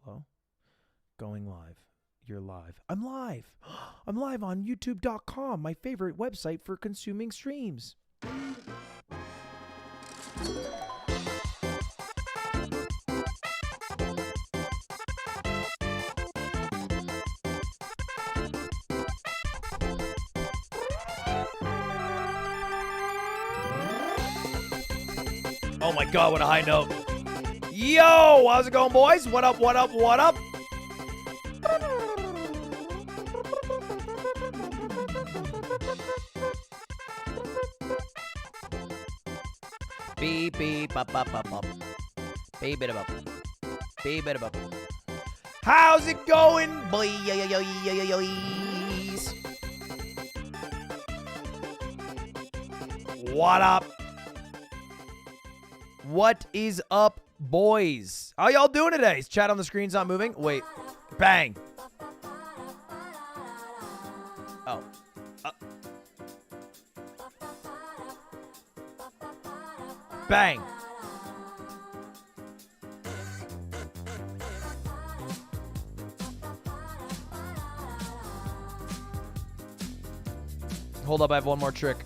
Hello? Going live. You're live. I'm live. I'm live on YouTube.com, my favorite website for consuming streams. Oh my God, what a high note. Yo, how's it going, boys? What up, what up, what up? Beep, beep, up, up, up, up. Beep, it up. Beep, it up. How's it going, boys? What up? What is up, boys? How y'all doing today? Is chat on the screen's not moving? Wait. Bang. Oh. Bang. Hold up, I have one more trick.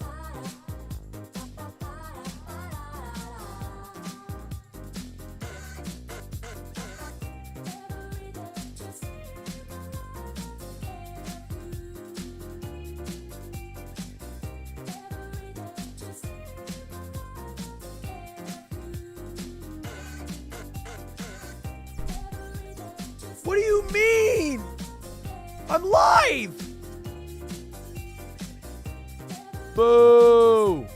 What do you mean? I'm live! Boo!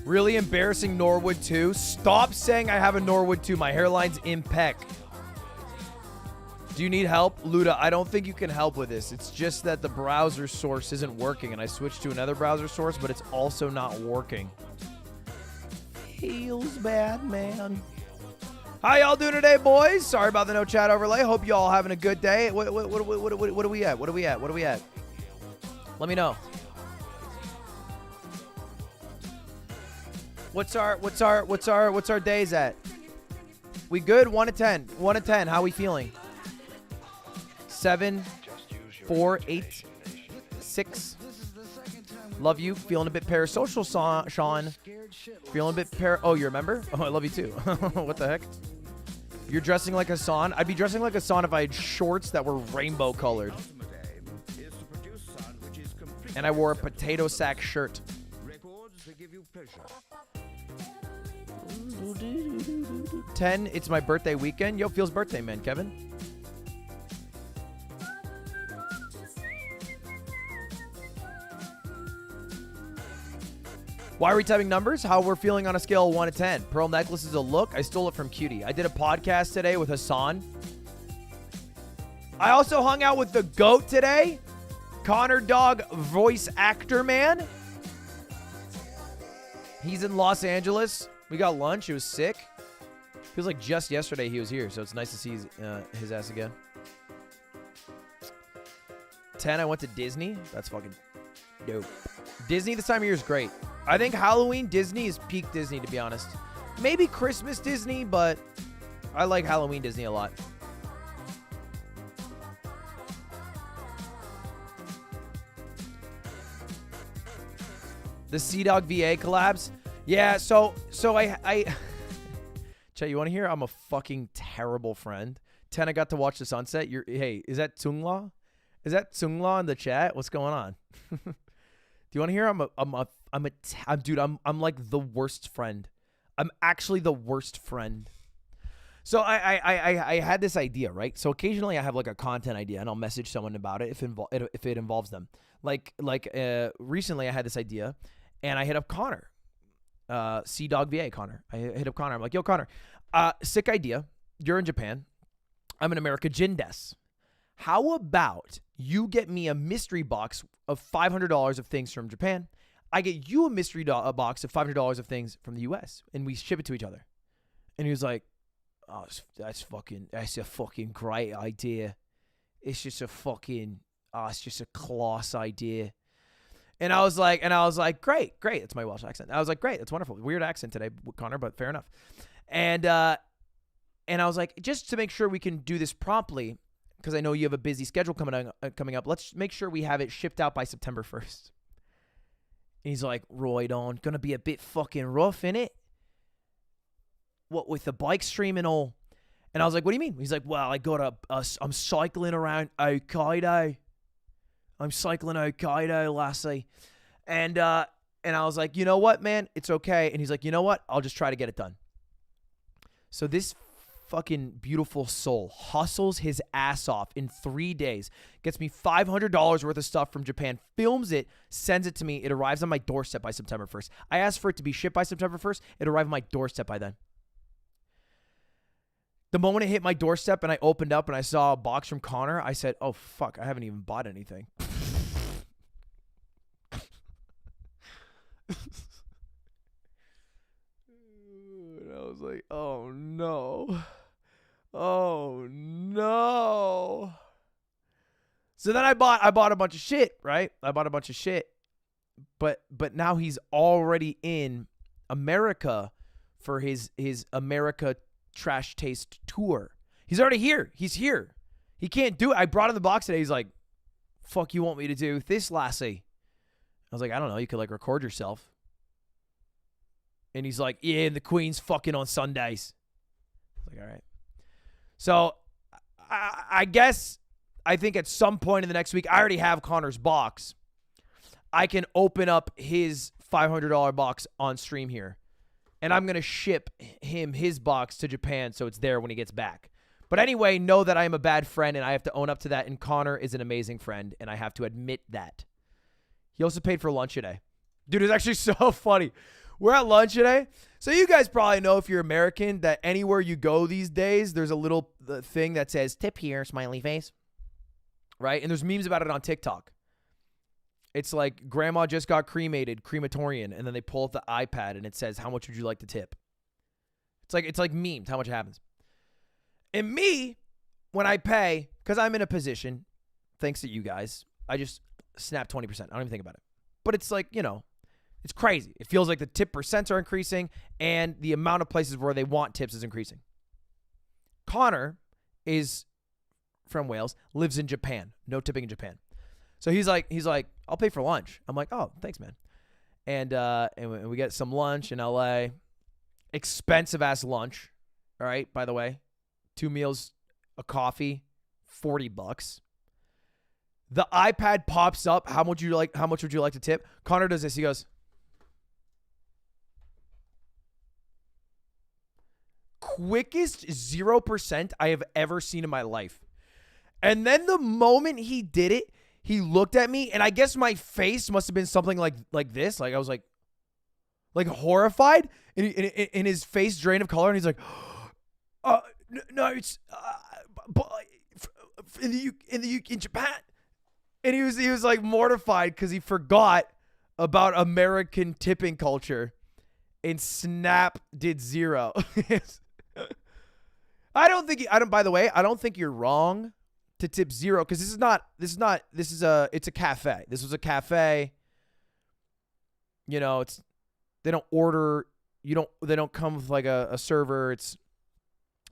Really embarrassing Norwood 2? Stop saying I have a Norwood 2. My hairline's impeccable. Do you need help? Luda, I don't think you can help with this. It's just that the browser source isn't working, and I switched to another browser source, but it's also not working. Feels bad, man. How y'all doing today, boys? Sorry about the no chat overlay. Hope y'all having a good day. What are we at? What are we at? What are we at? Let me know. What's our days at? We good? 1 to 10. 1 to 10. How we feeling? 7, 4, 8, 6. Love you. Feeling a bit parasocial, Sean. Feeling a bit oh, you remember? Oh, I love you too. What the heck? You're dressing like Hassan? I'd be dressing like Hassan if I had shorts that were rainbow colored. And I wore a potato sack shirt. 10, it's my birthday weekend. Yo, feels birthday, man, Kevin. Why are we typing numbers? How we're feeling on a scale of 1 to 10. Pearl necklace is a look. I stole it from Cutie. I did a podcast today with Hassan. I also hung out with the GOAT today. Connor Dog voice actor man. He's in Los Angeles. We got lunch. It was sick. Feels like just yesterday he was here, so it's nice to see his ass again. 10, I went to Disney. That's fucking dope. Disney this time of year is great. I think Halloween Disney is peak Disney, to be honest. Maybe Christmas Disney, but I like Halloween Disney a lot. The Sea-Dog VA collabs? Yeah, so I Chet, you want to hear? I'm a fucking terrible friend. 10, I got to watch the sunset. Hey, is that Tsungla? Is that Tsungla in the chat? What's going on? Do you want to hear? I'm like the worst friend. I'm actually the worst friend. So I had this idea, right? So occasionally I have like a content idea and I'll message someone about it if it involves them. Like recently I had this idea and I hit up Connor, Sea-Dog VA Connor. I hit up Connor. I'm like, yo, Connor, sick idea. You're in Japan. I'm in America. Jindes. How about you get me a mystery box of $500 of things from Japan? I get you a mystery box of $500 of things from the U.S. and we ship it to each other. And he was like, "Oh, that's a fucking great idea. It's just a class idea." And I was like, great. That's my Welsh accent. I was like, great. That's wonderful. Weird accent today, Connor, but fair enough. And And I was like, just to make sure we can do this promptly, because I know you have a busy schedule coming up, let's make sure we have it shipped out by September 1st. And he's like, right on. Gonna be a bit fucking rough, innit? What, with the bike stream and all? And I was like, what do you mean? He's like, well, I'm cycling around Hokkaido. I'm cycling Hokkaido, lassie. And I was like, you know what, man? It's okay. And he's like, you know what? I'll just try to get it done. So this fucking beautiful soul hustles his ass off in 3 days, gets me $500 worth of stuff from Japan, films it, sends it to me. It arrives on my doorstep by September 1st. I asked for it to be shipped by September 1st. It arrived on my doorstep by then. The moment it hit my doorstep and I opened up and I saw a box from Connor, I said, oh, fuck, I haven't even bought anything. And I was like, oh, no. Oh, no. So then I bought a bunch of shit, right? I bought a bunch of shit. But now he's already in America for his America Trash Taste tour. He's already here. He's here. He can't do it. I brought him the box today. He's like, fuck you want me to do with this, lassie? I was like, I don't know. You could like record yourself. And he's like, yeah, and the Queen's fucking on Sundays. I was like, all right. So I guess I think at some point in the next week, I already have Connor's box. I can open up his $500 box on stream here. And I'm going to ship him his box to Japan so it's there when he gets back. But anyway, know that I am a bad friend and I have to own up to that. And Connor is an amazing friend and I have to admit that. He also paid for lunch today. Dude, it's actually so funny. We're at lunch today. So you guys probably know if you're American that anywhere you go these days, there's a little thing that says tip here, smiley face. Right? And there's memes about it on TikTok. It's like grandma just got crematorian, and then they pull up the iPad and it says, how much would you like to tip? It's like memed, how much happens. And me, when I pay, because I'm in a position, thanks to you guys, I just snap 20%. I don't even think about it. But it's like, you know, it's crazy. It feels like the tip percents are increasing and the amount of places where they want tips is increasing. Connor is from Wales, lives in Japan. No tipping in Japan. So he's like, I'll pay for lunch. I'm like, oh, thanks, man. And we get some lunch in LA. Expensive ass lunch. All right, by the way. 2 meals, a coffee, $40. The iPad pops up. How much would you like to tip? Connor does this. He goes, quickest 0% I have ever seen in my life. And then the moment he did it, he looked at me, and I guess my face must have been something like this. Like I was like horrified, and in his face drained of color, and he's like, no, it's in Japan, and he was like mortified because he forgot about American tipping culture, and Snap did 0. By the way, I don't think you're wrong to tip 0 because it's a cafe. This was a cafe. You know, they don't come with like a server. It's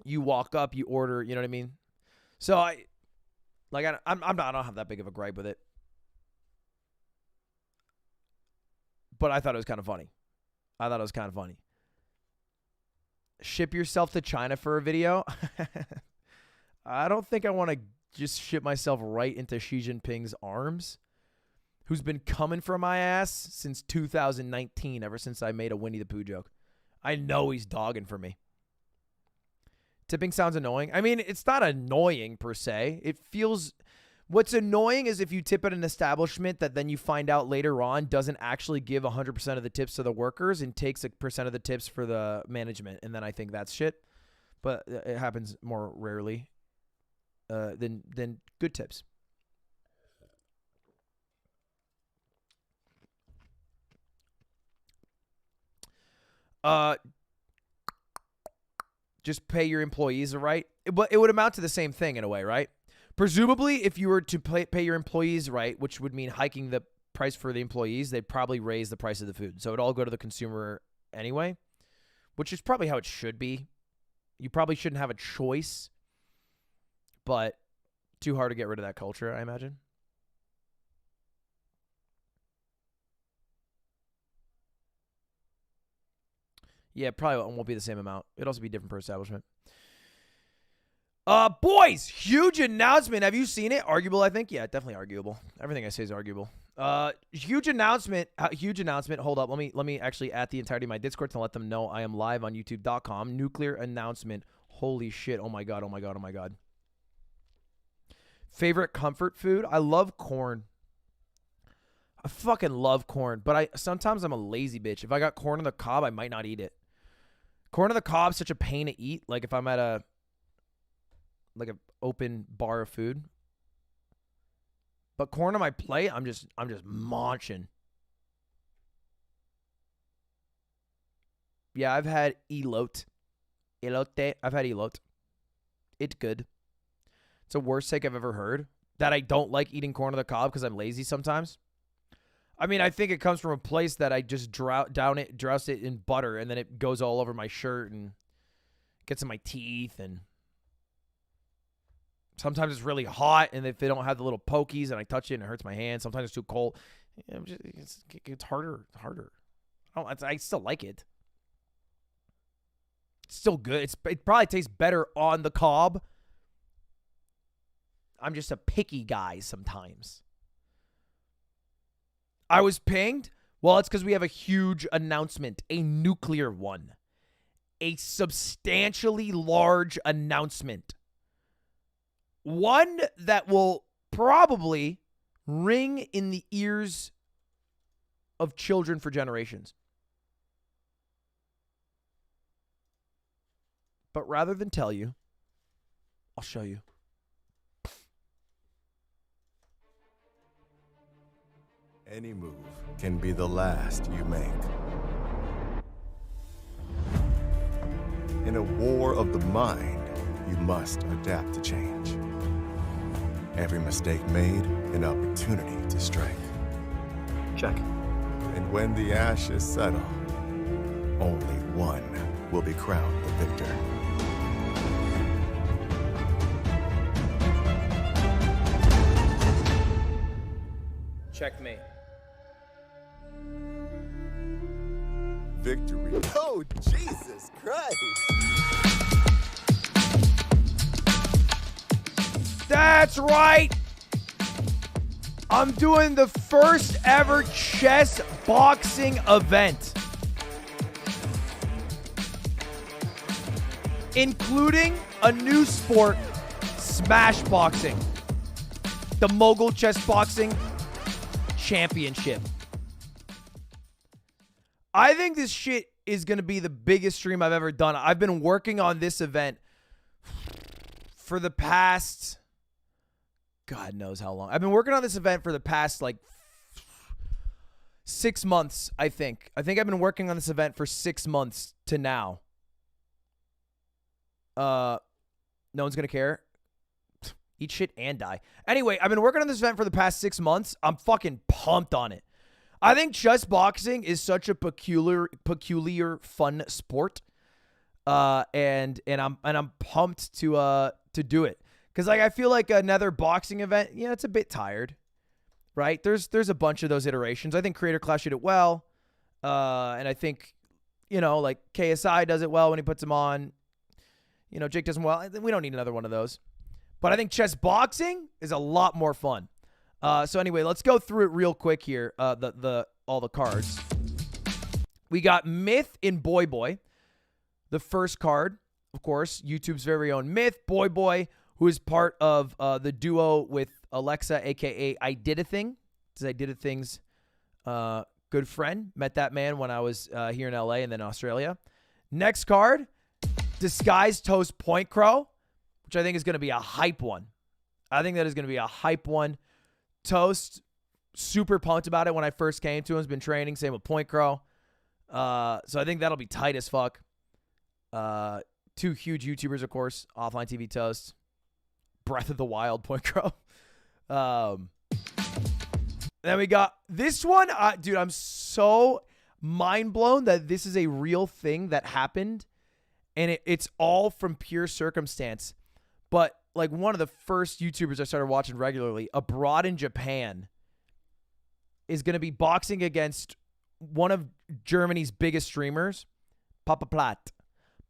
you walk up, you order, you know what I mean? So I don't have that big of a gripe with it. But I thought it was kind of funny. Ship yourself to China for a video? I don't think I want to just ship myself right into Xi Jinping's arms, who's been coming for my ass since 2019, ever since I made a Winnie the Pooh joke. I know he's dogging for me. Tipping sounds annoying. I mean, it's not annoying per se. It feels... What's annoying is if you tip at an establishment that then you find out later on doesn't actually give 100% of the tips to the workers and takes a percent of the tips for the management. And then I think that's shit. But it happens more rarely than good tips. Just pay your employees, right? But it would amount to the same thing in a way, right? Presumably, if you were to pay your employees right, which would mean hiking the price for the employees, they'd probably raise the price of the food. So it'd all go to the consumer anyway, which is probably how it should be. You probably shouldn't have a choice, but too hard to get rid of that culture, I imagine. Yeah, probably won't be the same amount. It'd also be different per establishment. Boys, huge announcement. Have you seen it? Arguable, I think. Yeah, definitely arguable. Everything I say is arguable. Huge announcement. Huge announcement. Hold up. Let me actually add the entirety of my Discord to let them know I am live on YouTube.com. Nuclear announcement. Holy shit. Oh my god. Oh my god. Oh my god. Favorite comfort food? I love corn. I fucking love corn, but sometimes I'm a lazy bitch. If I got corn on the cob, I might not eat it. Corn on the cob is such a pain to eat. Like if I'm at an open bar of food. But corn on my plate, I'm just munching. Yeah, I've had elote. Elote. I've had elote. It's good. It's the worst take I've ever heard. That I don't like eating corn on the cob because I'm lazy sometimes. I mean, I think it comes from a place that I just douse it in butter, and then it goes all over my shirt and gets in my teeth, and sometimes it's really hot, and if they don't have the little pokies and I touch it and it hurts my hand, sometimes it's too cold. It's harder. I still like it. It's still good. It probably tastes better on the cob. I'm just a picky guy sometimes. I was pinged. Well, it's because we have a huge announcement, a nuclear one, a substantially large announcement. One that will probably ring in the ears of children for generations. But rather than tell you, I'll show you. Any move can be the last you make. In a war of the mind, you must adapt to change. Every mistake made, an opportunity to strike. Check. And when the ashes settle, only one will be crowned the victor. Checkmate. Victory. Oh, Jesus Christ. That's right. I'm doing the first ever chess boxing event, including a new sport, smash boxing, the Mogul Chess Boxing Championship. I think this shit is going to be the biggest stream I've ever done. I've been working on this event for the past, God knows how long. I've been working on this event for the past, 6 months, I think. I think I've been working on this event for 6 months to now. No one's going to care. Eat shit and die. Anyway, I've been working on this event for the past 6 months. I'm fucking pumped on it. I think chess boxing is such a peculiar fun sport. And I'm pumped to do it. Cause I feel like another boxing event, it's a bit tired, right? There's a bunch of those iterations. I think Creator Clash did it well. And I think, KSI does it well when he puts them on. Jake does them well. We don't need another one of those. But I think chess boxing is a lot more fun. So anyway, let's go through it real quick here. All the cards. We got Myth in Boy Boy. The first card, of course, YouTube's very own Myth, Boy Boy, who is part of the duo with Alexa, a.k.a. I Did a Thing. I Did a Thing's good friend. Met that man when I was here in LA and then Australia. Next card, Disguised Toast Point Crow, which I think is going to be a hype one. I think that is going to be a hype one. Toast, super pumped about it when I first came to him. Has been training, same with Point Crow. So I think that'll be tight as fuck. Two huge YouTubers, of course. Offline TV Toast. Breath of the Wild, Point Crow. Then we got this one. Dude, I'm so mind blown that this is a real thing that happened. and it's all from pure circumstance. But like one of the first YouTubers I started watching regularly abroad in Japan is going to be boxing against one of Germany's biggest streamers, Papa Platt.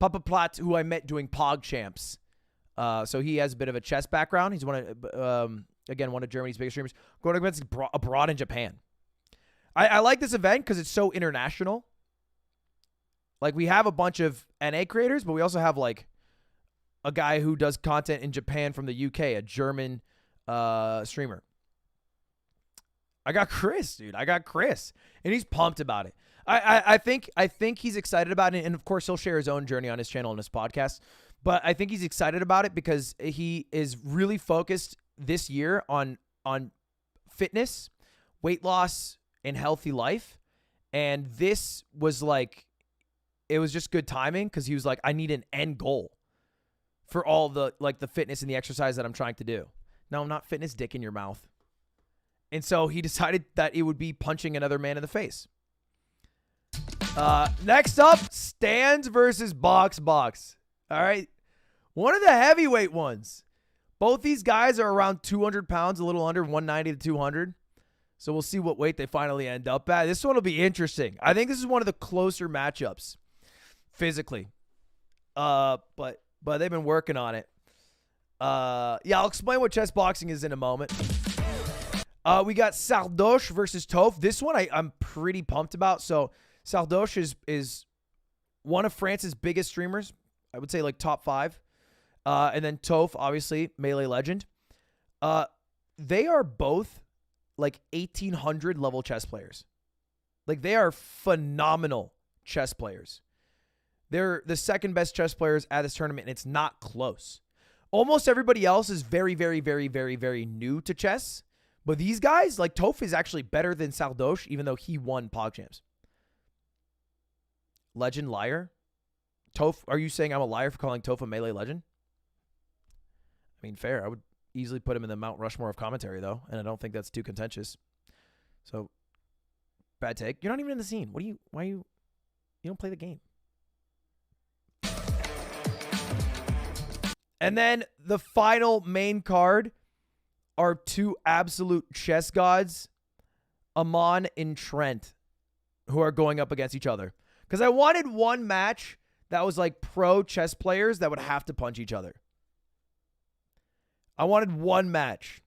Papa Platt, who I met doing PogChamps. So he has a bit of a chess background. He's one of Germany's biggest streamers. Going against abroad in Japan. I like this event because it's so international. Like, we have a bunch of NA creators, but we also have, like, a guy who does content in Japan from the UK, a German streamer. I got Chris, dude. I got Chris. And he's pumped about it. I think he's excited about it. And, of course, he'll share his own journey on his channel and his podcast. But I think he's excited about it because he is really focused this year on fitness, weight loss, and healthy life. And this was like, it was just good timing because he was like, I need an end goal for all the fitness and the exercise that I'm trying to do. No, not fitness, dick in your mouth. And so he decided that it would be punching another man in the face. Next up, stands versus box. All right. One of the heavyweight ones. Both these guys are around 200 pounds, a little under 190 to 200. So we'll see what weight they finally end up at. This one will be interesting. I think this is one of the closer matchups physically. But they've been working on it. Yeah, I'll explain what chess boxing is in a moment. We got Sardoche versus Toph. This one I'm pretty pumped about. So Sardoche is one of France's biggest streamers. I would say like top 5. And then Toph, obviously, Melee legend. They are both like 1800 level chess players. Like, they are phenomenal chess players. They're the second best chess players at this tournament, and it's not close. Almost everybody else is very, very, very, very, very new to chess. But these guys, like Toph, is actually better than Sardoche, even though he won PogChamps. Legend liar? Toph, are you saying I'm a liar for calling Toph a Melee legend? I mean, fair. I would easily put him in the Mount Rushmore of commentary, though, and I don't think that's too contentious. So, bad take. You're not even in the scene. You don't play the game. And then the final main card are two absolute chess gods, Amon and Trent, who are going up against each other. Because I wanted one match that was like pro chess players that would have to punch each other. I wanted one match.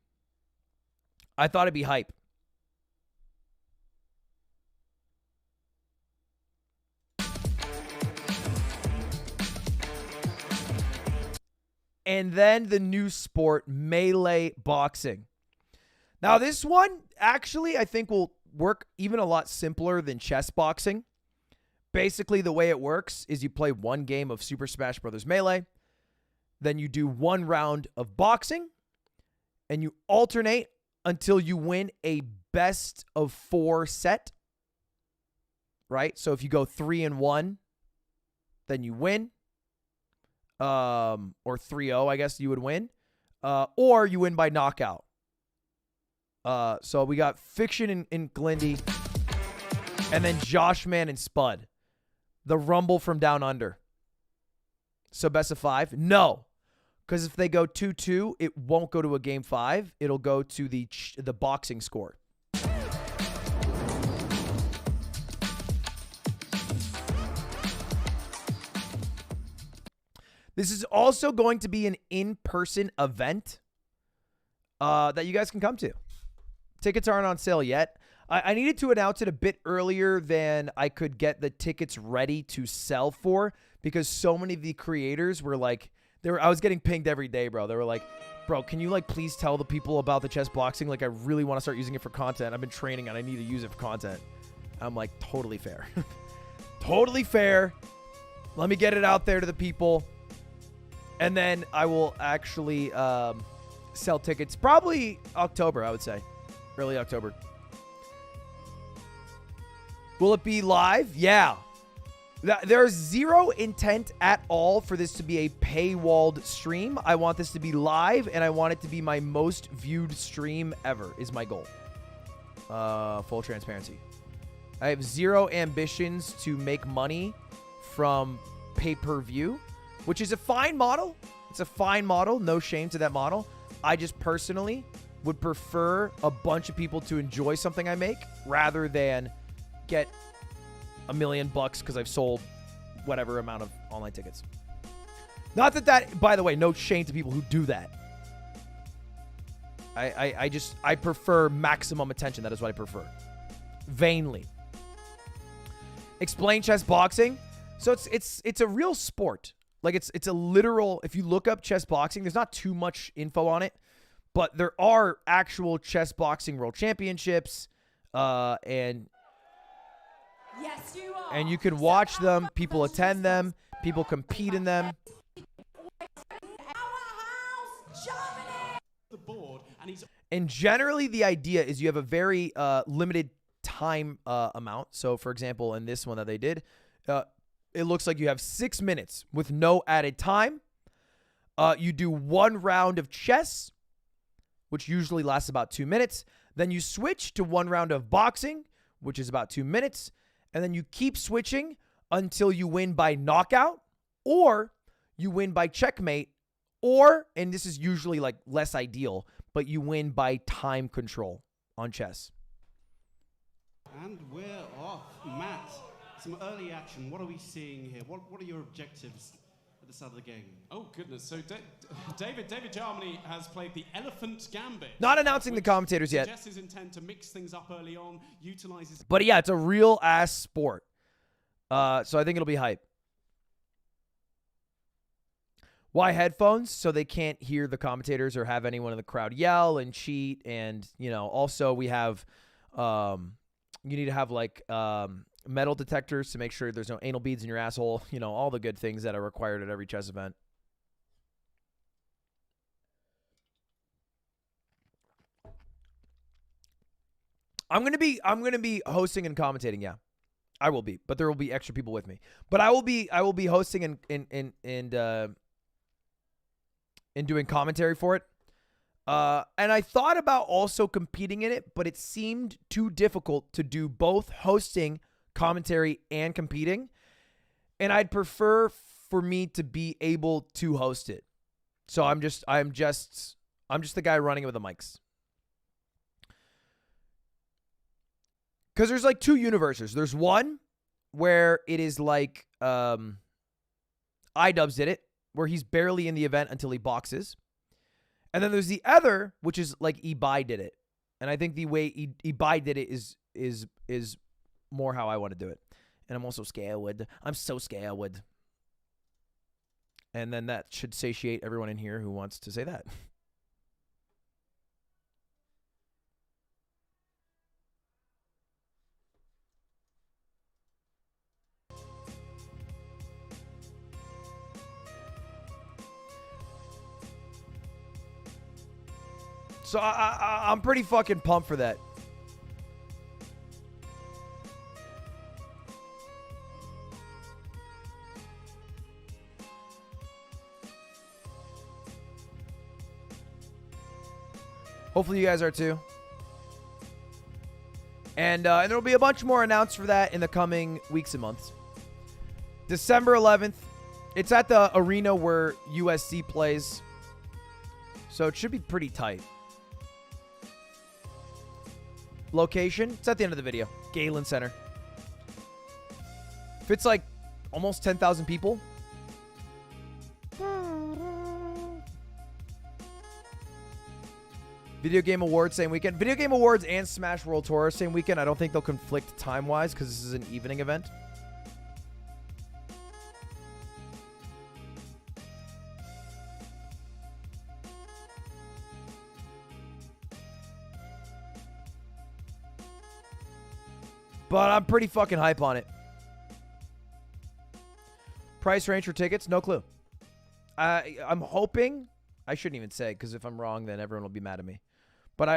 I thought it'd be hype. And then the new sport, melee boxing. Now, this one actually I think will work even a lot simpler than chess boxing. Basically, the way it works is you play one game of Super Smash Bros. Melee. Then you do one round of boxing, and you alternate until you win a best of 4 set. Right? So if you go 3-1, then you win. Or 3-0, I guess you would win. Or you win by knockout. So we got Fiction and Glindy, and then Joshman and Spud. The Rumble from Down Under. So best of 5? No. Because if they go 2-2, it won't go to a game 5. It'll go to the boxing score. This is also going to be an in-person event that you guys can come to. Tickets aren't on sale yet. I needed to announce it a bit earlier than I could get the tickets ready to sell for, because so many of the creators were like, I was getting pinged every day, bro. They were like, bro, can you like please tell the people about the chess boxing? Like, I really want to start using it for content. I've been training and I need to use it for content. I'm like, totally fair. Totally fair. Let me get it out there to the people. And then I will actually sell tickets probably October, I would say. Early October. Will it be live? Yeah. There's zero intent at all for this to be a paywalled stream. I want this to be live, and I want it to be my most viewed stream ever is my goal. Full transparency. I have zero ambitions to make money from pay-per-view, which is a fine model. It's a fine model. No shame to that model. I just personally would prefer a bunch of people to enjoy something I make rather than get $1 million because I've sold whatever amount of online tickets. Not that, by the way, no shame to people who do that. I prefer maximum attention. That is what I prefer. Vainly. Explain chess boxing. So it's a real sport. Like it's a literal, if you look up chess boxing, there's not too much info on it, but there are actual chess boxing world championships, and yes, you are. And you can watch them, people attend them, people compete in them. And generally the idea is you have a very limited time amount. So for example, in this one that they did, it looks like you have 6 minutes with no added time. You do 1 round of chess, which usually lasts about 2 minutes. Then you switch to 1 round of boxing, which is about 2 minutes. And then you keep switching until you win by knockout, or you win by checkmate, or, and this is usually like less ideal, but you win by time control on chess. And we're off. Matt, some early action. What are we seeing here? What are your objectives at the start of the game? Oh, goodness. So David Germany has played the Elephant Gambit. Not announcing the commentators yet. Suggests his intent to mix things up early on, utilizes... But yeah, it's a real-ass sport. So I think it'll be hype. Why headphones? So they can't hear the commentators or have anyone in the crowd yell and cheat. And, you know, also we have... you need to have, like, metal detectors to make sure there's no anal beads in your asshole. You know, all the good things that are required at every chess event. I'm gonna be hosting and commentating, yeah. I will be, but there will be extra people with me. But I will be hosting and doing commentary for it. And I thought about also competing in it, but it seemed too difficult to do both hosting, commentary, and competing. And I'd prefer for me to be able to host it. So I'm just the guy running it with the mics. Because there's like 2 universes. There's one where it is like iDubbbz did it, where he's barely in the event until he boxes. And then there's the other, which is like Ibai did it. And I think the way Ibai did it is more how I want to do it. And I'm also scared. I'm so scared. And then that should satiate everyone in here who wants to say that. So I'm pretty fucking pumped for that. Hopefully you guys are too. And there will be a bunch more announced for that in the coming weeks and months. December 11th. It's at the arena where USC plays. So it should be pretty tight. Location, it's at the end of the video. Galen Center. Fits like almost 10,000 people. Video Game Awards same weekend. Video Game Awards and Smash World Tour same weekend. I don't think they'll conflict time-wise because this is an evening event. But I'm pretty fucking hype on it. Price range for tickets? No clue. I'm hoping... I shouldn't even say, because if I'm wrong, then everyone will be mad at me. But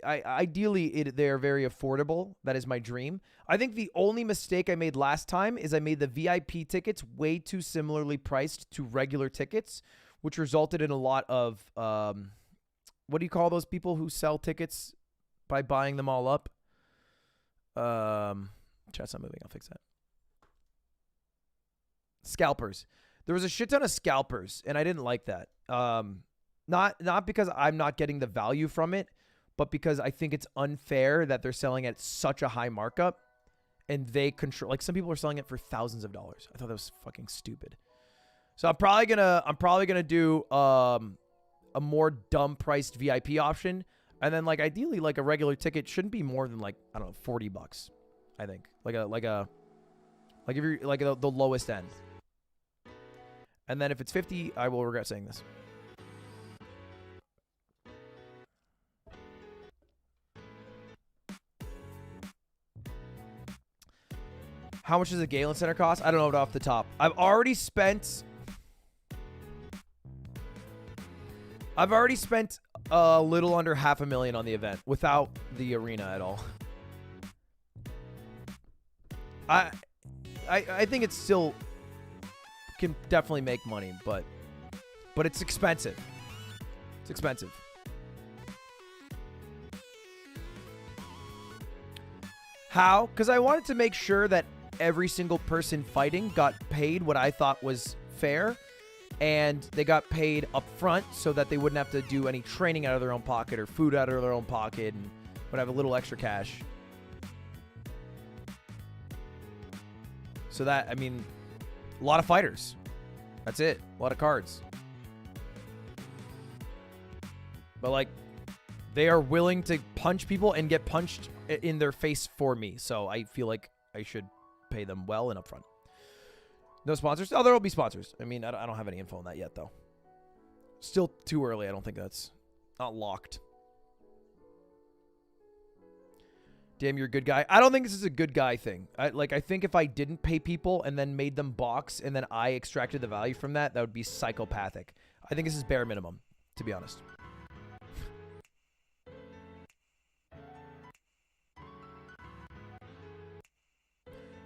ideally, they're very affordable. That is my dream. I think the only mistake I made last time is I made the VIP tickets way too similarly priced to regular tickets, which resulted in a lot of... what do you call those people who sell tickets by buying them all up? Chat's not moving. I'll fix that. Scalpers. There was a shit ton of scalpers, and I didn't like that. Not because I'm not getting the value from it, but because I think it's unfair that they're selling at such a high markup, and they control. Like some people are selling it for thousands of dollars. I thought that was fucking stupid. So I'm probably gonna do a more dumb priced VIP option, and then like ideally like a regular ticket shouldn't be more than like I don't know $40. I think like if you're like the lowest end. And then if it's 50, I will regret saying this. How much does a Galen Center cost? I don't know it off the top. I've already spent a little under $500,000 on the event without the arena at all. I think it's still can definitely make money, but it's expensive. It's expensive. How? Because I wanted to make sure that every single person fighting got paid what I thought was fair, and they got paid up front so that they wouldn't have to do any training out of their own pocket or food out of their own pocket and would have a little extra cash. So that, I mean, a lot of fighters. That's it. A lot of cards. But, like, they are willing to punch people and get punched in their face for me. So I feel like I should pay them well and upfront. No sponsors? Oh, there will be sponsors. I mean, I don't have any info on that yet, though. Still too early. I don't think that's not locked. Damn, you're a good guy. I don't think this is a good guy thing. I think if I didn't pay people and then made them box and then I extracted the value from that, that would be psychopathic. I think this is bare minimum, to be honest.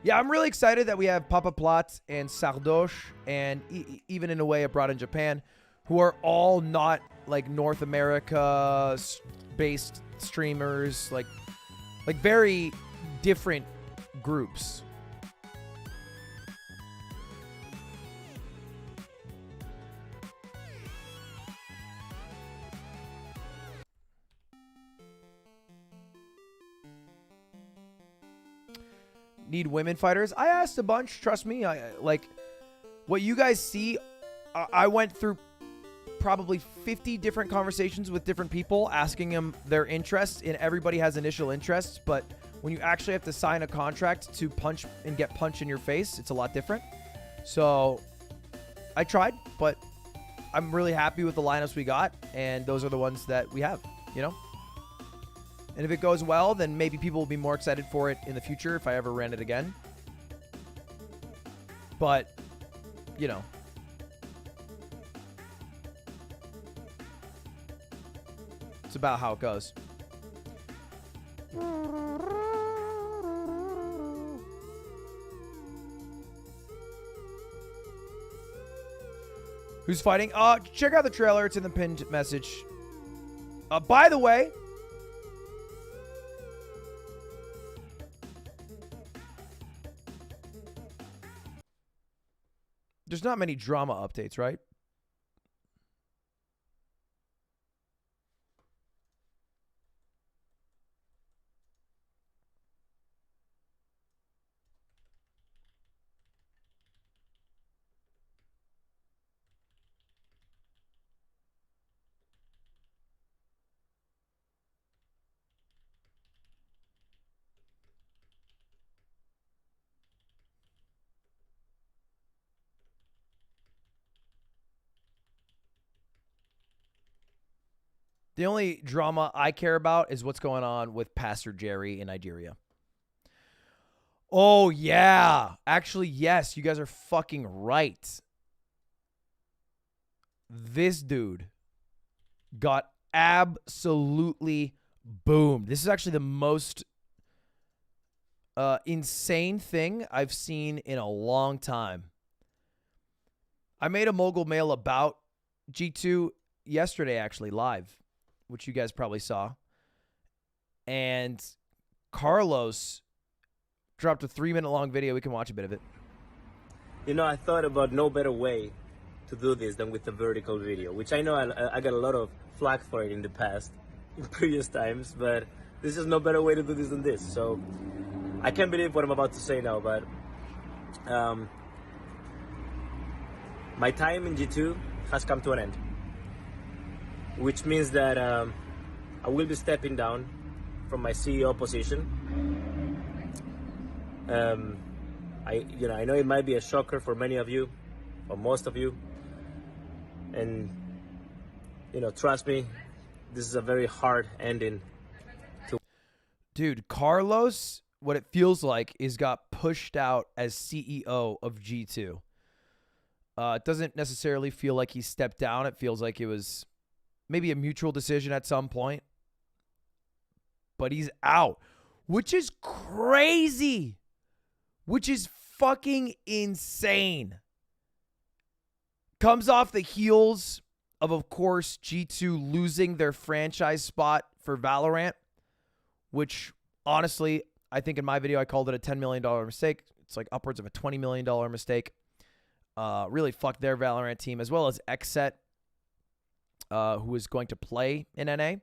Yeah, I'm really excited that we have Papa Platt and Sardoche and even in a way abroad in Japan, who are all not like North America based streamers, like very different groups. Need women fighters? I asked a bunch. Trust me. I like what you guys see. I went through probably 50 different conversations with different people, asking them their interests, and everybody has initial interests. But when you actually have to sign a contract to punch and get punched in your face, it's a lot different. So I tried, but I'm really happy with the lineups we got, and those are the ones that we have, you know? And if it goes well, then maybe people will be more excited for it in the future if I ever ran it again. But, you know. It's about how it goes. Who's fighting? Check out the trailer. It's in the pinned message. By the way, there's not many drama updates, right? The only drama I care about is what's going on with Pastor Jerry in Nigeria. Oh, yeah. Actually, yes, you guys are fucking right. This dude got absolutely boomed. This is actually the most insane thing I've seen in a long time. I made a mogul mail about G2 yesterday, actually, live, which you guys probably saw. And Carlos dropped a 3-minute long video. We can watch a bit of it. You know, I thought about no better way to do this than with a vertical video, which I know I got a lot of flack for it in the past, in previous times, but this is no better way to do this than this. So I can't believe what I'm about to say now, but my time in G2 has come to an end, which means that I will be stepping down from my CEO position. I know it might be a shocker for many of you, or most of you, and trust me, this is a very hard ending. Dude, Carlos, what it feels like is got pushed out as CEO of G2. It doesn't necessarily feel like he stepped down. It feels like it was maybe a mutual decision at some point. But he's out, which is crazy, which is fucking insane. Comes off the heels of course, G2 losing their franchise spot for Valorant, which honestly, I think in my video I called it a $10 million mistake. It's like upwards of a $20 million mistake. Really fucked their Valorant team, as well as Xset, who is going to play in NA.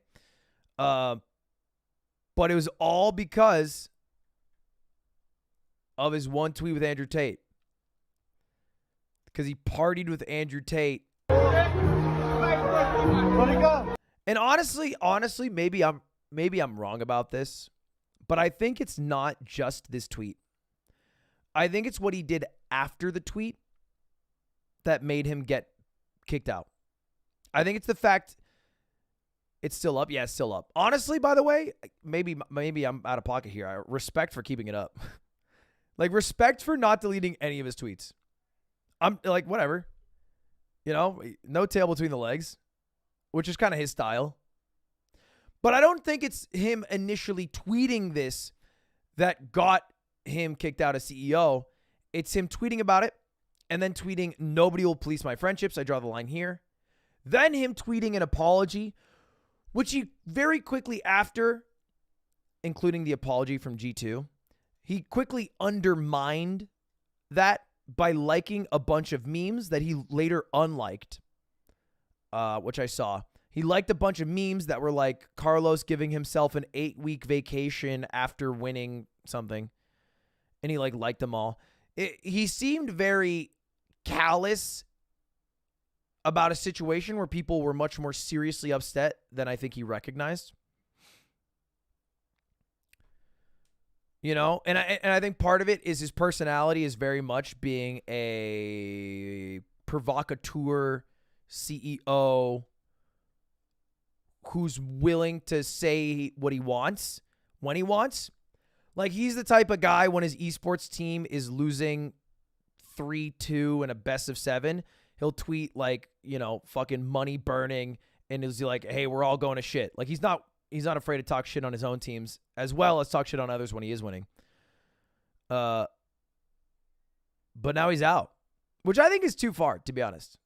But it was all because of his one tweet with Andrew Tate. Because he partied with Andrew Tate. And honestly, maybe I'm wrong about this, but I think it's not just this tweet. I think it's what he did after the tweet that made him get kicked out. I think it's the fact it's still up. Yeah, it's still up. Honestly, by the way, maybe I'm out of pocket here. I respect for keeping it up. Like, respect for not deleting any of his tweets. I'm like, whatever. No tail between the legs, which is kind of his style. But I don't think it's him initially tweeting this that got him kicked out as CEO. It's him tweeting about it and then tweeting, "Nobody will police my friendships. I draw the line here." Then him tweeting an apology, which he very quickly after, including the apology from G2, he quickly undermined that by liking a bunch of memes that he later unliked, which I saw. He liked a bunch of memes that were like Carlos giving himself an 8-week vacation after winning something. And he liked them all. He seemed very callous about a situation where people were much more seriously upset than I think he recognized. And I think part of it is his personality is very much being a provocateur CEO who's willing to say what he wants when he wants. Like, he's the type of guy when his esports team is losing 3-2 in a best of 7, he'll tweet fucking money burning, and he'll be like, "Hey, we're all going to shit." Like, he's not afraid to talk shit on his own teams as well as talk shit on others when he is winning. But now he's out, which I think is too far, to be honest.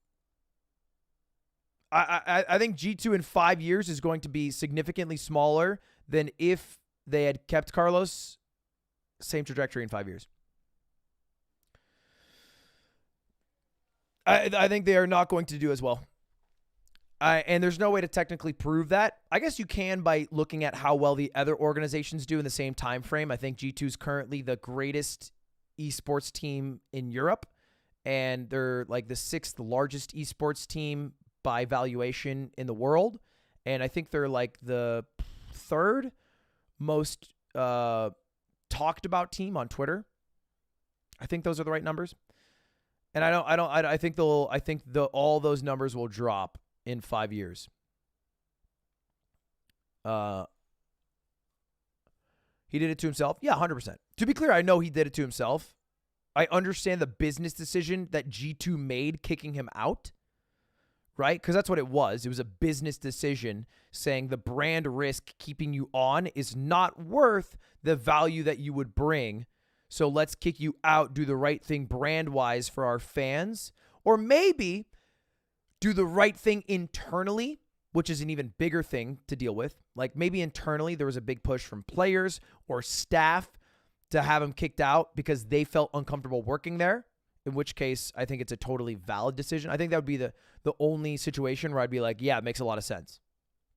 I think G2 in 5 years is going to be significantly smaller than if they had kept Carlos. Same trajectory in 5 years. I think they are not going to do as well. And there's no way to technically prove that. I guess you can by looking at how well the other organizations do in the same time frame. I think G2 is currently the greatest esports team in Europe, and they're like the 6th largest esports team by valuation in the world. And I think they're like the 3rd most talked about team on Twitter. I think those are the right numbers. And I think all those numbers will drop in 5 years. He did it to himself? Yeah, 100%. To be clear, I know he did it to himself. I understand the business decision that G2 made kicking him out, right? Because that's what it was. It was a business decision saying the brand risk keeping you on is not worth the value that you would bring. So let's kick you out, do the right thing brand-wise for our fans, or maybe do the right thing internally, which is an even bigger thing to deal with. Like, maybe internally there was a big push from players or staff to have him kicked out because they felt uncomfortable working there. in which case I think it's a totally valid decision. I think that would be the only situation where I'd be like, yeah, it makes a lot of sense.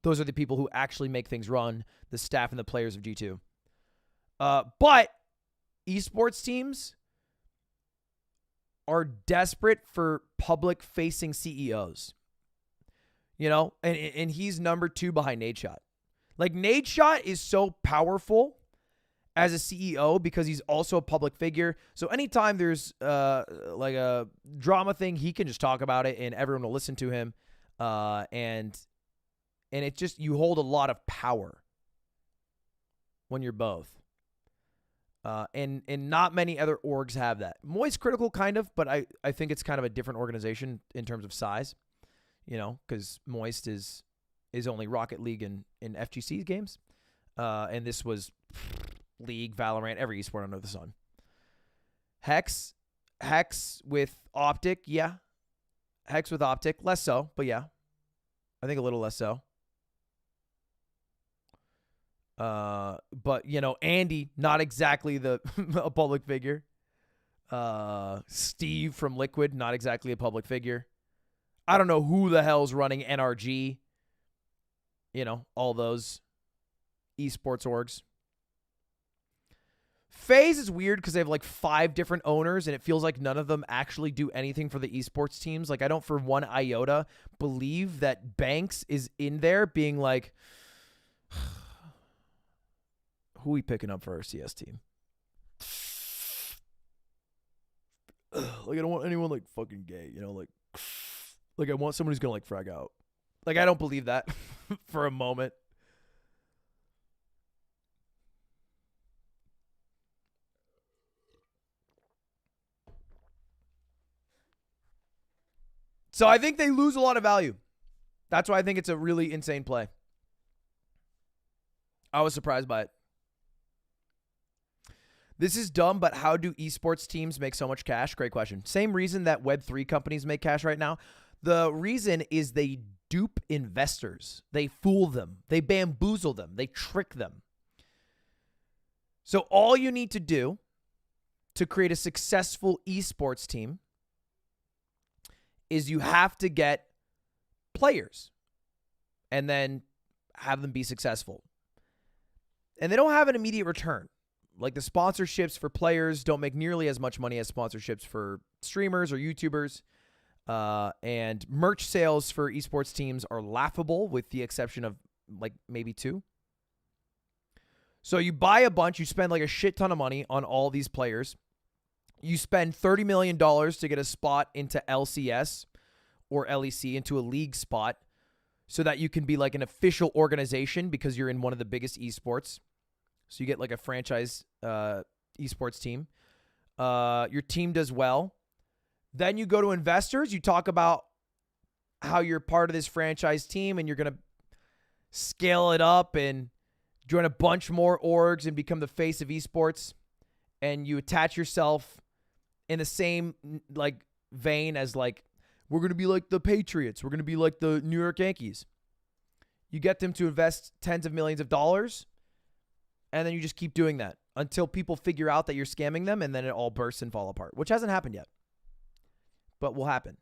Those are the people who actually make things run, the staff and the players of G2. But esports teams are desperate for public-facing CEOs. You know, and he's number 2 behind Nadeshot. Like, Nadeshot is so powerful as a CEO because he's also a public figure. So anytime there's like a drama thing, he can just talk about it and everyone will listen to him. And it just, you hold a lot of power when you're both. And not many other orgs have that. Moist Critical kind of, but I think it's kind of a different organization in terms of size. You know, because Moist is only Rocket League and FGC games. And this was League, Valorant, every esport under the sun. Hex with Optic, yeah. Hex with Optic, less so, but yeah. I think a little less so. But, you know, Andy, not exactly a public figure. Steve from Liquid, not exactly a public figure. I don't know who the hell's running NRG. You know, all those esports orgs. FaZe is weird because they have like 5 different owners and it feels like none of them actually do anything for the esports teams. Like, I don't for one iota believe that Banks is in there being like, who are we picking up for our CS team? Like, I don't want anyone like fucking gay, you know, like I want someone who's gonna like frag out. Like, I don't believe that for a moment. So I think they lose a lot of value. That's why I think it's a really insane play. I was surprised by it. This is dumb, but how do esports teams make so much cash? Great question. Same reason that Web3 companies make cash right now. The reason is they dupe investors. They fool them. They bamboozle them. They trick them. So all you need to do to create a successful esports team is you have to get players and then have them be successful. And they don't have an immediate return. Like, the sponsorships for players don't make nearly as much money as sponsorships for streamers or YouTubers. And merch sales for esports teams are laughable with the exception of like maybe 2. So you buy a bunch, you spend like a shit ton of money on all these players. You spend $30 million to get a spot into LCS or LEC, into a league spot, so that you can be like an official organization because you're in one of the biggest esports. So you get like a franchise esports team. Your team does well. Then you go to investors. You talk about how you're part of this franchise team and you're going to scale it up and join a bunch more orgs and become the face of esports. And you attach yourself in the same like vein as like, we're going to be like the Patriots. We're going to be like the New York Yankees. You get them to invest tens of millions of dollars. And then you just keep doing that until people figure out that you're scamming them, and then it all bursts and fall apart, which hasn't happened yet. But will happen.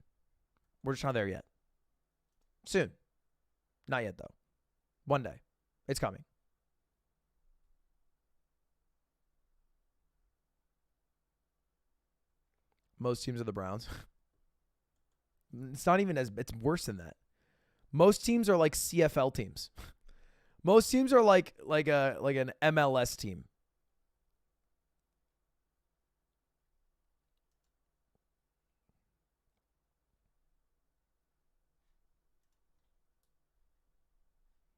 We're just not there yet. Soon. Not yet, though. One day. It's coming. Most teams are the Browns. It's not even as... It's worse than that. Most teams are like CFL teams. Most teams are like an MLS team.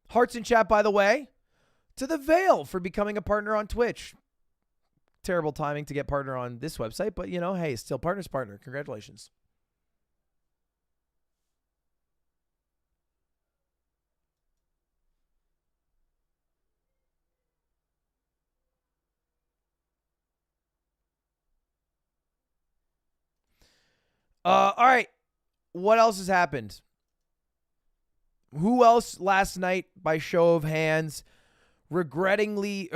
Hearts in chat, by the way, to the Veil for becoming a partner on Twitch. Terrible timing to get partner on this website, but, you know, hey, still partner's partner. Congratulations. All right. What else has happened? Who else last night, by show of hands, regrettably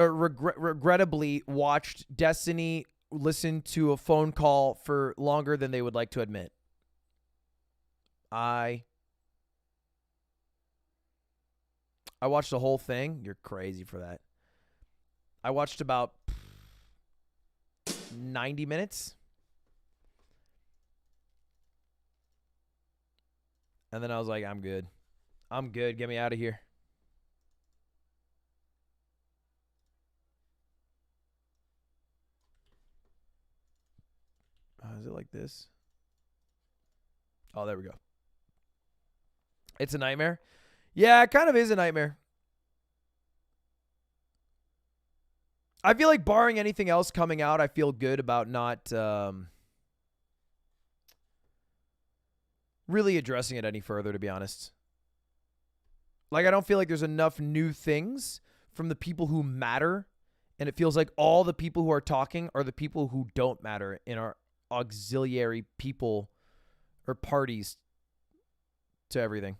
watched Destiny listen to a phone call for longer than they would like to admit. I watched the whole thing. You're crazy for that. I watched about 90 minutes. And then I was like, I'm good. I'm good. Get me out of here. Is it like this? Oh, there we go. It's a nightmare. Yeah, it kind of is a nightmare. I feel like barring anything else coming out, I feel good about not really addressing it any further, to be honest. Like, I don't feel like there's enough new things from the people who matter, and it feels like all the people who are talking are the people who don't matter in our auxiliary people or parties to everything.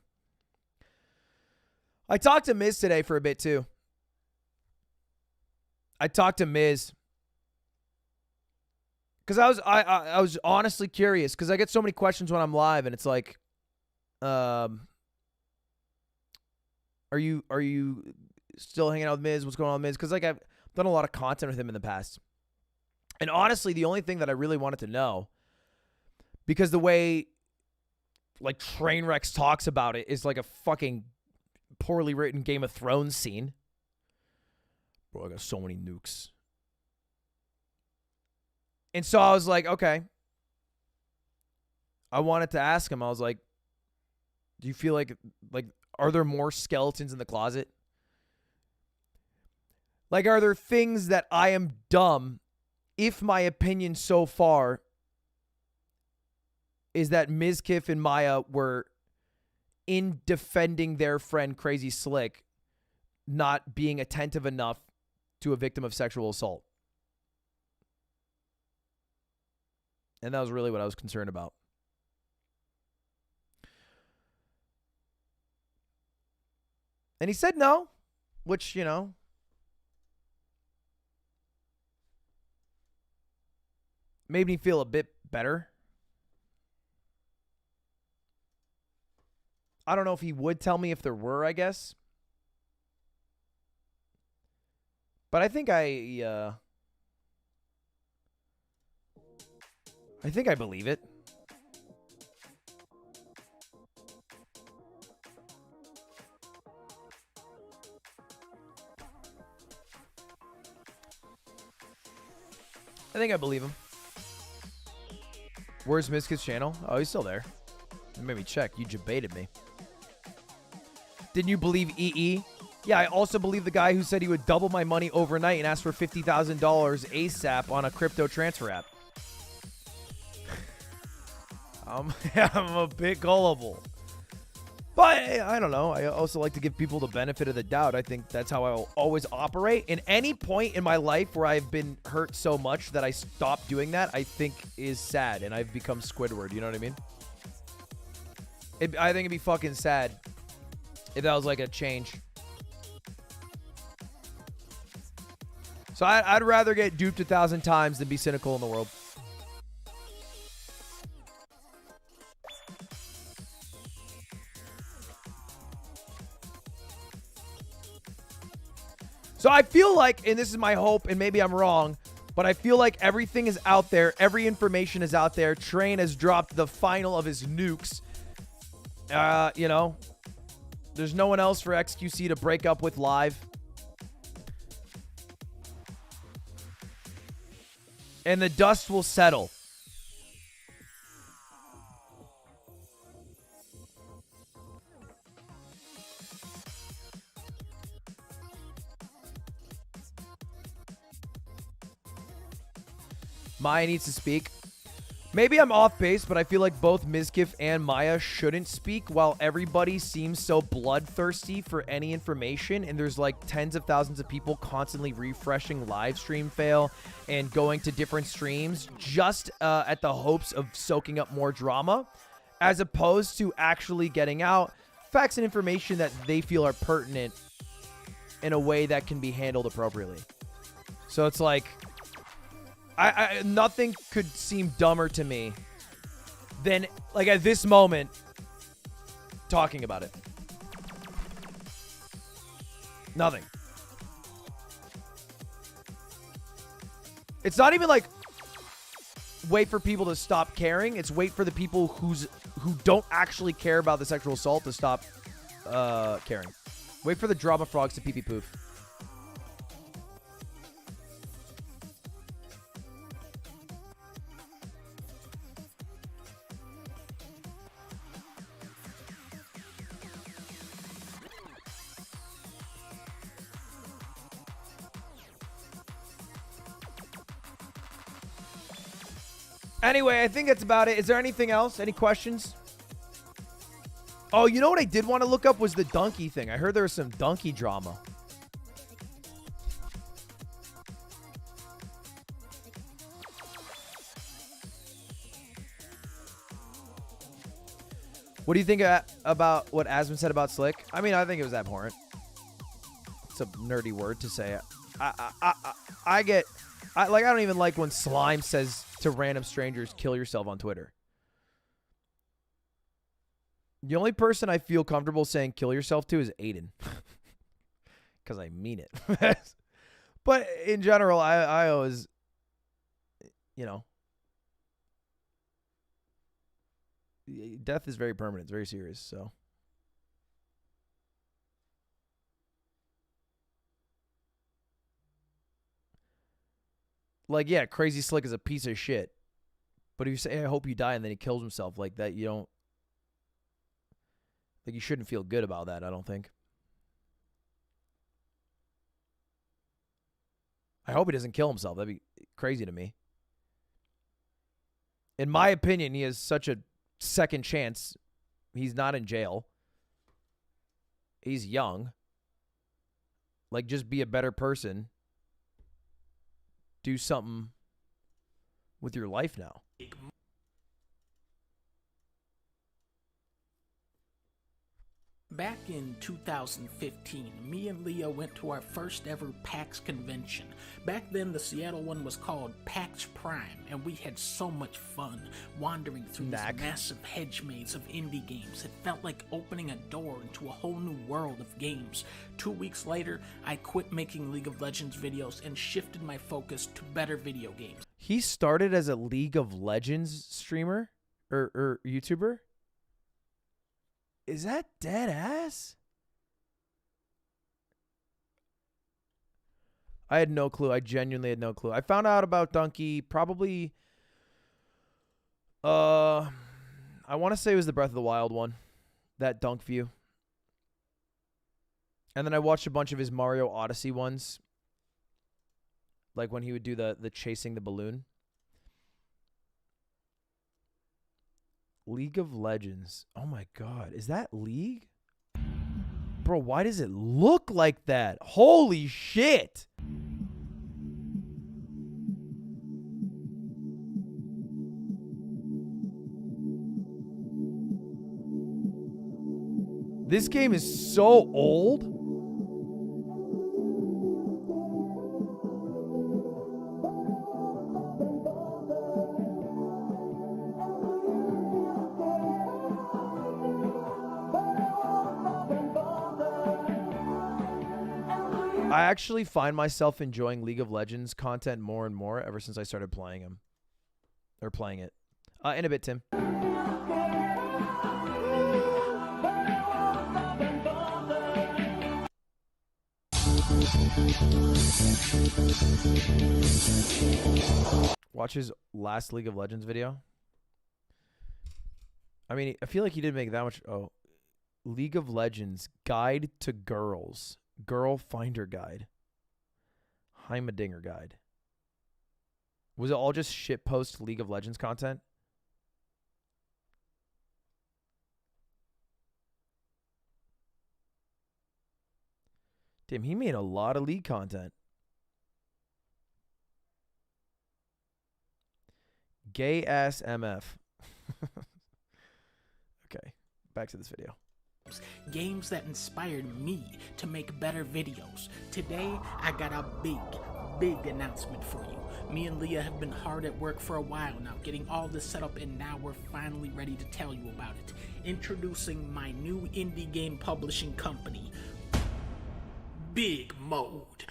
I talked to Miz today for a bit too. I talked to Miz because I was honestly curious because I get so many questions when I'm live and it's like, are you still hanging out with Miz? What's going on with Miz? Because like I've done a lot of content with him in the past, and honestly, the only thing that I really wanted to know, because the way like Trainwrecks talks about it is like a fucking poorly written Game of Thrones scene. Bro, I got so many nukes. And so I was like, okay. I wanted to ask him. I was like, do you feel like are there more skeletons in the closet? Like, are there things that I am dumb if my opinion so far is that Mizkif and Maya were in defending their friend Crazy Slick not being attentive enough to a victim of sexual assault? And that was really what I was concerned about. And he said no, which, you know, made me feel a bit better. I don't know if he would tell me if there were, I guess. But I think I believe it. I think I believe him. Where's Mizkif's channel? Oh, he's still there. You made me check. You debated me. Didn't you believe EE? Yeah, I also believe the guy who said he would double my money overnight and ask for $50,000 ASAP on a crypto transfer app. I'm a bit gullible. But I don't know. I also like to give people the benefit of the doubt. I think that's how I'll always operate. In any point in my life where I've been hurt so much that I stopped doing that, I think is sad. And I've become Squidward. You know what I mean? I think it'd be fucking sad if that was like a change. So I'd rather get duped 1,000 times than be cynical in the world. So I feel like, and this is my hope, and maybe I'm wrong, but I feel like everything is out there. Every information is out there. Train has dropped the final of his nukes. You know, there's no one else for XQC to break up with live. And the dust will settle. Maya needs to speak. Maybe I'm off base, but I feel like both Mizkif and Maya shouldn't speak while everybody seems so bloodthirsty for any information, and there's like tens of thousands of people constantly refreshing live stream fail and going to different streams just at the hopes of soaking up more drama, as opposed to actually getting out facts and information that they feel are pertinent in a way that can be handled appropriately. So it's like, Nothing could seem dumber to me than, like, at this moment, talking about it. Nothing. It's not even like wait for people to stop caring. It's wait for the people who don't actually care about the sexual assault to stop caring. Wait for the drama frogs to pee-pee poof. Anyway, I think that's about it. Is there anything else? Any questions? Oh, you know what I did want to look up was the donkey thing. I heard there was some donkey drama. What do you think about what Asmund said about Slick? I mean, I think it was abhorrent. It's a nerdy word to say. I don't even like when Slime says to random strangers, kill yourself on Twitter. The only person I feel comfortable saying kill yourself to is Aiden. Because I mean it. But in general, I always, you know. Death is very permanent. It's very serious, so. Like, yeah, Crazy Slick is a piece of shit. But if you say, I hope you die, and then he kills himself like that, you don't. Like, you shouldn't feel good about that, I don't think. I hope he doesn't kill himself. That'd be crazy to me. In my opinion, he has such a second chance. He's not in jail. He's young. Like, just be a better person. Do something with your life now. Back in 2015, me and Leah went to our first ever PAX convention. Back then, the Seattle one was called PAX Prime, and we had so much fun wandering through this massive hedge maze of indie games. It felt like opening a door into a whole new world of games. 2 weeks later, I quit making League of Legends videos and shifted my focus to better video games. He started as a League of Legends streamer or YouTuber? Is that dead ass? I had no clue. I genuinely had no clue. I found out about Donkey probably I want to say it was the Breath of the Wild one. That Dunk View. And then I watched a bunch of his Mario Odyssey ones. Like when he would do the chasing the balloon. League of Legends. Oh my god. Is that League? Bro, why does it look like that? Holy shit. This game is so old. I actually find myself enjoying League of Legends content more and more ever since I started playing him. Or playing it. In a bit, Tim. Watch his last League of Legends video. I mean, I feel like he didn't make that much. Oh. League of Legends Guide to Girls. Girl Finder Guide. Heimerdinger Guide. Was it all just shitpost League of Legends content? Damn, he made a lot of League content. Gay ass MF. Okay, back to this video. Games that inspired me to make better videos. Today, I got a big, big announcement for you. Me and Leah have been hard at work for a while now, getting all this set up, and now we're finally ready to tell you about it. Introducing my new indie game publishing company, Big Mode.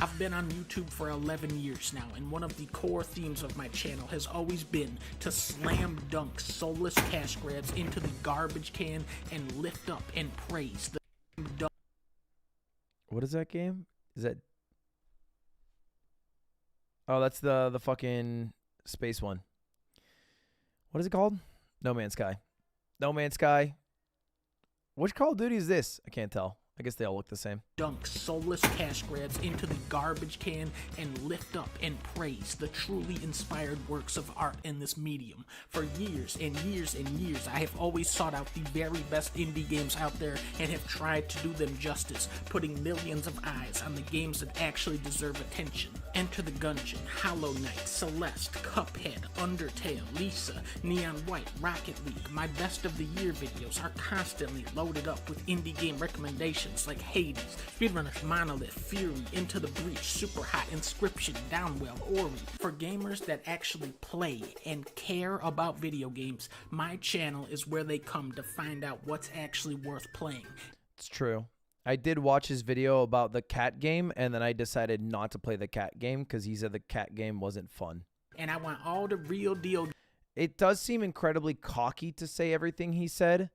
I've been on YouTube for 11 years now, and one of the core themes of my channel has always been to slam dunk soulless cash grabs into the garbage can and lift up and praise the What is that game? Is that... Oh, that's the fucking space one. What is it called? No Man's Sky. No Man's Sky. Which Call of Duty is this? I can't tell. I guess they all look the same. Dunk soulless cash grabs into the garbage can and lift up and praise the truly inspired works of art in this medium. For years and years and years, I have always sought out the very best indie games out there and have tried to do them justice, putting millions of eyes on the games that actually deserve attention. Enter the Gungeon, Hollow Knight, Celeste, Cuphead, Undertale, Lisa, Neon White, Rocket League. My best of the year videos are constantly loaded up with indie game recommendations like Hades, Speedrunners, Monolith, Fury, Into the Breach, Superhot, Inscription, Downwell, Ori. For gamers that actually play and care about video games, my channel is where they come to find out what's actually worth playing. It's true. I did watch his video about the cat game, and then I decided not to play the cat game because he said the cat game wasn't fun. And I want all the real deal. It does seem incredibly cocky to say everything he said,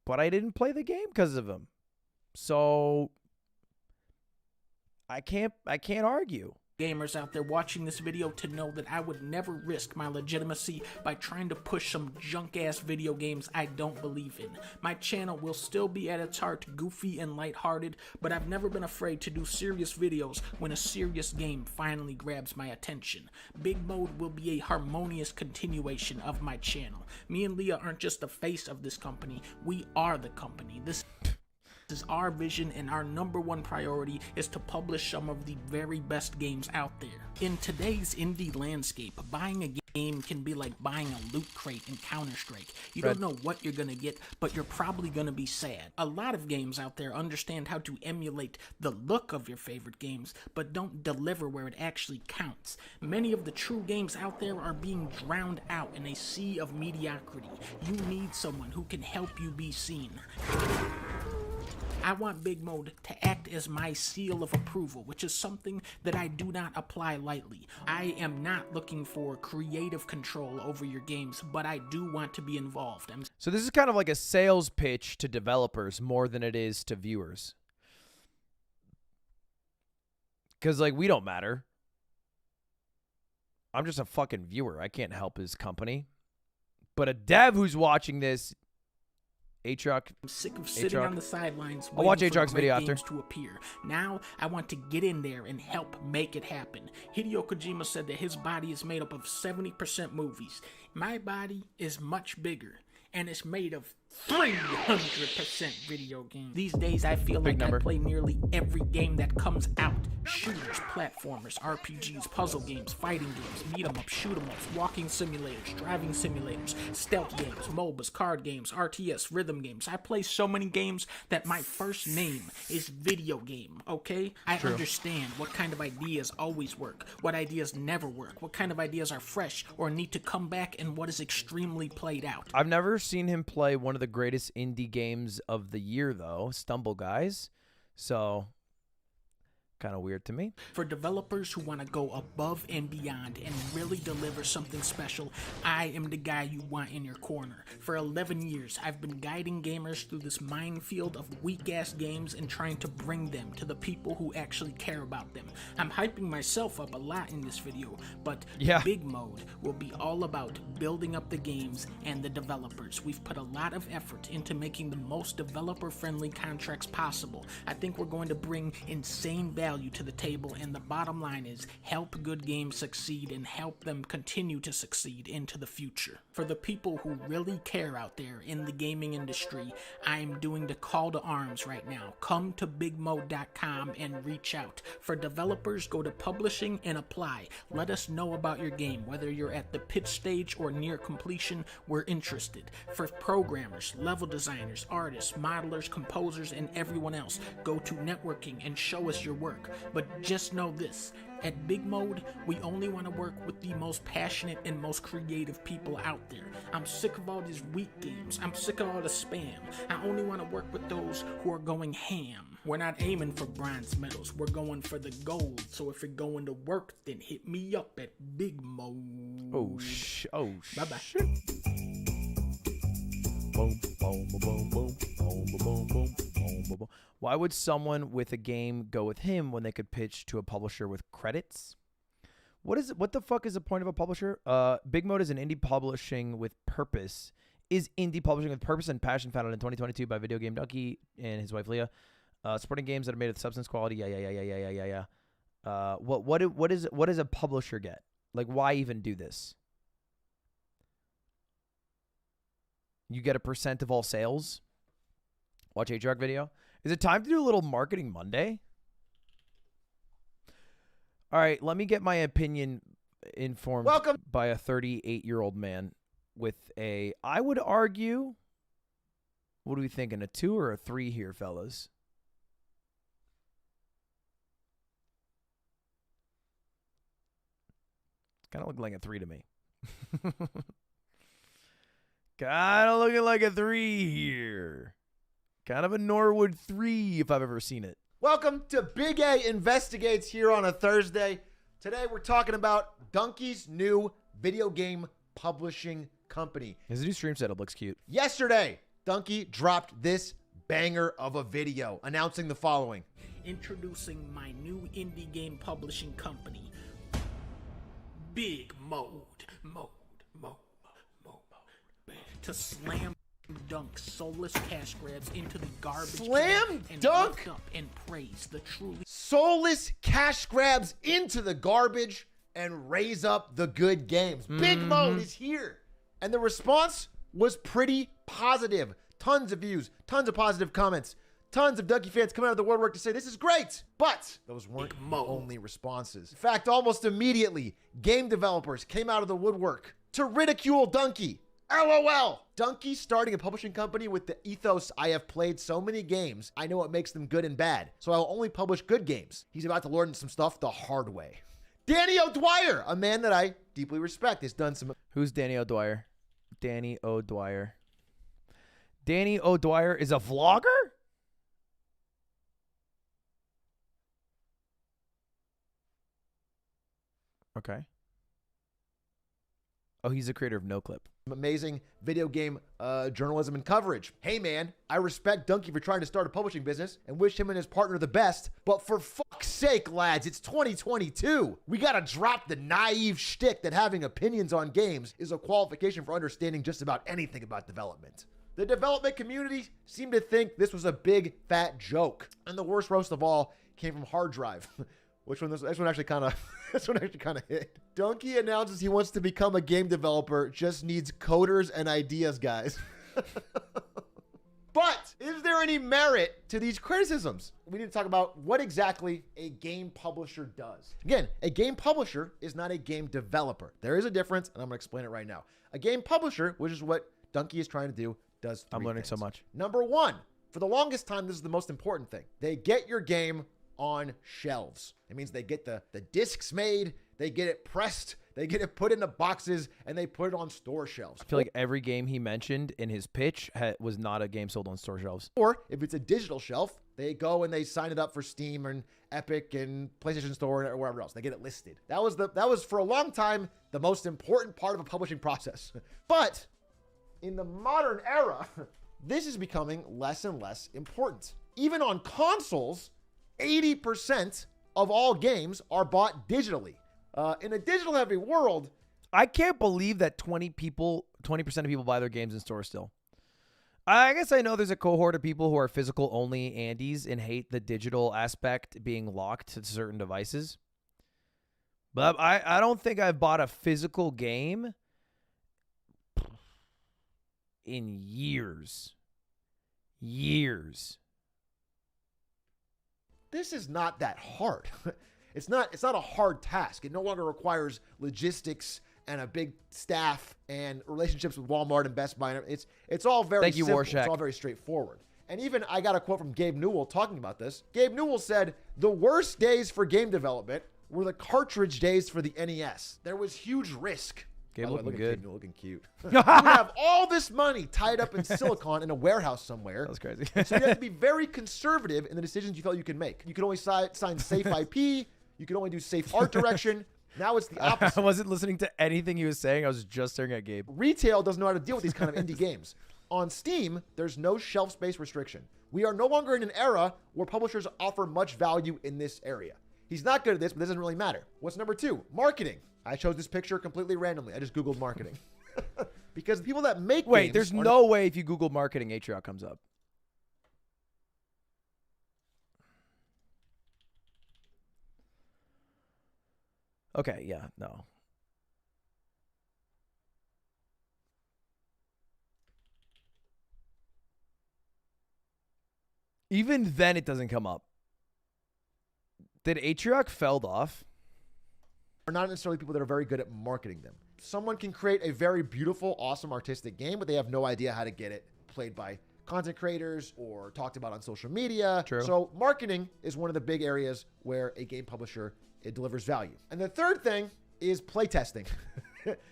but I didn't play the game because of him. So I can't argue. Gamers out there watching this video to know that I would never risk my legitimacy by trying to push some junk-ass video games I don't believe in. My channel will still be at its heart goofy and lighthearted, but I've never been afraid to do serious videos when a serious game finally grabs my attention. Big Mode will be a harmonious continuation of my channel. Me and Leah aren't just the face of this company, we are the company. This is our vision, and our #1 priority is to publish some of the very best games out there. In today's indie landscape, buying a game can be like buying a loot crate in Counter-Strike. You don't know what you're gonna get, but you're probably gonna be sad. A lot of games out there understand how to emulate the look of your favorite games, but don't deliver where it actually counts. Many of the true games out there are being drowned out in a sea of mediocrity. You need someone who can help you be seen. I want Big Mode to act as my seal of approval, which is something that I do not apply lightly. I am not looking for creative control over your games, but I do want to be involved. So this is kind of like a sales pitch to developers more than it is to viewers. Because, like, we don't matter. I'm just a fucking viewer. I can't help his company. But a dev who's watching this... Aatrox. I'm sick of sitting on the sidelines I'll watch waiting for Aatrox's video great after. games to appear. Now, I want to get in there and help make it happen. Hideo Kojima said that his body is made up of 70% movies. My body is much bigger, and it's made of 300% video games. These days, I feel like I play nearly every game that comes out. Shooters, platformers, RPGs, puzzle games, fighting games, beat 'em up, shoot 'em ups, walking simulators, driving simulators, stealth games, MOBAs, card games, RTS, rhythm games. I play so many games that my first name is video game, okay? I understand what kind of ideas always work, what ideas never work, what kind of ideas are fresh or need to come back, and what is extremely played out. I've never seen him play one of the greatest indie games of the year, though, Stumble Guys. So... kind of weird to me. For developers who want to go above and beyond and really deliver something special, I am the guy you want in your corner. For 11 years, I've been guiding gamers through this minefield of weak-ass games and trying to bring them to the people who actually care about them. I'm hyping myself up a lot in this video, but Big Mode will be all about building up the games and the developers. We've put a lot of effort into making the most developer-friendly contracts possible. I think we're going to bring insane value value to the table, and the bottom line is help good games succeed and help them continue to succeed into the future. For the people who really care out there in the gaming industry, I'm doing the call to arms right now. Come to bigmo.com and reach out. For developers, go to publishing and apply. Let us know about your game. Whether you're at the pitch stage or near completion, we're interested. For programmers, level designers, artists, modelers, composers, and everyone else, go to networking and show us your work. But just know this, at Big Mode, we only want to work with the most passionate and most creative people out there. I'm sick of all these weak games. I'm sick of all the spam. I only want to work with those who are going ham. We're not aiming for bronze medals. We're going for the gold. So if you're going to work, then hit me up at Big Mode. Bye-bye. Shit. Boom, boom, boom, boom, boom, boom, boom, boom, boom, boom, boom. Why would someone with a game go with him when they could pitch to a publisher with credits? What the fuck is the point of a publisher? Big Mode is an indie publishing with purpose. Is indie publishing with purpose and passion, founded in 2022 by Video Game Donkey and his wife Leah. Supporting games that are made with substance quality. Yeah. What does a publisher get? Like, why even do this? You get a % of all sales. Watch HROC video. Is it time to do a little Marketing Monday? All right, let me get my opinion informed by a 38-year-old man with a, I would argue, what are we thinking, a 2 or a 3 here, fellas? It's kind of looking like a 3 to me. Kind of looking like a 3 here. Kind of a Norwood 3 if I've ever seen it. Welcome to Big A Investigates here on a Thursday. Today we're talking about Donkey's new video game publishing company. His new stream setup looks cute. Yesterday, Donkey dropped this banger of a video announcing the following. Introducing my new indie game publishing company, Big Mode. To slam dunk soulless cash grabs into the garbage. Slam and dunk? lift up and praise the truly Soulless cash grabs into the garbage and raise up the good games. Big Mode is here. And the response was pretty positive. Tons of views, tons of positive comments, tons of Donkey fans coming out of the woodwork to say this is great. But those weren't the only responses. In fact, almost immediately, game developers came out of the woodwork to ridicule Donkey. LOL. Donkey starting a publishing company with the ethos, I have played so many games, I know what makes them good and bad, so I'll only publish good games. He's about to learn some stuff the hard way. Danny O'Dwyer, a man that I deeply respect, has done some... Who's Danny O'Dwyer? Danny O'Dwyer. Danny O'Dwyer is a vlogger? Okay. Oh, he's the creator of NoClip. Amazing video game journalism and coverage. Hey man, I respect Donkey for trying to start a publishing business and wish him and his partner the best, but for fuck's sake, lads, it's 2022. We gotta drop the naive shtick that having opinions on games is a qualification for understanding just about anything about development. The development community seemed to think this was a big fat joke, and the worst roast of all came from Hard Drive. This one actually kind of hit. Donkey announces he wants to become a game developer, just needs coders and ideas, guys. But is there any merit to these criticisms? We need to talk about what exactly a game publisher does. Again, a game publisher is not a game developer. There is a difference, and I'm going to explain it right now. A game publisher, which is what Donkey is trying to do, does 3 I'm learning things. so much. Number 1, for the longest time, this is the most important thing. They get your game on shelves. It means they get the discs made, they get it pressed, they get it put into boxes, and they put it on store shelves. I feel like every game he mentioned in his pitch was not a game sold on store shelves. Or if it's a digital shelf, they go and they sign it up for Steam and Epic and PlayStation Store or wherever else. They get it listed. That was for a long time the most important part of a publishing process. But in the modern era, this is becoming less and less important. Even on consoles, 80% of all games are bought digitally. In a digital-heavy world, I can't believe that 20% of people buy their games in stores still. I guess I know there's a cohort of people who are physical only Andes and hate the digital aspect being locked to certain devices. But I don't think I've bought a physical game in years. Years. This is not that hard. It's not a hard task. It no longer requires logistics and a big staff and relationships with Walmart and Best Buy. It's all very Thank you, simple. Warshak. It's all very straightforward. And even I got a quote from Gabe Newell talking about this. Gabe Newell said, "The worst days for game development were the cartridge days for the NES. There was huge risk." Gabe By the way, looking look at good. Gabe Newell looking cute. You have all this money tied up in silicon in a warehouse somewhere. That was crazy. So you have to be very conservative in the decisions you felt you can make. You could only sign safe IP. You could only do safe art direction. Now it's the opposite. I wasn't listening to anything he was saying. I was just staring at Gabe. Retail doesn't know how to deal with these kind of indie games. On Steam, there's no shelf space restriction. We are no longer in an era where publishers offer much value in this area. He's not good at this, but this doesn't really matter. What's number 2? Marketing. I chose this picture completely randomly. I just Googled marketing. Because the people that make Wait, games there's are no way if you Google marketing, Atriot comes up. Okay, yeah, no. Even then, it doesn't come up. Did Atriot felled off? are not necessarily people that are very good at marketing them. Someone can create a very beautiful, awesome, artistic game, but they have no idea how to get it played by content creators or talked about on social media. True. So marketing is one of the big areas where a game publisher, it delivers value. And the third thing is playtesting.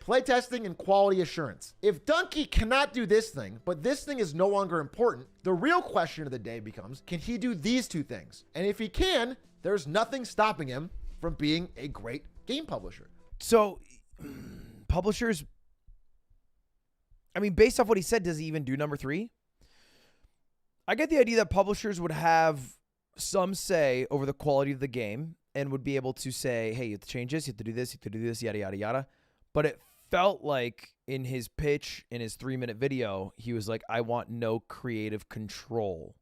Playtesting and quality assurance. If Donkey cannot do this thing, but this thing is no longer important, the real question of the day becomes, can he do these two things? And if he can, there's nothing stopping him from being a great game publisher. So, publishers, I mean, based off what he said, does he even do number 3? I get the idea that publishers would have some say over the quality of the game and would be able to say, hey, you have to change this, you have to do this, you have to do this, yada, yada, yada. But it felt like in his pitch, in his 3-minute video, he was like, I want no creative control.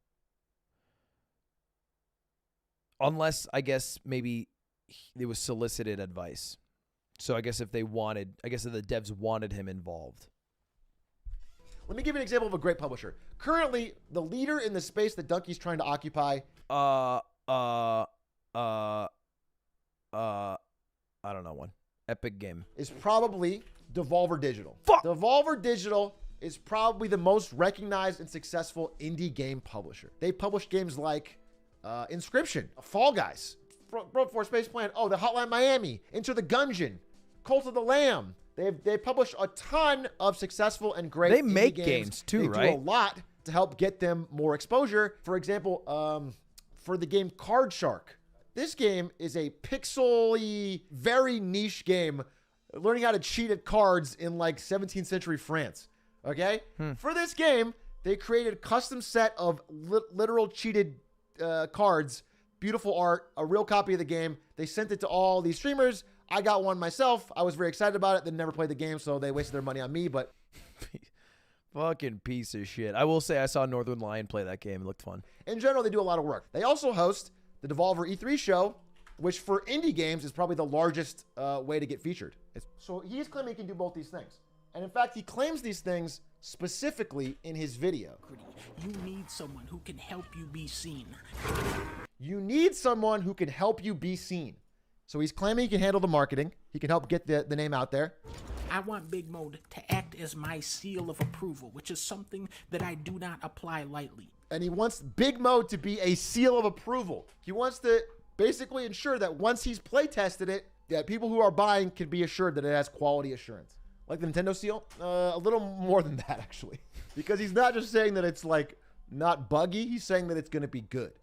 Unless, I guess, maybe it was solicited advice. So I guess if they wanted, I guess if the devs wanted him involved. Let me give you an example of a great publisher. Currently, the leader in the space that Donkey's trying to occupy. I don't know one. Epic Game. Is probably Devolver Digital. Fuck! Devolver Digital is probably the most recognized and successful indie game publisher. They publish games like Inscription, Fall Guys, Broke Force Space Plan, the Hotline Miami, Enter the Gungeon, Cult of the Lamb. They publish a ton of successful and great They indie make games too, they right? do a lot to help get them more exposure. For example, for the game Card Shark. This game is a pixely, very niche game, learning how to cheat at cards in like 17th century France. Okay? For this game, they created a custom set of literal cheated cards, beautiful art, a real copy of the game. They sent it to all these streamers. I got one myself. I was very excited about it. They never played the game, so they wasted their money on me, but Fucking piece of shit. I will say I saw Northern Lion play that game. It looked fun. in general, they do a lot of work. They also host the Devolver E3 show, which for indie games is probably the largest way to get featured. So he's claiming he can do both these things. And in fact, he claims these things specifically in his video. You need someone who can help you be seen. You need someone who can help you be seen. So he's claiming he can handle the marketing. He can help get the name out there. I want Big Mode to act as my seal of approval, which is something that I do not apply lightly. And he wants Big Mode to be a seal of approval. He wants to basically ensure that once he's play tested it, that people who are buying can be assured that it has quality assurance. Like the Nintendo seal? A little more than that, actually. Because he's not just saying that it's like not buggy, he's saying that it's going to be good.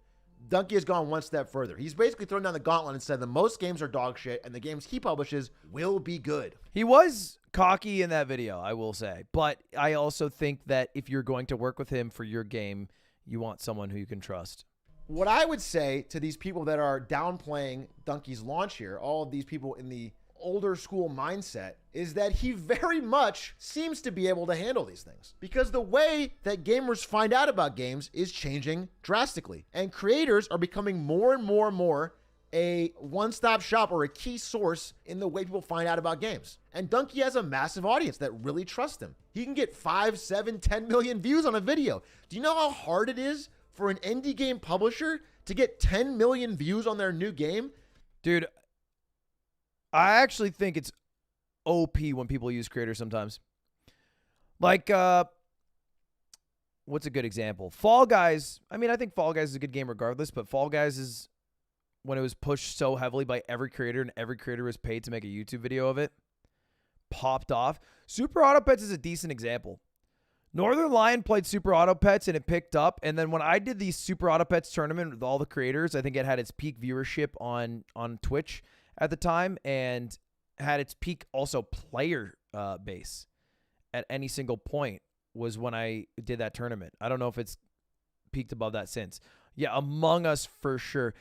Donkey has gone one step further. He's basically thrown down the gauntlet and said that most games are dog shit and the games he publishes will be good. He was cocky in that video, I will say. But I also think that if you're going to work with him for your game, you want someone who you can trust. What I would say to these people that are downplaying Donkey's launch here, all of these people in the older school mindset is that he very much seems to be able to handle these things because the way that gamers find out about games is changing drastically, and creators are becoming more and more and more a one-stop shop or a key source in the way people find out about games. And Dunkey has a massive audience that really trusts him. He can get 5, 7, 10 million views on a video. Do you know how hard it is for an indie game publisher to get 10 million views on their new game? Dude, I actually think it's OP when people use creators sometimes. Like, what's a good example? Fall Guys. I mean, I think Fall Guys is a good game regardless, but Fall Guys is when it was pushed so heavily by every creator and every creator was paid to make a YouTube video of it, popped off. Super Auto Pets is a decent example. Northern Lion played Super Auto Pets and it picked up. And then when I did the Super Auto Pets tournament with all the creators, I think it had its peak viewership on Twitch at the time and had its peak also player base at any single point was when I did that tournament. I don't know if it's peaked above that since. Yeah, Among Us for sure.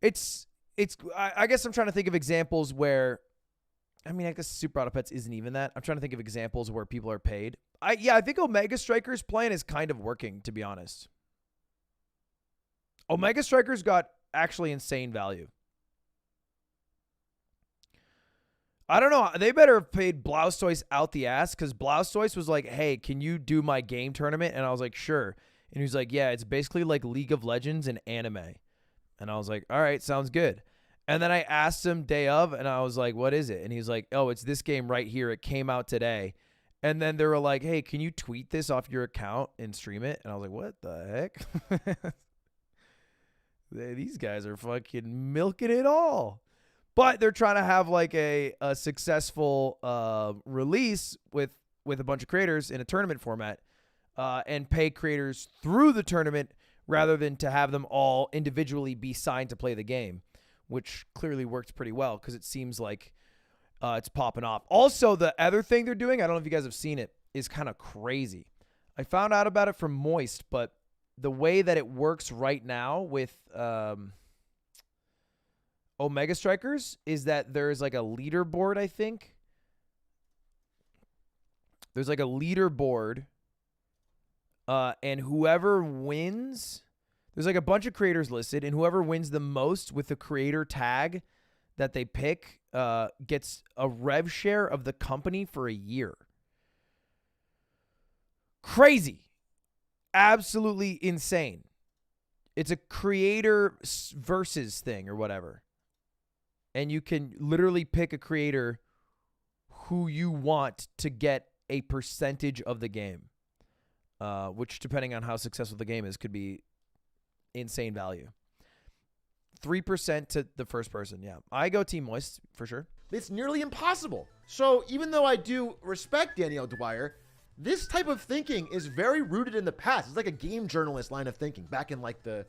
I guess I'm trying to think of examples where, I mean, I guess Super Auto Pets isn't even that. I'm trying to think of examples where people are paid. I think Omega Strikers plan is kind of working, to be honest. Omega Strikers got actually insane value. I don't know. They better have paid Blaustoise out the ass because Blaustoise was like, hey, can you do my game tournament? And I was like, sure. And he was like, yeah, it's basically like League of Legends and anime. And I was like, all right, sounds good. And then I asked him day of, and I was like, what is it? And he's like, oh, it's this game right here. It came out today. And then they were like, hey, can you tweet this off your account and stream it? And I was like, what the heck? These guys are fucking milking it all. But they're trying to have like a successful release with a bunch of creators in a tournament format and pay creators through the tournament rather than to have them all individually be signed to play the game, which clearly worked pretty well because it seems like it's popping off. Also, the other thing they're doing, I don't know if you guys have seen it, is kind of crazy. I found out about it from Moist, but the way that it works right now with Omega Strikers is that there's like a leaderboard, I think. There's like a leaderboard, and whoever wins, there's like a bunch of creators listed, and whoever wins the most with the creator tag that they pick gets a rev share of the company for a year. Crazy. Absolutely insane. It's a creator versus thing or whatever. And you can literally pick a creator who you want to get a percentage of the game, which, depending on how successful the game is, could be insane value. 3% to the first person, yeah. I go Team Moist, for sure. It's nearly impossible. So even though I do respect Danielle Dwyer, this type of thinking is very rooted in the past. It's like a game journalist line of thinking back in like the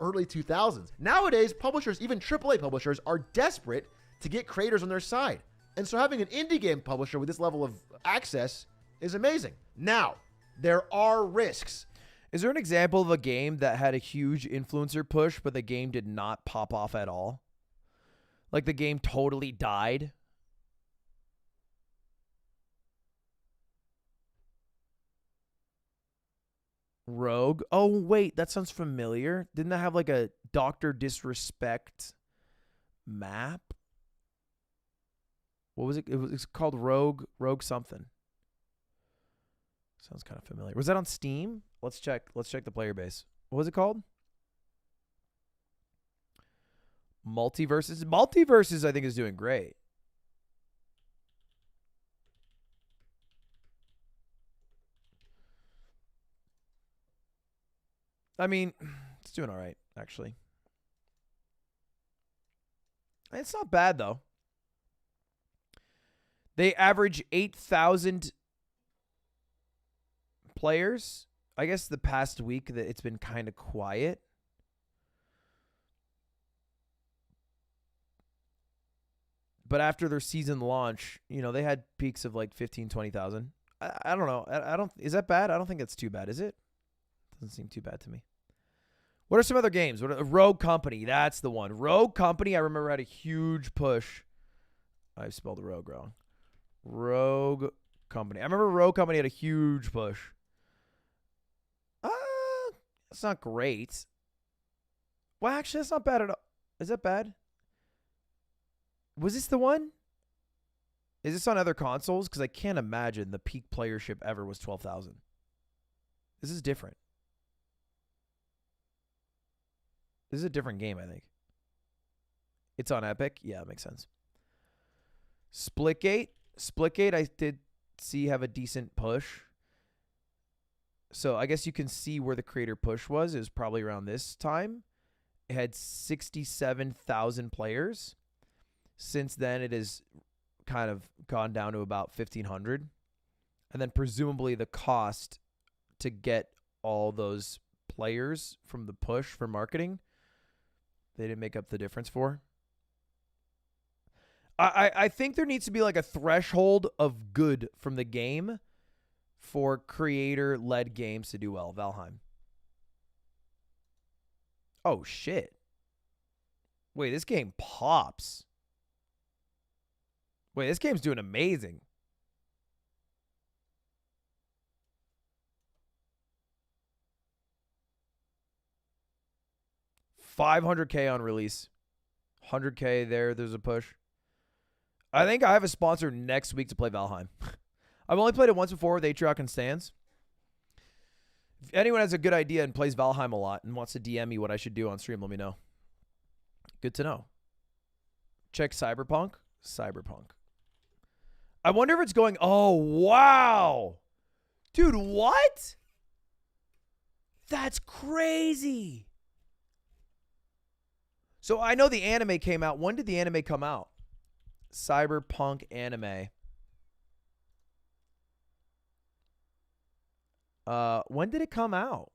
early 2000s. Nowadays, publishers, even AAA publishers, are desperate to get creators on their side. And so having an indie game publisher with this level of access is amazing. Now, there are risks. Is there an example of a game that had a huge influencer push, but the game did not pop off at all? Like the game totally died? Rogue. Oh, wait, that sounds familiar. Didn't that have like a Dr. Disrespect map? What was it? It's called Rogue something. Sounds kind of familiar. Was that on Steam? Let's check the player base. What was it called? Multiverses. Multiverses, I think, is doing great. I mean, it's doing all right, actually. It's not bad, though. They average 8,000 players. I guess the past week that it's been kind of quiet. But after their season launch, they had peaks of like 15, 20,000. I don't know. I don't. Is that bad? I don't think that's too bad, is it? Doesn't seem too bad to me. What are some other games? Rogue Company, that's the one. Rogue Company, I remember had a huge push I spelled Rogue wrong. Rogue Company. I remember Rogue Company had a huge push. It's not great. Well, actually, that's not bad at all. Is that bad? Was this the one? Is this on other consoles? Because I can't imagine the peak playership ever was 12,000. This is different. This is a different game, I think. It's on Epic? Yeah, it makes sense. Splitgate. Splitgate, I did see have a decent push. So I guess you can see where the creator push was. It was probably around this time. It had 67,000 players. Since then, it has kind of gone down to about 1,500. And then presumably the cost to get all those players from the push for marketing, they didn't make up the difference for. I think there needs to be like a threshold of good from the game for creator-led games to do well. Valheim. Oh, shit. Wait, this game pops. Wait, this game's doing amazing. $500K on release. 100K there. There's a push. I think I have a sponsor next week to play Valheim. I've only played it once before with Atrioc and Stans. If anyone has a good idea and plays Valheim a lot and wants to DM me what I should do on stream, let me know. Good to know. Check Cyberpunk. Cyberpunk. I wonder if it's going... Oh, wow. Dude, what? That's crazy. So I know the anime came out. When did the anime come out? Cyberpunk anime. When did it come out?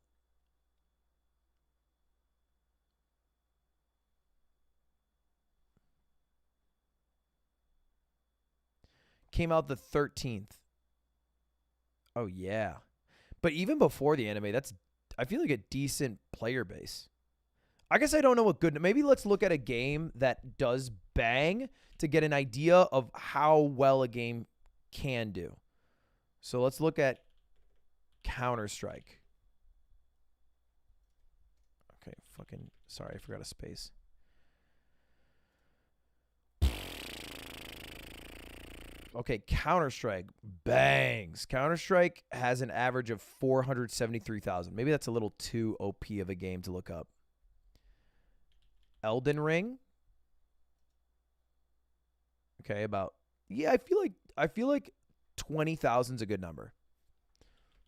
Came out the 13th. Oh yeah. But even before the anime, that's, I feel like, a decent player base. I guess I don't know what good. Maybe let's look at a game that does bang to get an idea of how well a game can do. So let's look at Counter-Strike. Okay, fucking sorry, I forgot a space. Okay, Counter-Strike bangs. Counter-Strike has an average of 473,000. Maybe that's a little too OP of a game to look up. Elden Ring. Okay, about, yeah, I feel like 20,000 is a good number.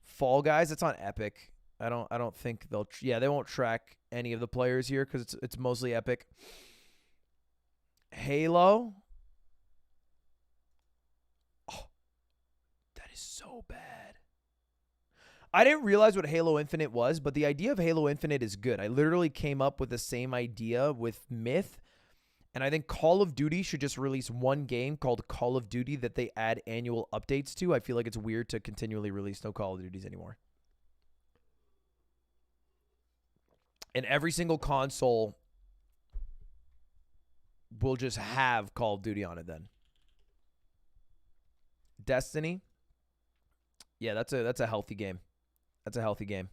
Fall Guys, that's on Epic. I don't think they'll, they won't track any of the players here because it's mostly Epic. Halo. Oh, that is so bad. I didn't realize what Halo Infinite was, but the idea of Halo Infinite is good. I literally came up with the same idea with Myth, and I think Call of Duty should just release one game called Call of Duty that they add annual updates to. I feel like it's weird to continually release no Call of Duties anymore. And every single console will just have Call of Duty on it then. Destiny. Yeah, that's a healthy game. That's a healthy game.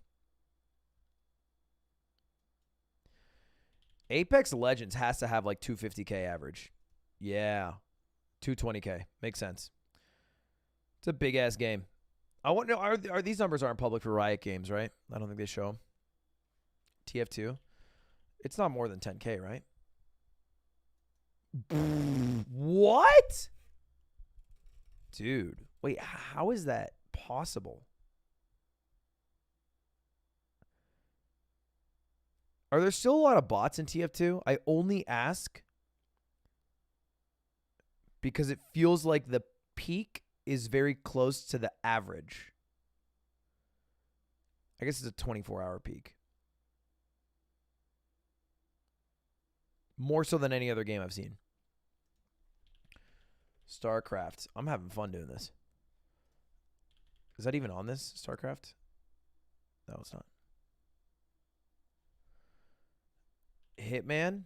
Apex Legends has to have like 250K average. Yeah. 220K. Makes sense. It's a big ass game. I want to know, are these numbers aren't public for Riot Games, right? I don't think they show them. TF2. It's not more than 10K, right? What? Dude. Wait, how is that possible? Are there still a lot of bots in TF2? I only ask because it feels like the peak is very close to the average. I guess it's a 24-hour peak. More so than any other game I've seen. StarCraft. I'm having fun doing this. Is that even on this, StarCraft? No, it's not. Hitman.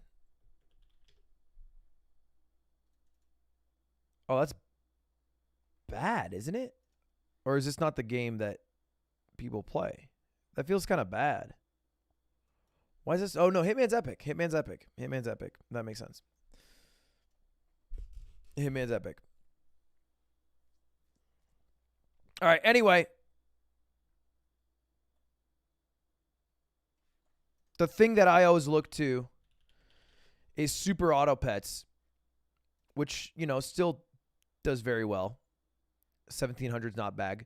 Oh, that's bad, isn't it? Or is this not the game that people play? That feels kind of bad. Why is this? Oh, no. Hitman's epic. Hitman's epic. Hitman's epic. That makes sense. Hitman's epic. All right. Anyway. The thing that I always look to is Super Auto Pets, which, you know, still does very well. 1,700 is not bad.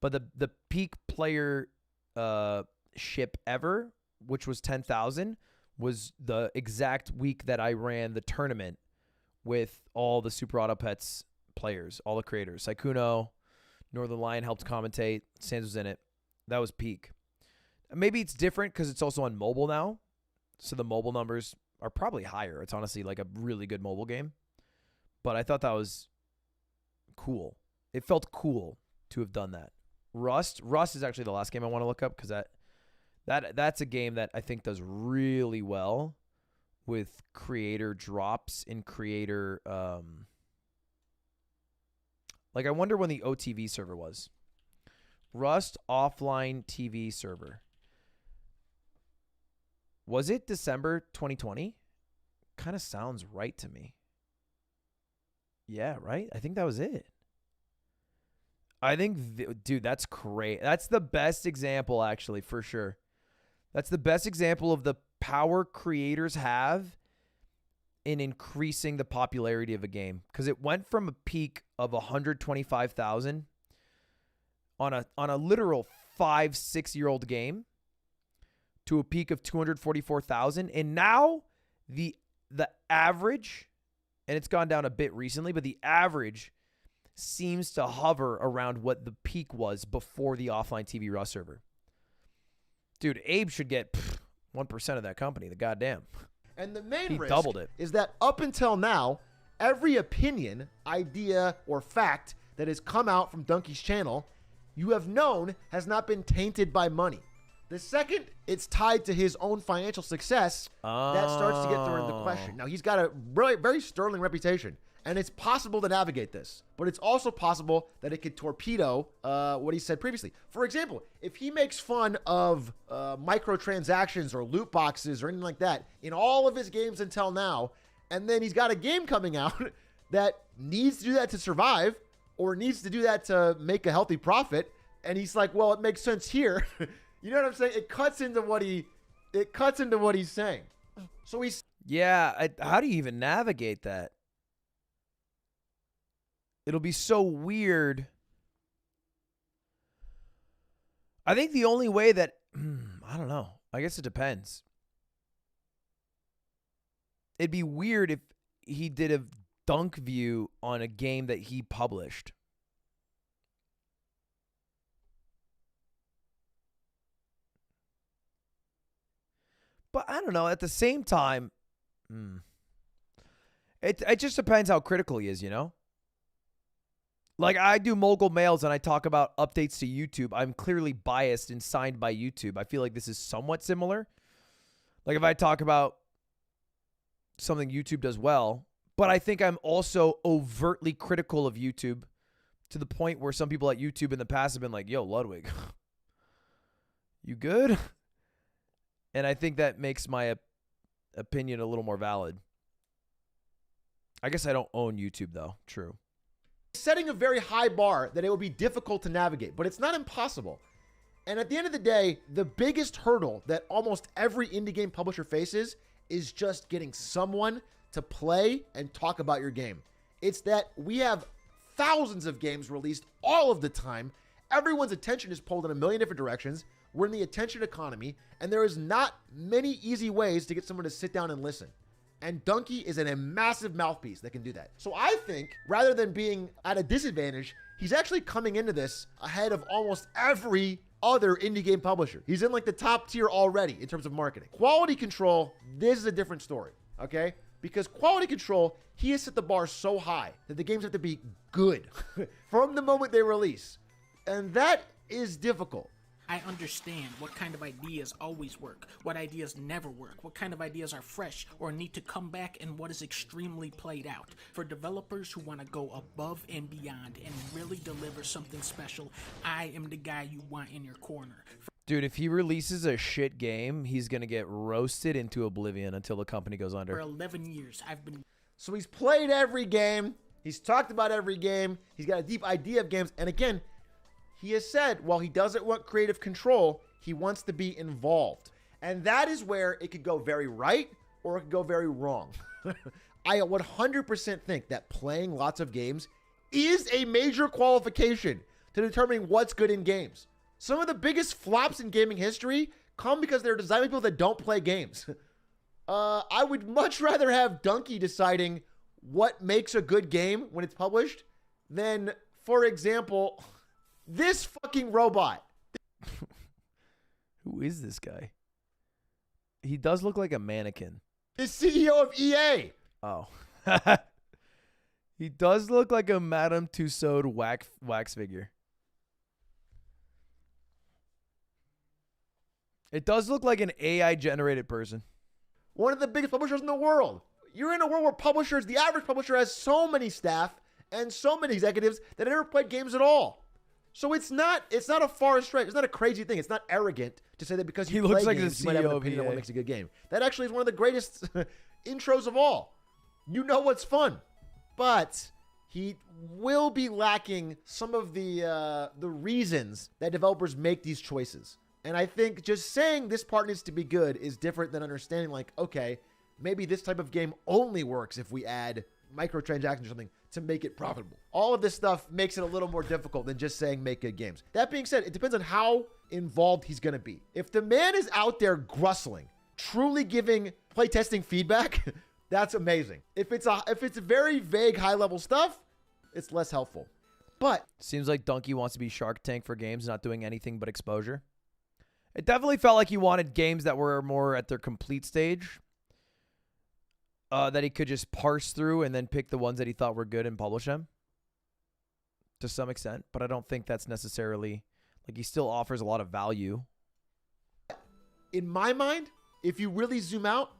But the peak player ship ever, which was 10,000, was the exact week that I ran the tournament with all the Super Auto Pets players, all the creators. Saikuno, Northern Lion helped commentate. Sans was in it. That was peak. Maybe it's different because it's also on mobile now. So the mobile numbers are probably higher. It's honestly like a really good mobile game. But I thought that was cool. It felt cool to have done that. Rust is actually the last game I want to look up because that's a game that I think does really well with creator drops in creator. Like I wonder when the OTV server was. Rust offline TV server. Was it December 2020? Kind of sounds right to me. Yeah, right? I think that was it. I think, dude, that's great. That's the best example, actually, for sure. That's the best example of the power creators have in increasing the popularity of a game. Because it went from a peak of 125,000 on a literal 5-6-year-old game to a peak of 244,000. And now the average, and it's gone down a bit recently, but the average seems to hover around what the peak was before the offline TV Rust server. Dude, Abe should get 1% of that company. The goddamn. And the main He risk doubled it. is that up until now, every opinion, idea, or fact that has come out from Donkey's channel, you have known has not been tainted by money. The second it's tied to his own financial success, that starts to get thrown into question. Now, he's got a really, very sterling reputation, and it's possible to navigate this, but it's also possible that it could torpedo what he said previously. For example, if he makes fun of microtransactions or loot boxes or anything like that in all of his games until now, and then he's got a game coming out that needs to do that to survive or needs to do that to make a healthy profit, and he's like, well, it makes sense here. You know what I'm saying? It cuts into what he's saying. So he's... Yeah, how do you even navigate that? It'll be so weird. I think the only way that... I don't know. I guess it depends. It'd be weird if he did a dunk view on a game that he published. But I don't know. At the same time, it just depends how critical he is, you know? Like, I do mogul mails and I talk about updates to YouTube. I'm clearly biased and signed by YouTube. I feel like this is somewhat similar. Like, if I talk about something YouTube does well, but I think I'm also overtly critical of YouTube to the point where some people at YouTube in the past have been like, yo, Ludwig, you good? And I think that makes my opinion a little more valid. I guess I don't own YouTube, though. True. Setting a very high bar that it would be difficult to navigate, but it's not impossible. And at the end of the day, the biggest hurdle that almost every indie game publisher faces is just getting someone to play and talk about your game. It's that we have thousands of games released all of the time. Everyone's attention is pulled in a million different directions. We're in the attention economy, and there is not many easy ways to get someone to sit down and listen. And Donkey is a massive mouthpiece that can do that. So I think rather than being at a disadvantage, he's actually coming into this ahead of almost every other indie game publisher. He's in like the top tier already in terms of marketing. Quality control, this is a different story, okay? Because quality control, he has set the bar so high that the games have to be good from the moment they release. And that is difficult. I understand what kind of ideas always work, what ideas never work, what kind of ideas are fresh or need to come back, and what is extremely played out. For developers who want to go above and beyond and really deliver something special, I am the guy you want in your corner. Dude, if he releases a shit game, he's going to get roasted into oblivion until the company goes under. For 11 years, I've been... So he's played every game. He's talked about every game. He's got a deep idea of games. And again, he has said, while he doesn't want creative control, he wants to be involved. And that is where it could go very right or it could go very wrong. I 100% think that playing lots of games is a major qualification to determining what's good in games. Some of the biggest flops in gaming history come because they're designed by people that don't play games. I would much rather have Donkey deciding what makes a good game when it's published than, for example, this fucking robot. Who is this guy? He does look like a mannequin. The CEO of EA. Oh. He does look like a Madame Tussauds wax figure. It does look like an AI-generated person. One of the biggest publishers in the world. You're in a world where publishers, the average publisher has so many staff and so many executives that never played games at all. So it's not a far stretch. It's not a crazy thing. It's not arrogant to say that because you play looks like games, the you might have an CEO of opinion on EA. what makes a good game. That actually is one of the greatest intros of all. You know what's fun. But he will be lacking some of the reasons that developers make these choices. And I think just saying this part needs to be good is different than understanding, like, okay, maybe this type of game only works if we add microtransactions or something to make it profitable. All of this stuff makes it a little more difficult than just saying make good games. That being said, it depends on how involved he's going to be. If the man is out there grustling, truly giving playtesting feedback, that's amazing. If it's a very vague high-level stuff, it's less helpful. But seems like Donkey wants to be Shark Tank for games, not doing anything but exposure. It definitely felt like he wanted games that were more at their complete stage, that he could just parse through and then pick the ones that he thought were good and publish them to some extent. But I don't think that's necessarily, like, he still offers a lot of value. In my mind, if you really zoom out,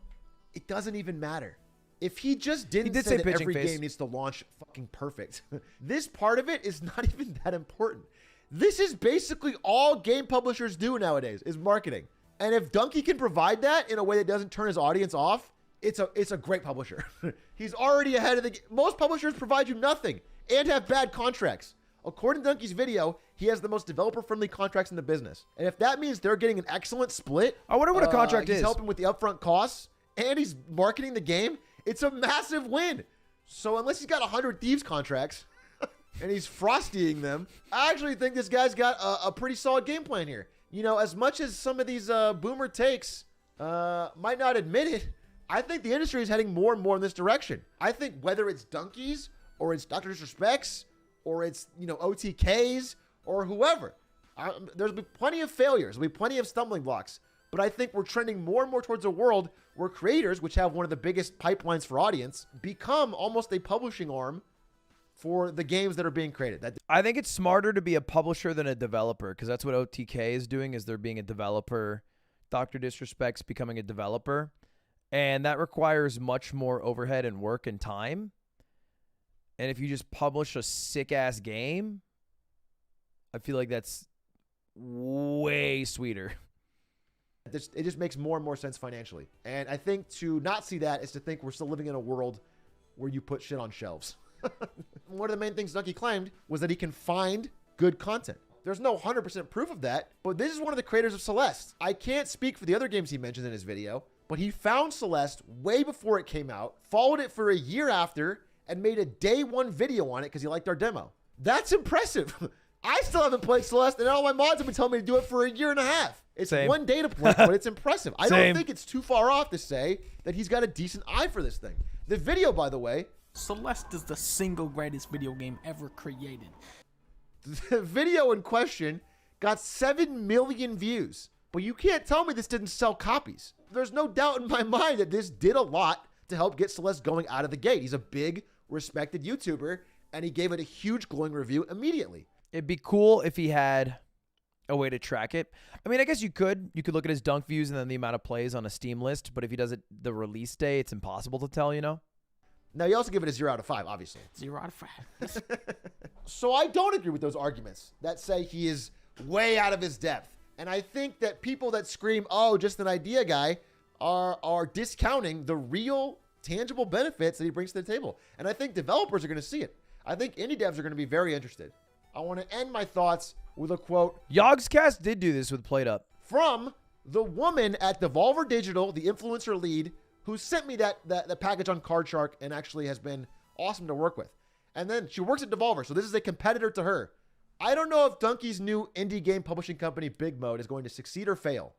it doesn't even matter. If he just didn't say that every game needs to launch fucking perfect, this part of it is not even that important. This is basically all game publishers do nowadays, is marketing. And if Donkey can provide that in a way that doesn't turn his audience off, it's a great publisher. He's already ahead of the game. Most publishers provide you nothing and have bad contracts. According to Donkey's video, he has the most developer-friendly contracts in the business. And if that means they're getting an excellent split, I wonder what a contract is. He's helping with the upfront costs, and he's marketing the game. It's a massive win. So unless he's got 100 Thieves contracts and he's frostying them, I actually think this guy's got a pretty solid game plan here. You know, as much as some of these boomer takes might not admit it, I think the industry is heading more and more in this direction. I think whether it's Donkeys or it's Dr. Disrespects or it's, you know, OTKs or whoever, there's be plenty of failures. There'll be plenty of stumbling blocks. But I think we're trending more and more towards a world where creators, which have one of the biggest pipelines for audience, become almost a publishing arm for the games that are being created. I think it's smarter to be a publisher than a developer, because that's what OTK is doing, is they're being a developer. Dr. Disrespect's becoming a developer. And that requires much more overhead and work and time. And if you just publish a sick-ass game, I feel like that's way sweeter. It just makes more and more sense financially. And I think to not see that is to think we're still living in a world where you put shit on shelves. One of the main things Donkey claimed was that he can find good content. There's no 100% proof of that, but this is one of the creators of Celeste. I can't speak for the other games he mentioned in his video, but he found Celeste way before it came out, followed it for a year after, and made a day one video on it because he liked our demo. That's impressive. I still haven't played Celeste, and all my mods have been telling me to do it for a year and a half. It's one data point, but it's impressive. I don't think it's too far off to say that he's got a decent eye for this thing. The video, by the way, Celeste is the single greatest video game ever created. The video in question got 7 million views, but you can't tell me this didn't sell copies. There's no doubt in my mind that this did a lot to help get Celeste going out of the gate. He's a big, respected YouTuber, and he gave it a huge glowing review immediately. It'd be cool if he had a way to track it. I mean, I guess you could look at his dunk views and then the amount of plays on a Steam list, but if he does it the release day, it's impossible to tell, you know? Now, you also give it a 0 out of 5, obviously. 0 out of 5. So I don't agree with those arguments that say he is way out of his depth. And I think that people that scream, oh, just an idea guy, are discounting the real tangible benefits that he brings to the table. And I think developers are going to see it. I think indie devs are going to be very interested. I want to end my thoughts with a quote. Yogscast did do this with Played Up. From the woman at Devolver Digital, the influencer lead, who sent me that package on Card Shark and actually has been awesome to work with. And then she works at Devolver, so this is a competitor to her. I don't know if Donkey's new indie game publishing company, Big Mode, is going to succeed or fail,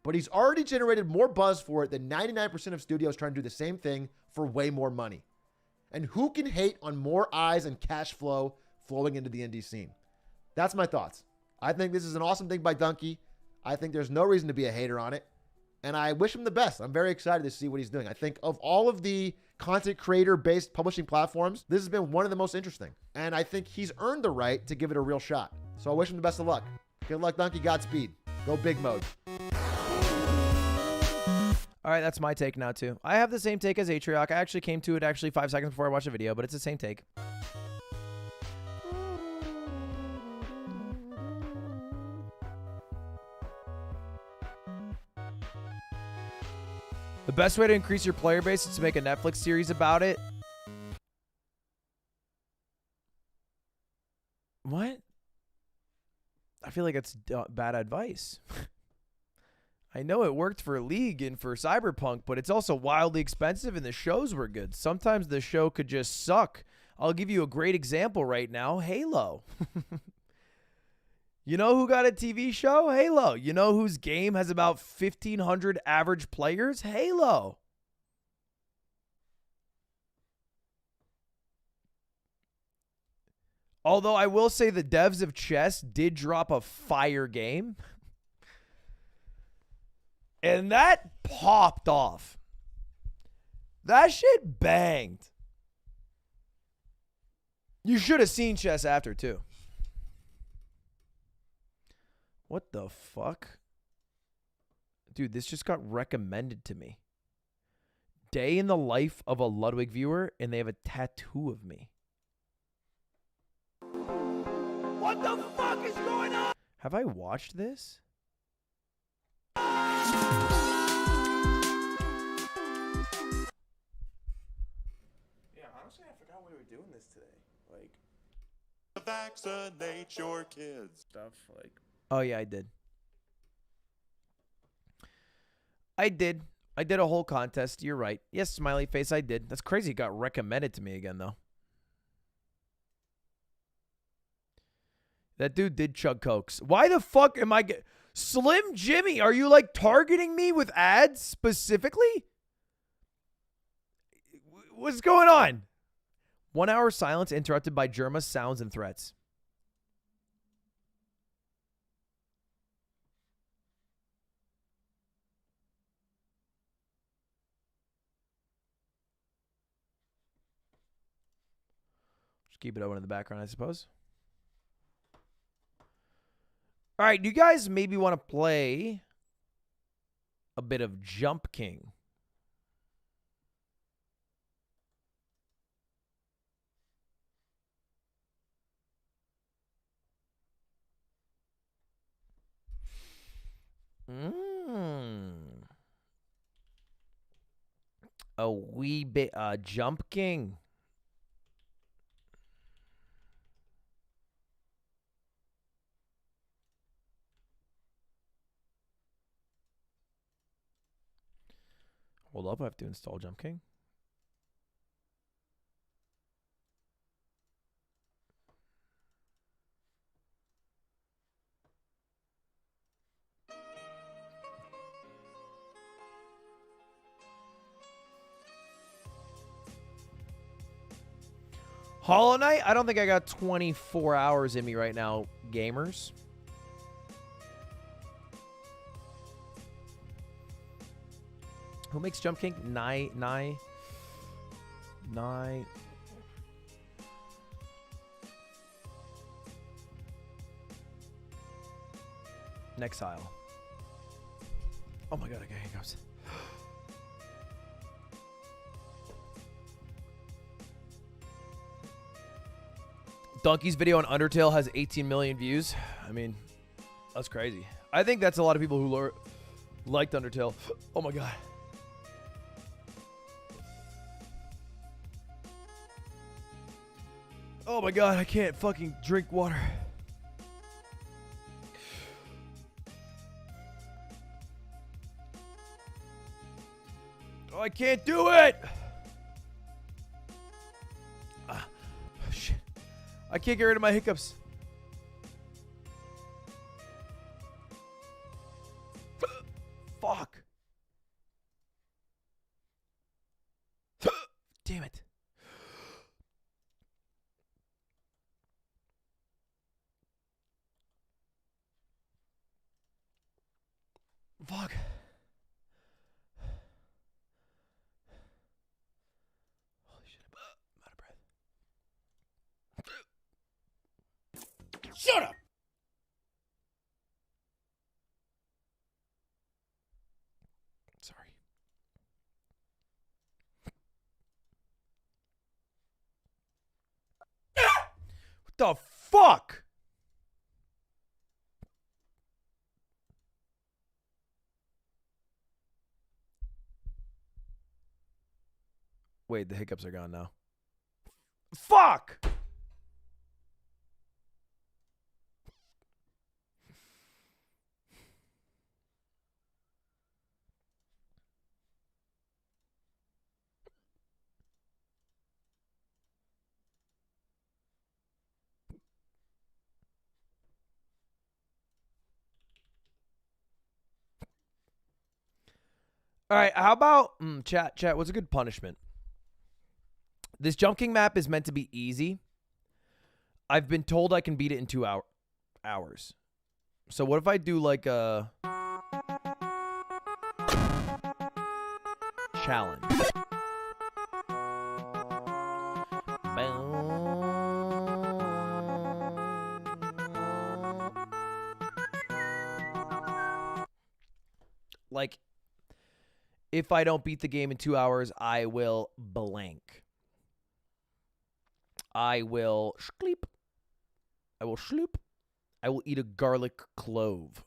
but he's already generated more buzz for it than 99% of studios trying to do the same thing for way more money. And who can hate on more eyes and cash flow flowing into the indie scene? That's my thoughts. I think this is an awesome thing by Donkey. I think there's no reason to be a hater on it. And I wish him the best. I'm very excited to see what he's doing. I think of all of the content creator-based publishing platforms, this has been one of the most interesting. And I think he's earned the right to give it a real shot. So I wish him the best of luck. Good luck, Donkey. Godspeed. Go Big Mode. All right, that's my take now, too. I have the same take as Atrioc. I actually came to it 5 seconds before I watched the video, but it's the same take. The best way to increase your player base is to make a Netflix series about it. What? I feel like it's bad advice. I know it worked for League and for Cyberpunk, but it's also wildly expensive and the shows were good. Sometimes the show could just suck. I'll give you a great example right now. Halo. You know who got a TV show? Halo. You know whose game has about 1,500 average players? Halo. Although I will say the devs of Chess did drop a fire game. And that popped off. That shit banged. You should have seen Chess after, too. What the fuck? Dude, this just got recommended to me. Day in the life of a Ludwig viewer, and they have a tattoo of me. What the fuck is going on? Have I watched this? Yeah, honestly, I forgot we were doing this today. Like, vaccinate your kids. Stuff like. Oh, yeah, I did. I did a whole contest. You're right. Yes, smiley face, I did. That's crazy. It got recommended to me again, though. That dude did chug cokes. Why the fuck am I Slim Jimmy, are you like targeting me with ads specifically? What's going on? 1 hour silence interrupted by Germa's sounds and threats. Just keep it open in the background, I suppose. All right, you guys maybe want to play a bit of Jump King. A wee bit Jump King. Hold up, I have to install Jump King. Hollow Knight? I don't think I got 24 hours in me right now, gamers. Who makes Jump King? Nye. Next aisle. Oh my god, okay, here goes. Donkey's video on Undertale has 18 million views. I mean, that's crazy. I think that's a lot of people who liked Undertale. Oh my god. Oh my god, I can't fucking drink water. Oh, I can't do it! Shit. I can't get rid of my hiccups. Fuck. Damn it. Fuck. Holy shit. I'm out of breath. Shut up! Sorry. What the fuck? Wait, the hiccups are gone now. Fuck! All right, how about chat? What's a good punishment? This Jump King map is meant to be easy. I've been told I can beat it in 2 hours. So what if I do like a challenge? Like, if I don't beat the game in 2 hours, I will blank. I will sleep. I will sloop. I will eat a garlic clove.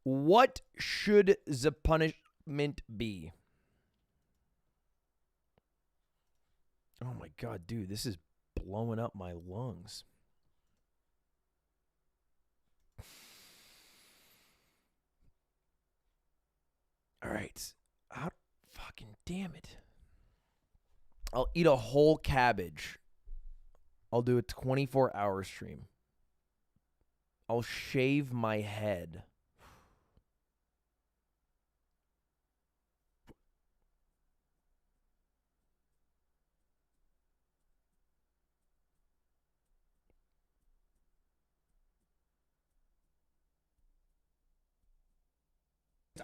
What should the punishment be? Oh my god, dude, this is blowing up my lungs. All right. Fucking damn it. I'll eat a whole cabbage. I'll do a 24-hour stream. I'll shave my head.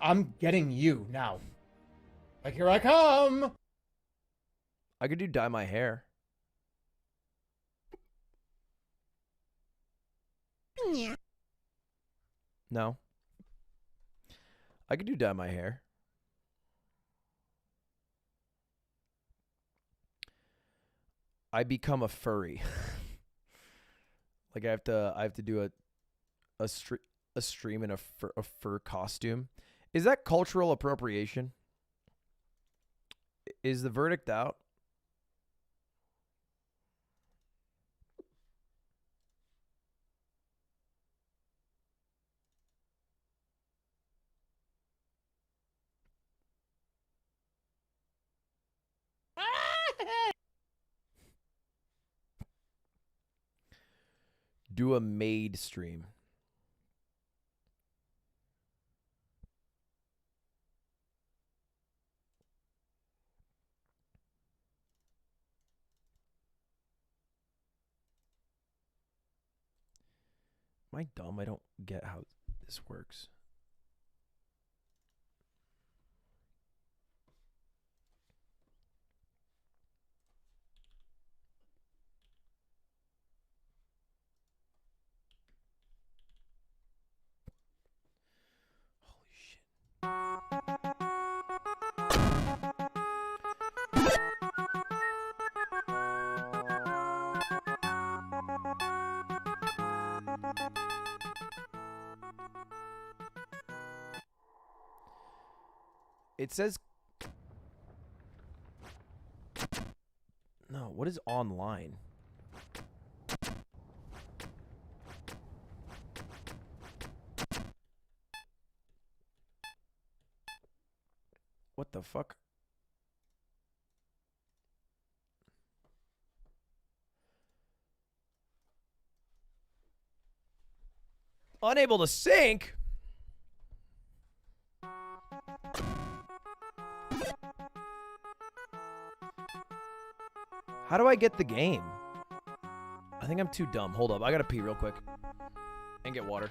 I'm getting you now. Like, here I come. I could do dye my hair. Yeah. No. I could do dye my hair. I become a furry. Like I have to do a stream in a fur costume. Is that cultural appropriation? Is the verdict out? Do a maid stream. Am I dumb? I don't get how this works. It says... No, what is online? What the fuck? Unable to sync? How do I get the game? I think I'm too dumb. Hold up. I gotta pee real quick. And get water.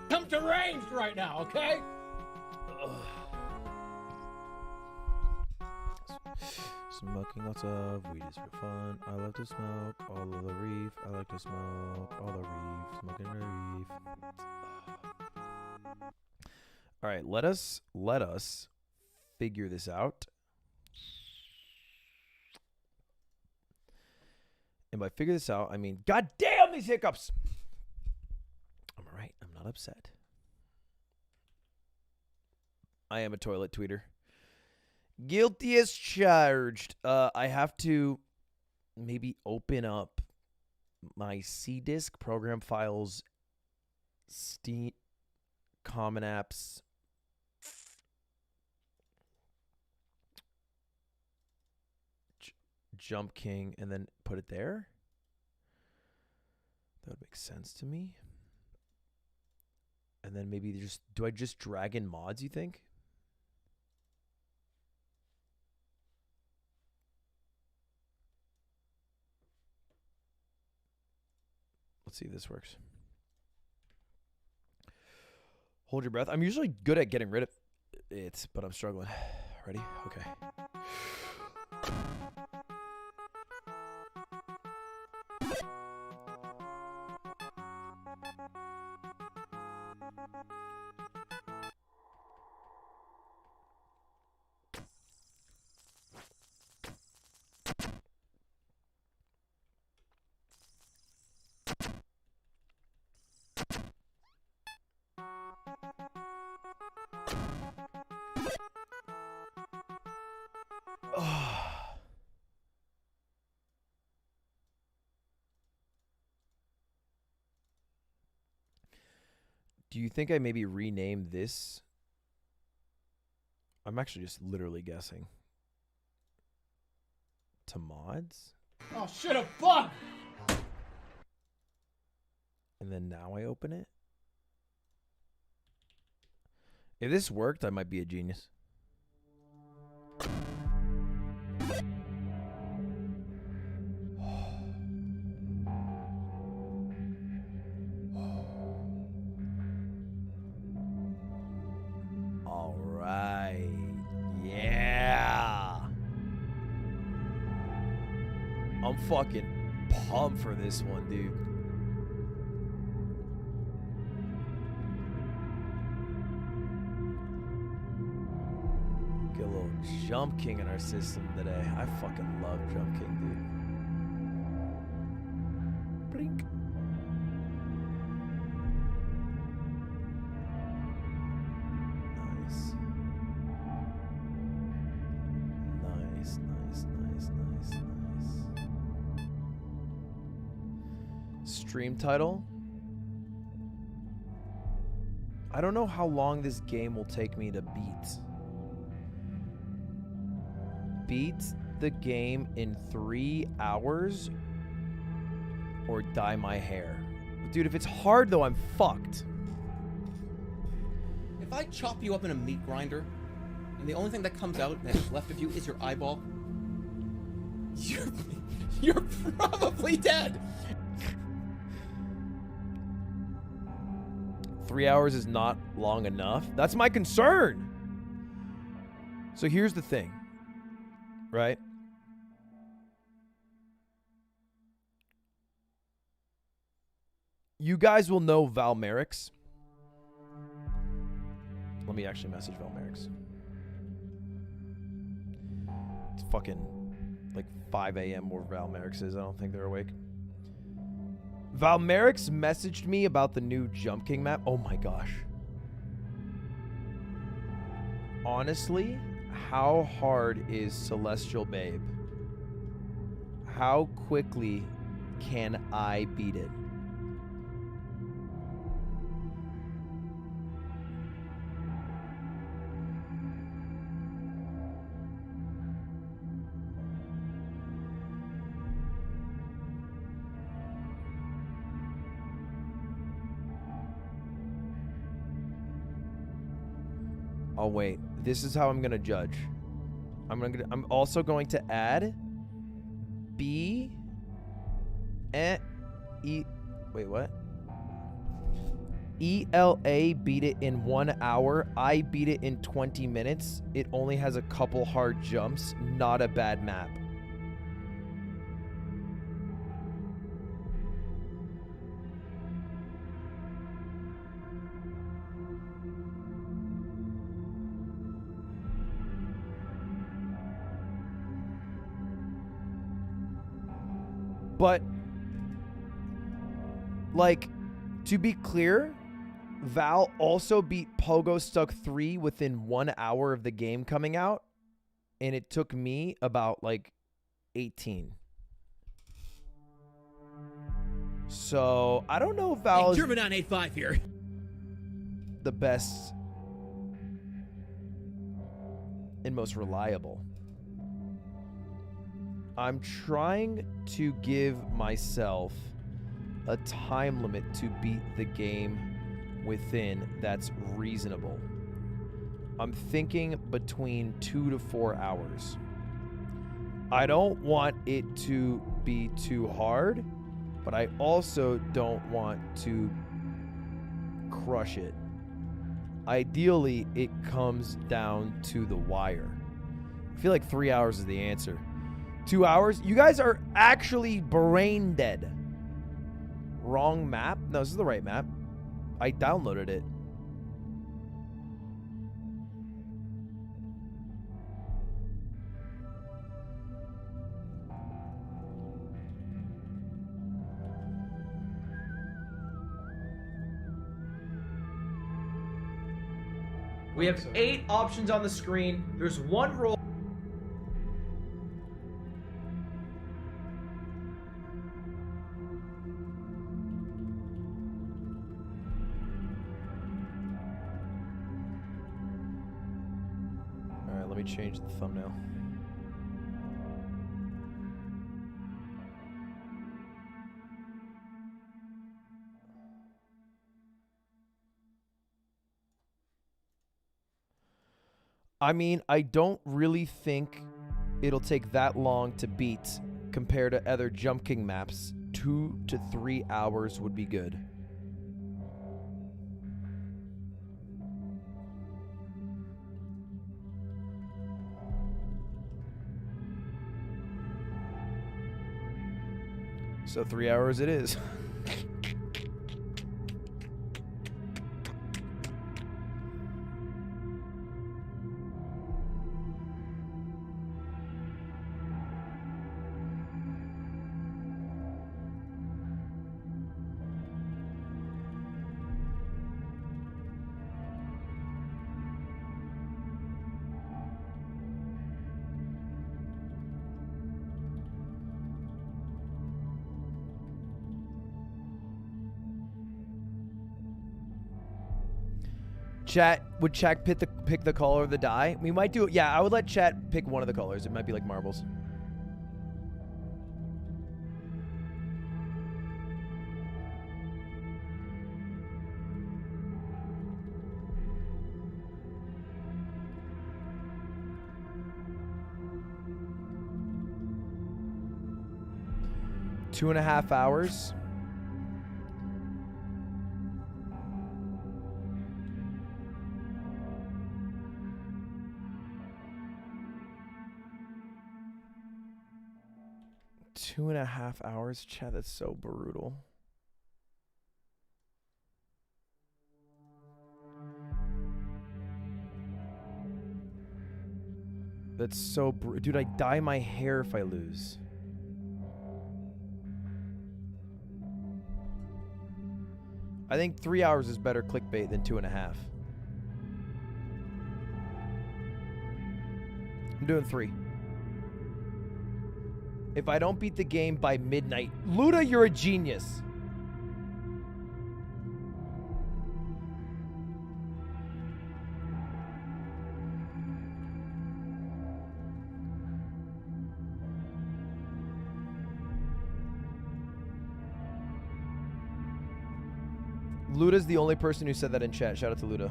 Come deranged right now, okay? Smoking lots of weed is for fun. I love to smoke all of the reef. I like to smoke all the reef. Smoking the reef. All right, let us figure this out. And by figure this out, I mean, God damn these hiccups. I'm all right. I'm not upset. I am a toilet tweeter. Guilty as charged. I have to maybe open up my C disk program files, Steam, Common Apps, Jump King, and then put it there. That would make sense to me. And then maybe do I just drag in mods, you think? Let's see if this works. Hold your breath. I'm usually good at getting rid of it, but I'm struggling. Ready? Okay. Do you think I maybe rename this? I'm actually just literally guessing. To mods? Oh shit, a bug! And then now I open it? If this worked, I might be a genius. All right. Yeah. I'm fucking pumped for this one, dude. Get a little Jump King in our system today. I fucking love Jump King, dude. Blink. Nice. Nice, nice, nice, nice, nice. Stream title? I don't know how long this game will take me to beat. Beat the game in 3 hours or dye my hair. Dude, if it's hard though, I'm fucked. If I chop you up in a meat grinder, and the only thing that comes out that's left of you is your eyeball, you're probably dead. 3 hours is not long enough. That's my concern. So here's the thing, right? You guys will know Val Merrick's. Let me actually message Val Merrick's. It's fucking like 5 a.m. where Val Merrick's is. I don't think they're awake. Val Merrick's messaged me about the new Jump King map. Oh my gosh. Honestly, how hard is Celestial Babe? How quickly can I beat it? Oh wait, this is how I'm gonna judge. I'm also going to add B E wait, what? ELA beat it in 1 hour. I beat it in 20 minutes. It only has a couple hard jumps. Not a bad map. But, like, to be clear, Val also beat Pogo Stuck 3 within 1 hour of the game coming out, and it took me about, like, 18. So, I don't know if Val is German on 8-5 here. the best and most reliable. I'm trying to give myself a time limit to beat the game within that's reasonable. I'm thinking between 2 to 4 hours. I don't want it to be too hard, but I also don't want to crush it. Ideally, it comes down to the wire. I feel like 3 hours is the answer. 2 hours? You guys are actually brain dead. Wrong map? No, this is the right map. I downloaded it. We have 8 options on the screen. There's one rule. Let me change the thumbnail. I mean, I don't really think it'll take that long to beat compared to other Jump King maps. 2 to 3 hours would be good. So 3 hours it is. Chat, would Chat pick the color of the die? We might do it. Yeah, I would let Chat pick one of the colors. It might be like marbles. Two and a half hours. Two and a half hours? Chat, that's so brutal. That's so brutal. Dude, I dye my hair if I lose. I think 3 hours is better clickbait than 2.5. I'm doing 3. If I don't beat the game by midnight, Luda, you're a genius. Luda's the only person who said that in chat. Shout out to Luda.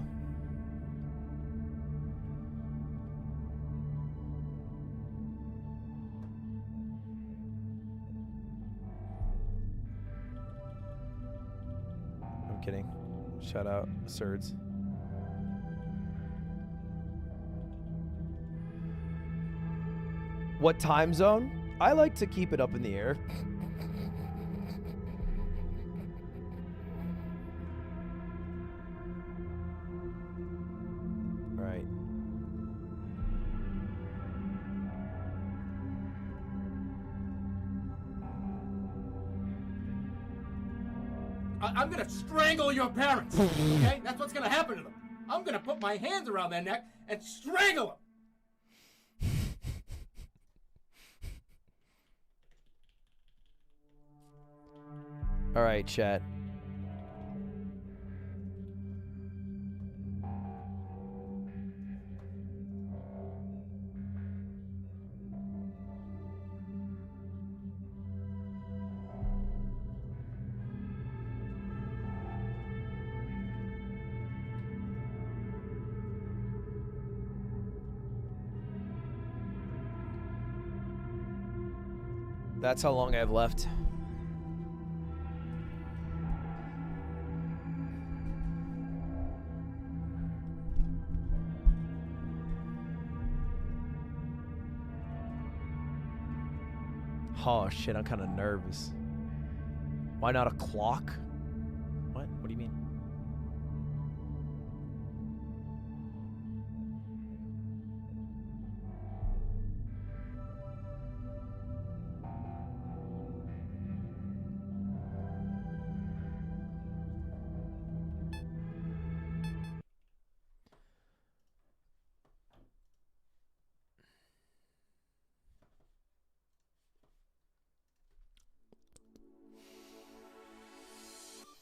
I'm kidding. Shout out Surds. What time zone? I like to keep it up in the air. I'm gonna strangle your parents, okay? That's what's gonna happen to them. I'm gonna put my hands around their neck and strangle them. All right, chat. That's how long I have left. Oh shit, I'm kind of nervous. Why not a clock? What? What do you mean?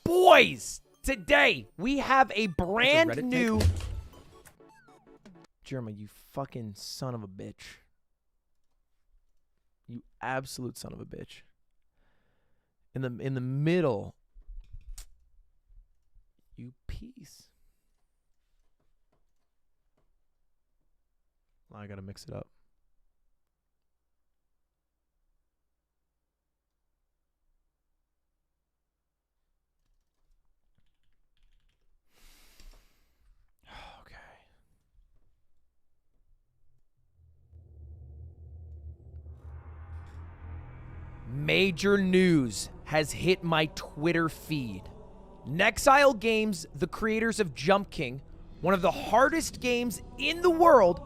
Boys, today we have a brand new German, you fucking son of a bitch. You absolute son of a bitch. In the middle. You piece. I gotta mix it up. Okay. Major news has hit my Twitter feed. Nexile Games, the creators of Jump King, one of the hardest games in the world,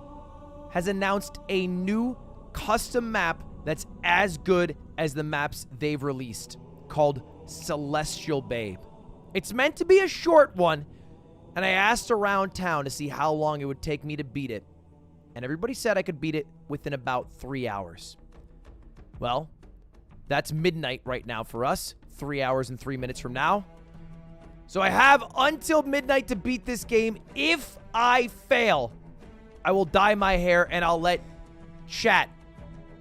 has announced a new custom map that's as good as the maps they've released, called Celestial Babe. It's meant to be a short one, and I asked around town to see how long it would take me to beat it, and everybody said I could beat it within about 3 hours. Well, that's midnight right now for us, 3 hours and 3 minutes from now. So I have until midnight to beat this game. If I fail, I will dye my hair and I'll let chat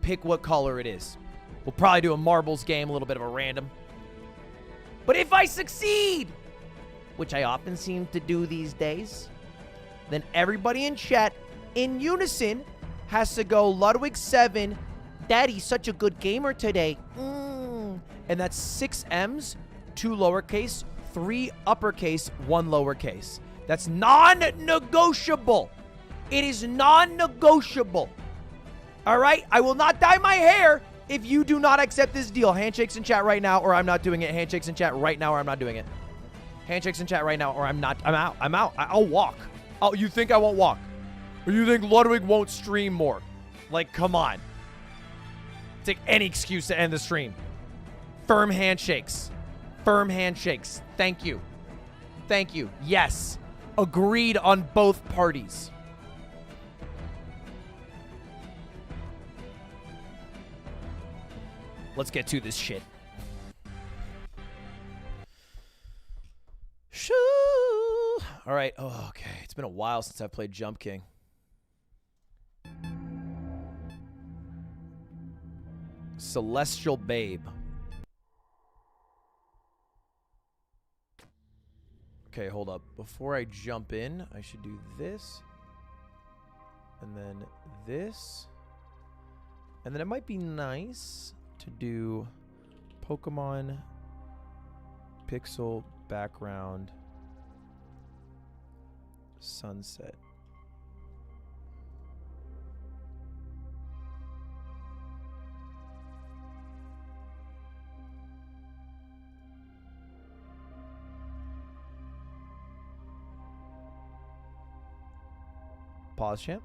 pick what color it is. We'll probably do a marbles game, a little bit of a random. But if I succeed, which I often seem to do these days, then everybody in chat in unison has to go Ludwig 7, Daddy's such a good gamer today. And that's 6 M's, 2 lowercase, 3 uppercase, 1 lowercase. That's non-negotiable. It is non-negotiable. All right? I will not dye my hair if you do not accept this deal. Handshakes in chat right now or I'm not doing it. Handshakes in chat right now or I'm not doing it. Handshakes in chat right now or I'm not. I'm out. I'm out. I'll walk. Oh, you think I won't walk? Or you think Ludwig won't stream more? Like, come on. Take any excuse to end the stream. Firm handshakes. Firm handshakes. Thank you. Thank you. Yes. Agreed on both parties. Let's get to this shit. Shoo. All right. Oh, okay. It's been a while since I played Jump King. Celestial Babe. Okay, hold up. Before I jump in, I should do this. And then this. And then it might be nice to do Pokemon Pixel background sunset. Pause, champ.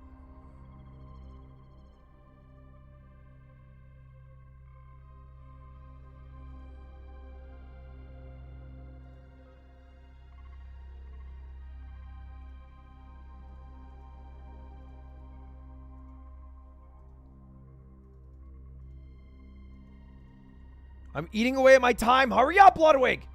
I'm eating away at my time. Hurry up, Ludwig!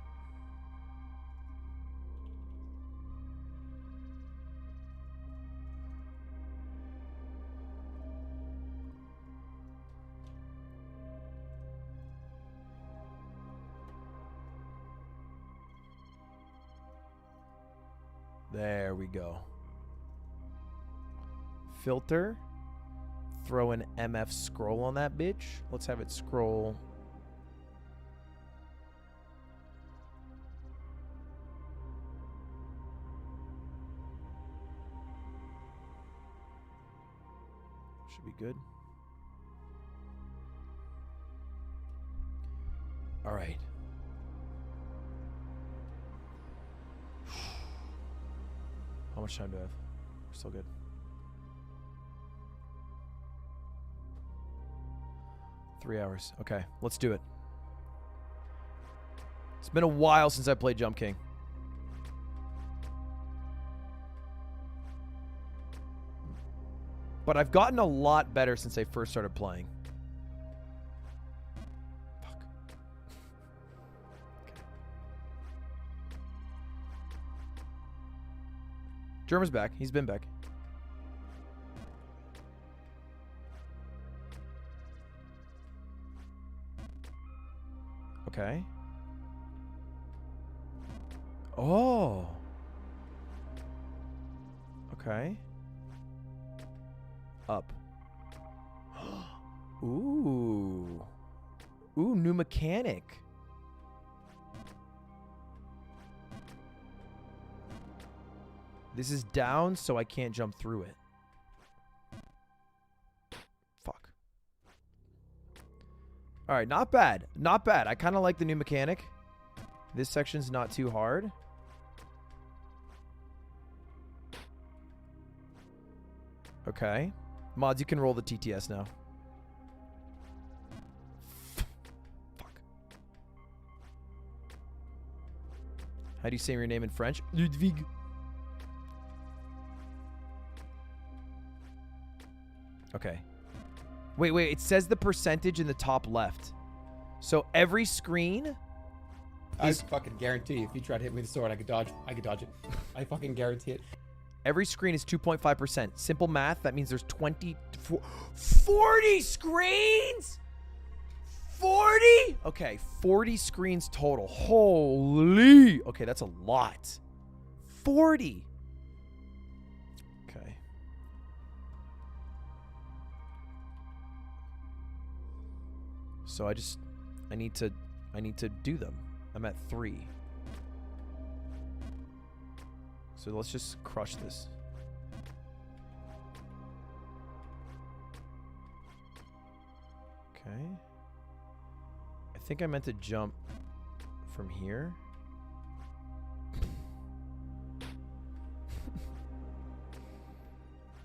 There we go. Filter. Throw an MF scroll on that bitch. Let's have it scroll. Should be good. All right. How much time do I have? We're still good. Three hours. Okay, let's do it. It's been a while since I played Jump King. But I've gotten a lot better since I first started playing. Fuck. Okay. German's back. He's been back. Okay. Oh. Okay. Up. Ooh. Ooh, new mechanic. This is down, so I can't jump through it. Fuck. All right, not bad. Not bad. I kind of like the new mechanic. This section's not too hard. Okay. Mods, you can roll the TTS now. Fuck. How do you say your name in French? Ludwig. Okay. Wait. It says the percentage in the top left. So every screen I fucking guarantee if you tried to hit me with the sword, I could dodge it. I fucking guarantee it. Every screen is 2.5%. Simple math, that means there's 40 screens? 40? Okay, 40 screens total. Holy. Okay, that's a lot. 40. Okay. So I need to do them. I'm at 3. So let's just crush this. Okay. I think I meant to jump from here.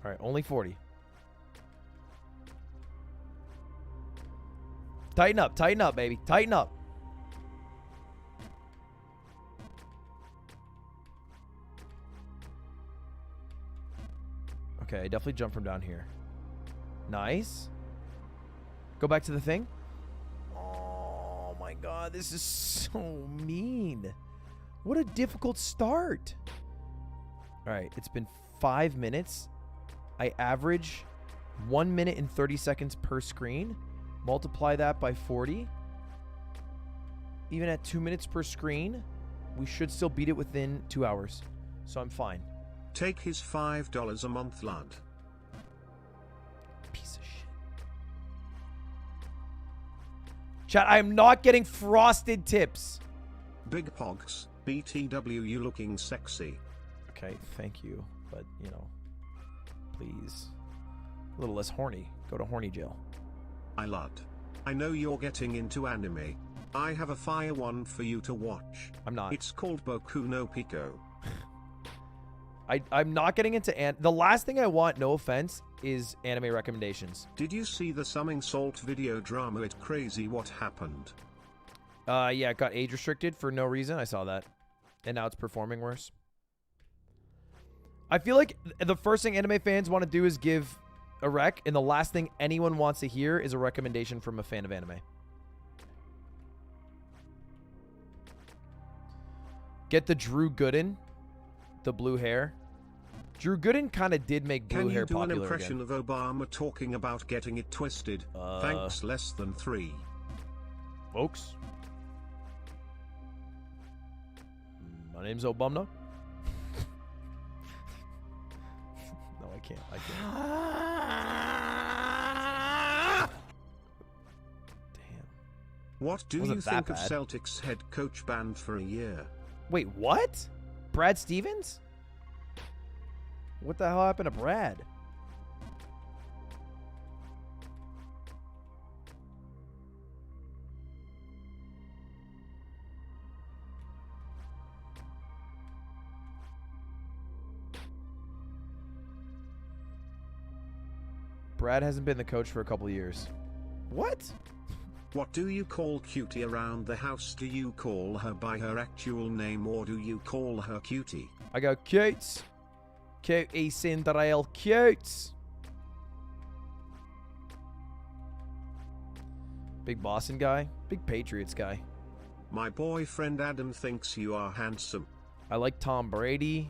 All right, only 40. Tighten up, baby. Tighten up. Okay, I definitely jumped from down here. Nice. Go back to the thing. Oh my god, this is so mean. What a difficult start. All right, it's been 5 minutes. I average 1 minute and 30 seconds per screen. Multiply that by 40. Even at 2 minutes per screen, we should still beat it within 2 hours. So I'm fine. Take his $5 a month, lad. Piece of shit. Chat, I am not getting frosted tips. Big Pogs, BTW, you looking sexy. Okay, thank you. But, you know, please. A little less horny. Go to horny jail. I lad. I know you're getting into anime. I have a fire one for you to watch. I'm not. It's called Boku no Pico. I'm not getting into the last thing I want, no offense, is anime recommendations. Did you see the Summing Salt video drama? It's crazy what happened. Yeah, it got age restricted for no reason. I saw that. And now it's performing worse. I feel like the first thing anime fans want to do is give a rec, and the last thing anyone wants to hear is a recommendation from a fan of anime. Get the Drew Gooden, the blue hair. Drew Gooden kind of did make blue hair popular. Can you do an impression again. of Obama talking about getting it twisted? Thanks, less than 3. Folks. My name's Obama. No, I can't. Damn. What do you think of Celtics head coach banned for a year? Wait, what? Brad Stevens? What the hell happened to Brad? Brad hasn't been the coach for a couple of years. What? What do you call Cutie around the house? Do you call her by her actual name or do you call her Cutie? I go cutes. Cutie Cinderella cutes. Big Boston guy. Big Patriots guy. My boyfriend Adam thinks you are handsome. I like Tom Brady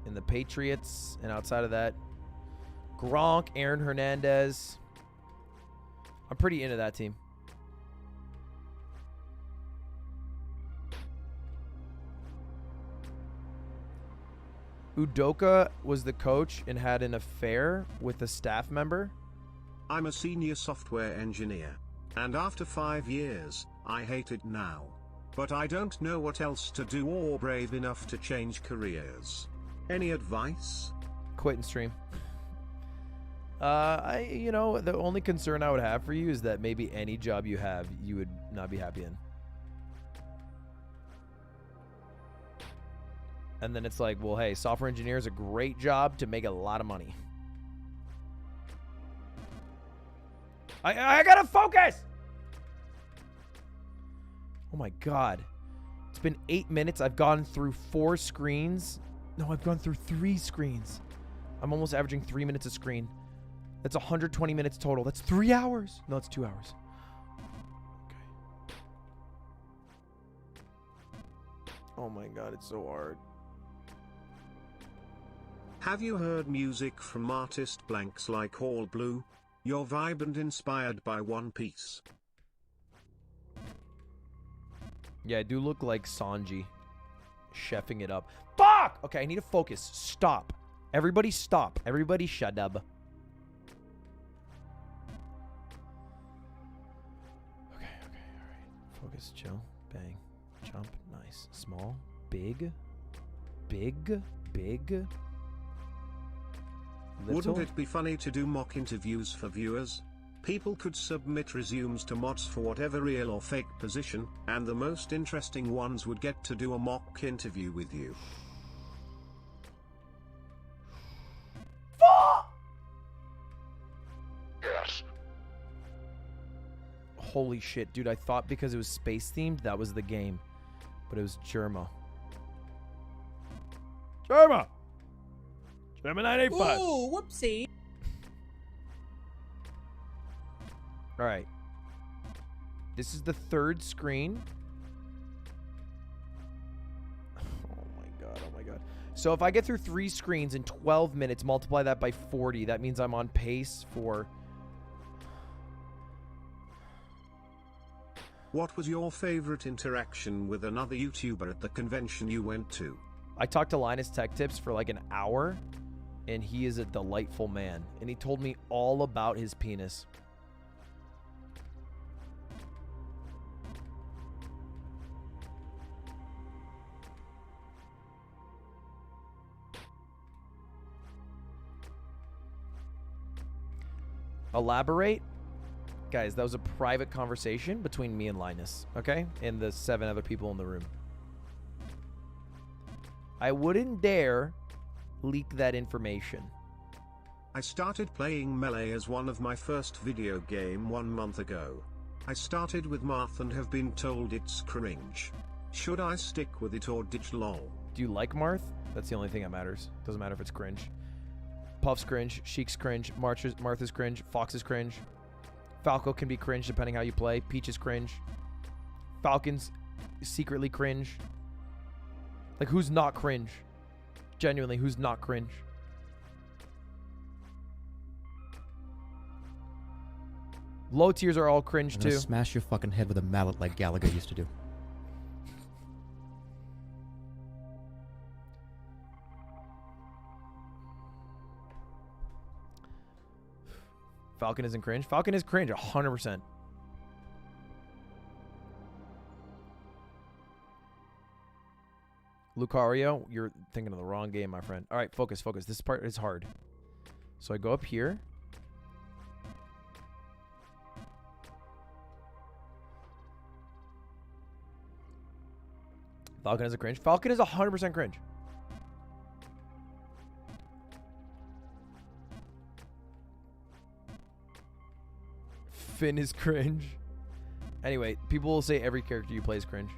and the Patriots, and outside of that, Gronk, Aaron Hernandez. I'm pretty into that team. Udoka was the coach and had an affair with a staff member. I'm a senior software engineer. And after 5 years, I hate it now. But I don't know what else to do or brave enough to change careers. Any advice? Quit and stream. The only concern I would have for you is that maybe any job you have, you would not be happy in. And then it's like, well, hey, software engineer is a great job to make a lot of money. I gotta focus! Oh my God. It's been 8 minutes. I've gone through 4 screens. No, I've gone through 3 screens. I'm almost averaging 3 minutes a screen. That's 120 minutes total. That's 3 hours. No, it's 2 hours. Okay. Oh my God, it's so hard. Have you heard music from artist blanks like All Blue? Your vibe and inspired by One Piece. Yeah, I do look like Sanji. Chefing it up. Fuck! Okay, I need to focus. Stop. Everybody stop. Everybody shut up. Okay, alright. Focus, chill, bang, jump, nice. Small, big, big, big. Little. Wouldn't it be funny to do mock interviews for viewers? People could submit resumes to mods for whatever real or fake position, and the most interesting ones would get to do a mock interview with you. Yes. Holy shit, dude. I thought because it was space themed, that was the game. But it was Germa. Germa! Germa 985. Ooh, whoopsie. Alright. This is the 3rd screen. Oh my god. So if I get through 3 screens in 12 minutes, multiply that by 40, that means I'm on pace for... What was your favorite interaction with another YouTuber at the convention you went to? I talked to Linus Tech Tips for like an hour, and he is a delightful man. And he told me all about his penis. Elaborate? Guys, that was a private conversation between me and Linus, okay? And the 7 other people in the room. I wouldn't dare leak that information. I started playing Melee as one of my first video game 1 month ago. I started with Marth and have been told it's cringe. Should I stick with it or ditch lol? Do you like Marth? That's the only thing that matters. Doesn't matter if it's cringe. Puff's cringe, Sheik's cringe, Martha's cringe, Fox's cringe. Falco can be cringe depending how you play. Peach is cringe. Falcon's secretly cringe. Like, who's not cringe? Genuinely, who's not cringe? Low tiers are all cringe I'm gonna too. smash your fucking head with a mallet like Gallagher used to do. Falcon isn't cringe. Falcon is cringe, 100%. Lucario, you're thinking of the wrong game, my friend. All right, focus. This part is hard. So I go up here. Falcon is a cringe. Falcon is 100% cringe. Finn is cringe. Anyway, people will say every character you play is cringe.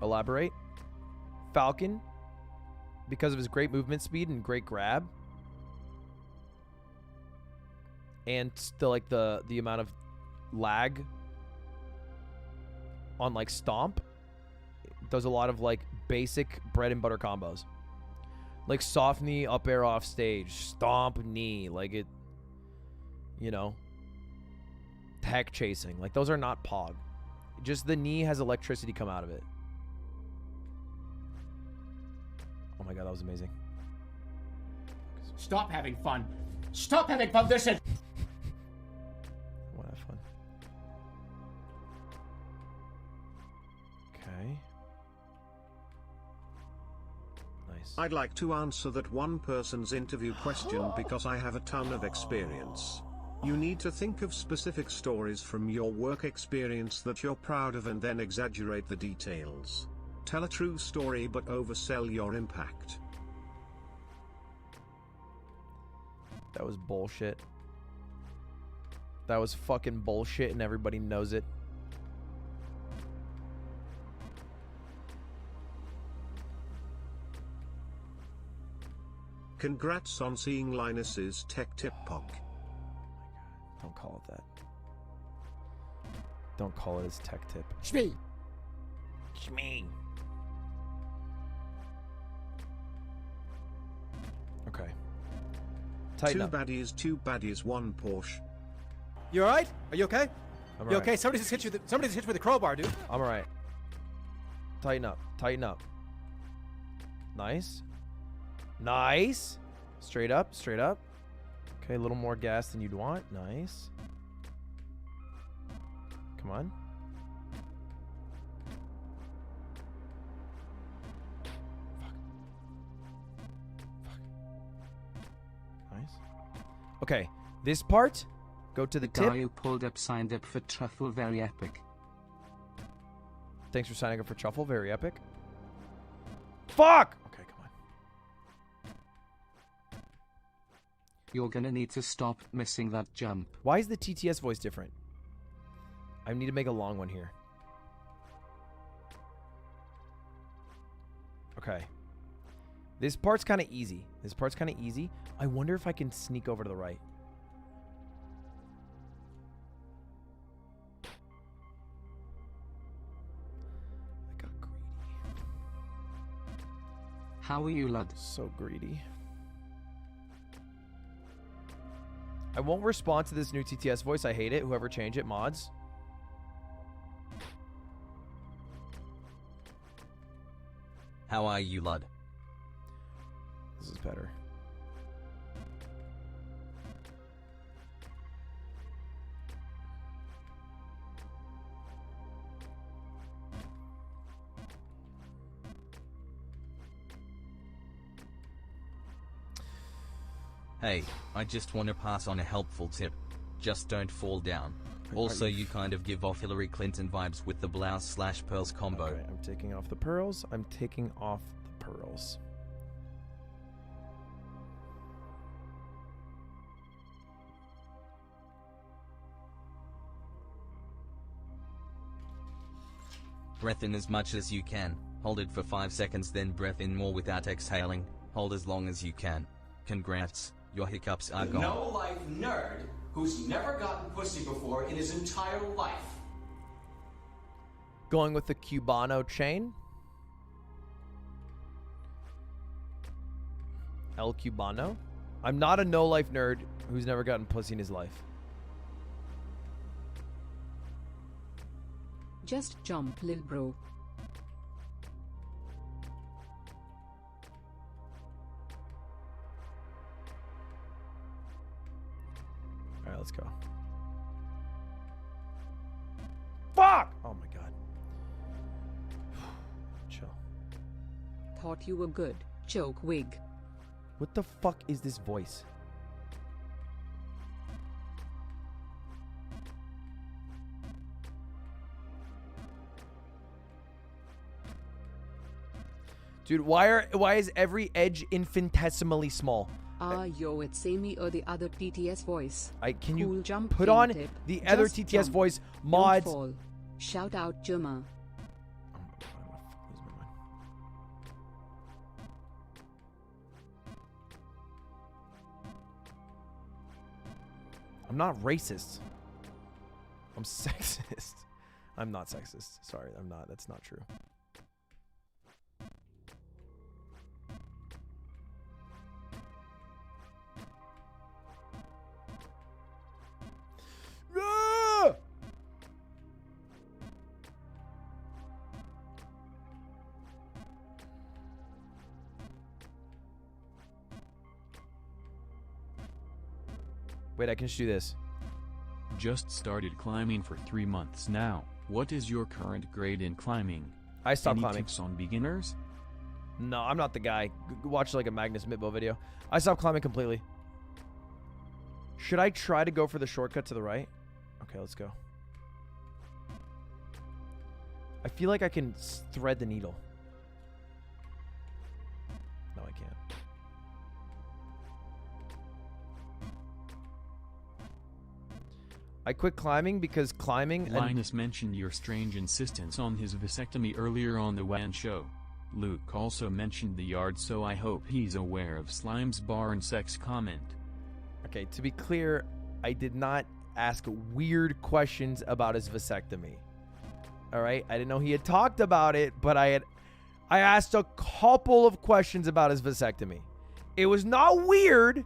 Elaborate. Falcon, because of his great movement speed and great grab, and still like the amount of lag on like stomp, does a lot of like basic bread and butter combos. Like soft knee, up air off stage, stomp knee, like it, you know, tech chasing. Like those are not Pog. Just the knee has electricity come out of it. Oh my god, that was amazing. Stop having fun. Stop having fun. This is. I want to have fun. Okay. Nice. I'd like to answer that one person's interview question because I have a ton of experience. You need to think of specific stories from your work experience that you're proud of and then exaggerate the details. Tell a true story but oversell your impact. That was bullshit. That was fucking bullshit and everybody knows it. Congrats on seeing Linus's tech tip POC. Don't call it that. Don't call it his tech tip. Shmee. Shmee. Okay. Tighten Two up. baddies, one Porsche. You alright? Are you okay? I'm You alright. okay? Somebody just hit you. Somebody just hit you with a crowbar, dude. I'm alright. Tighten up. Tighten up. Nice. Nice. Straight up. Straight up. Okay, a little more gas than you'd want. Nice. Come on. Nice. Okay, this part, go to the tip. Guy who pulled up signed up for Truffle, very epic. Thanks for signing up for Truffle, very epic. Fuck! Okay, come on. You're gonna need to stop missing that jump. Why is the TTS voice different? I need to make a long one here. Okay. This part's kind of easy. This part's kind of easy. I wonder if I can sneak over to the right. I got greedy. How are you, lad? So greedy. I won't respond to this new TTS voice. I hate it. Whoever changed it, mods. How are you, lad? This is better. Hey, I just want to pass on a helpful tip. Just don't fall down. Also, you kind of give off Hillary Clinton vibes with the blouse/pearls combo. Okay, I'm taking off the pearls. I'm taking off the pearls. Breath in as much as you can. Hold it for 5 seconds, then breath in more without exhaling. Hold as long as you can. Congrats, your hiccups are gone. No-life nerd who's never gotten pussy before in his entire life. Going with the Cubano chain. El Cubano. I'm not a no-life nerd who's never gotten pussy in his life. Just jump, lil bro. Alright, let's go. Fuck! Oh my god. Chill. Thought you were good. Joke wig. What the fuck is this voice? Dude, why is every edge infinitesimally small? Yo, it's Amy or the other TTS voice. Can Cool you jump put king on tip. the other Just TTS jump. voice Don't mods? fall. Shout out Juma. I'm not racist. I'm sexist. I'm not sexist. Sorry, I'm not. That's not true. Wait, I can just do this. Just started climbing for 3 months now. What is your current grade in climbing? I stopped Any climbing. tips on beginners? No, I'm not the guy. Watch like a Magnus Mitbo video. I stopped climbing completely. Should I try to go for the shortcut to the right? Okay, let's go. I feel like I can thread the needle. No, I can't. I quit climbing because climbing... Linus mentioned your strange insistence on his vasectomy earlier on the WAN show. Luke also mentioned the yard, so I hope he's aware of Slime's bar and sex comment. Okay, to be clear, I did not ask weird questions about his vasectomy. All right, I didn't know he had talked about it, but I asked a couple of questions about his vasectomy. It was not weird.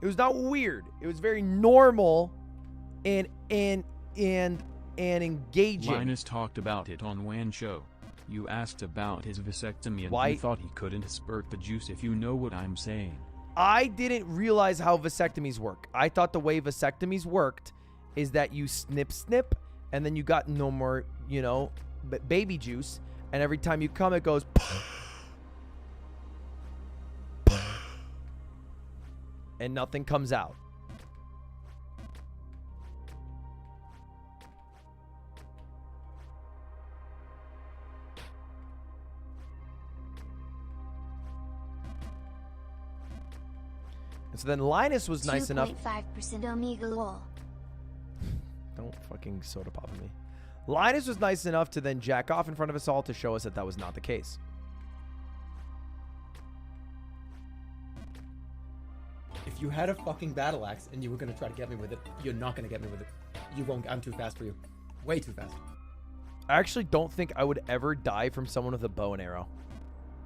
It was not weird. It was very normal and engaging. Linus talked about it on WAN show. You asked about his vasectomy and Why? he thought he couldn't spurt the juice, if you know what I'm saying. I didn't realize how vasectomies work. I thought the way vasectomies worked is that you snip, and then you got no more, you know, baby juice. And every time you come, it goes... and nothing comes out. And so then Linus was nice enough... 2.5% Omega lol. Don't fucking soda pop at me. Linus was nice enough to then jack off in front of us all to show us that that was not the case. If you had a fucking battle axe and you were gonna try to get me with it, you're not gonna get me with it. You won't. I'm too fast for you. Way too fast. I actually don't think I would ever die from someone with a bow and arrow.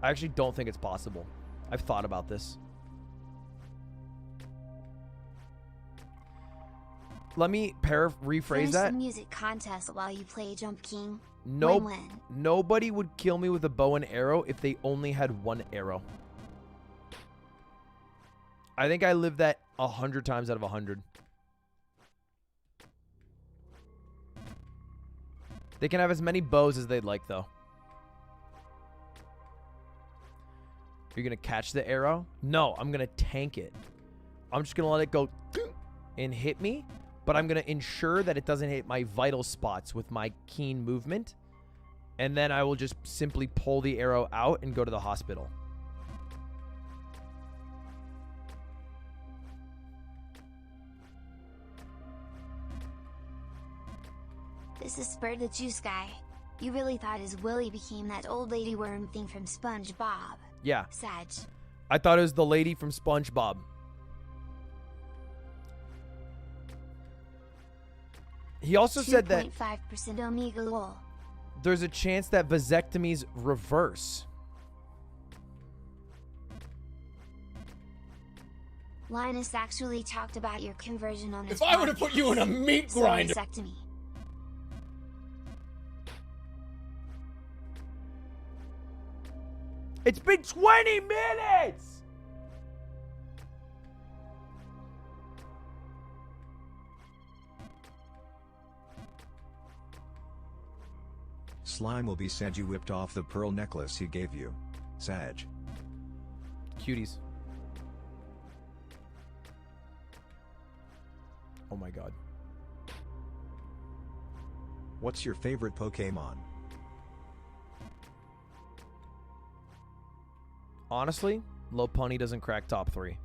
I actually don't think it's possible. I've thought about this. Let me rephrase Finish that. the music contest while you play Jump King. No, Win-win. nobody would kill me with a bow and arrow if they only had one arrow. I think I lived that 100 times out of 100. They can have as many bows as they'd like, though. You're going to catch the arrow? No, I'm going to tank it. I'm just going to let it go and hit me, but I'm going to ensure that it doesn't hit my vital spots with my keen movement. And then I will just simply pull the arrow out and go to the hospital. This is Spurt the Juice Guy. You really thought his Willy became that old lady worm thing from SpongeBob. Yeah. Sag. I thought it was the lady from SpongeBob. He also said that 2.5% Omega lol. there's a chance that vasectomies reverse. Linus actually talked about your conversion on his If I were to put you in a meat grinder. vasectomy. It's been 20 minutes! Slime will be sad you whipped off the pearl necklace he gave you. Sag. Cuties. Oh my god. What's your favorite Pokemon? Honestly, Lopunny doesn't crack top 3.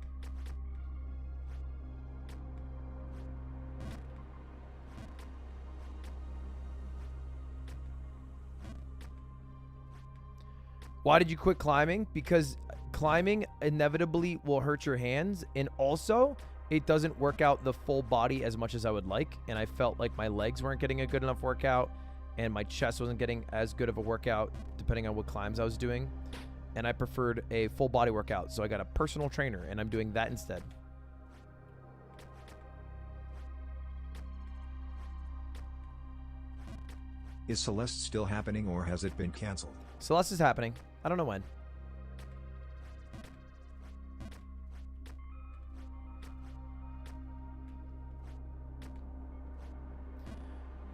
Why did you quit climbing? Because climbing inevitably will hurt your hands, and also it doesn't work out the full body as much as I would like, and I felt like my legs weren't getting a good enough workout, and my chest wasn't getting as good of a workout depending on what climbs I was doing, and I preferred a full body workout, so I got a personal trainer, and I'm doing that instead. Is Celeste still happening or has it been cancelled? Celeste is happening. I don't know when.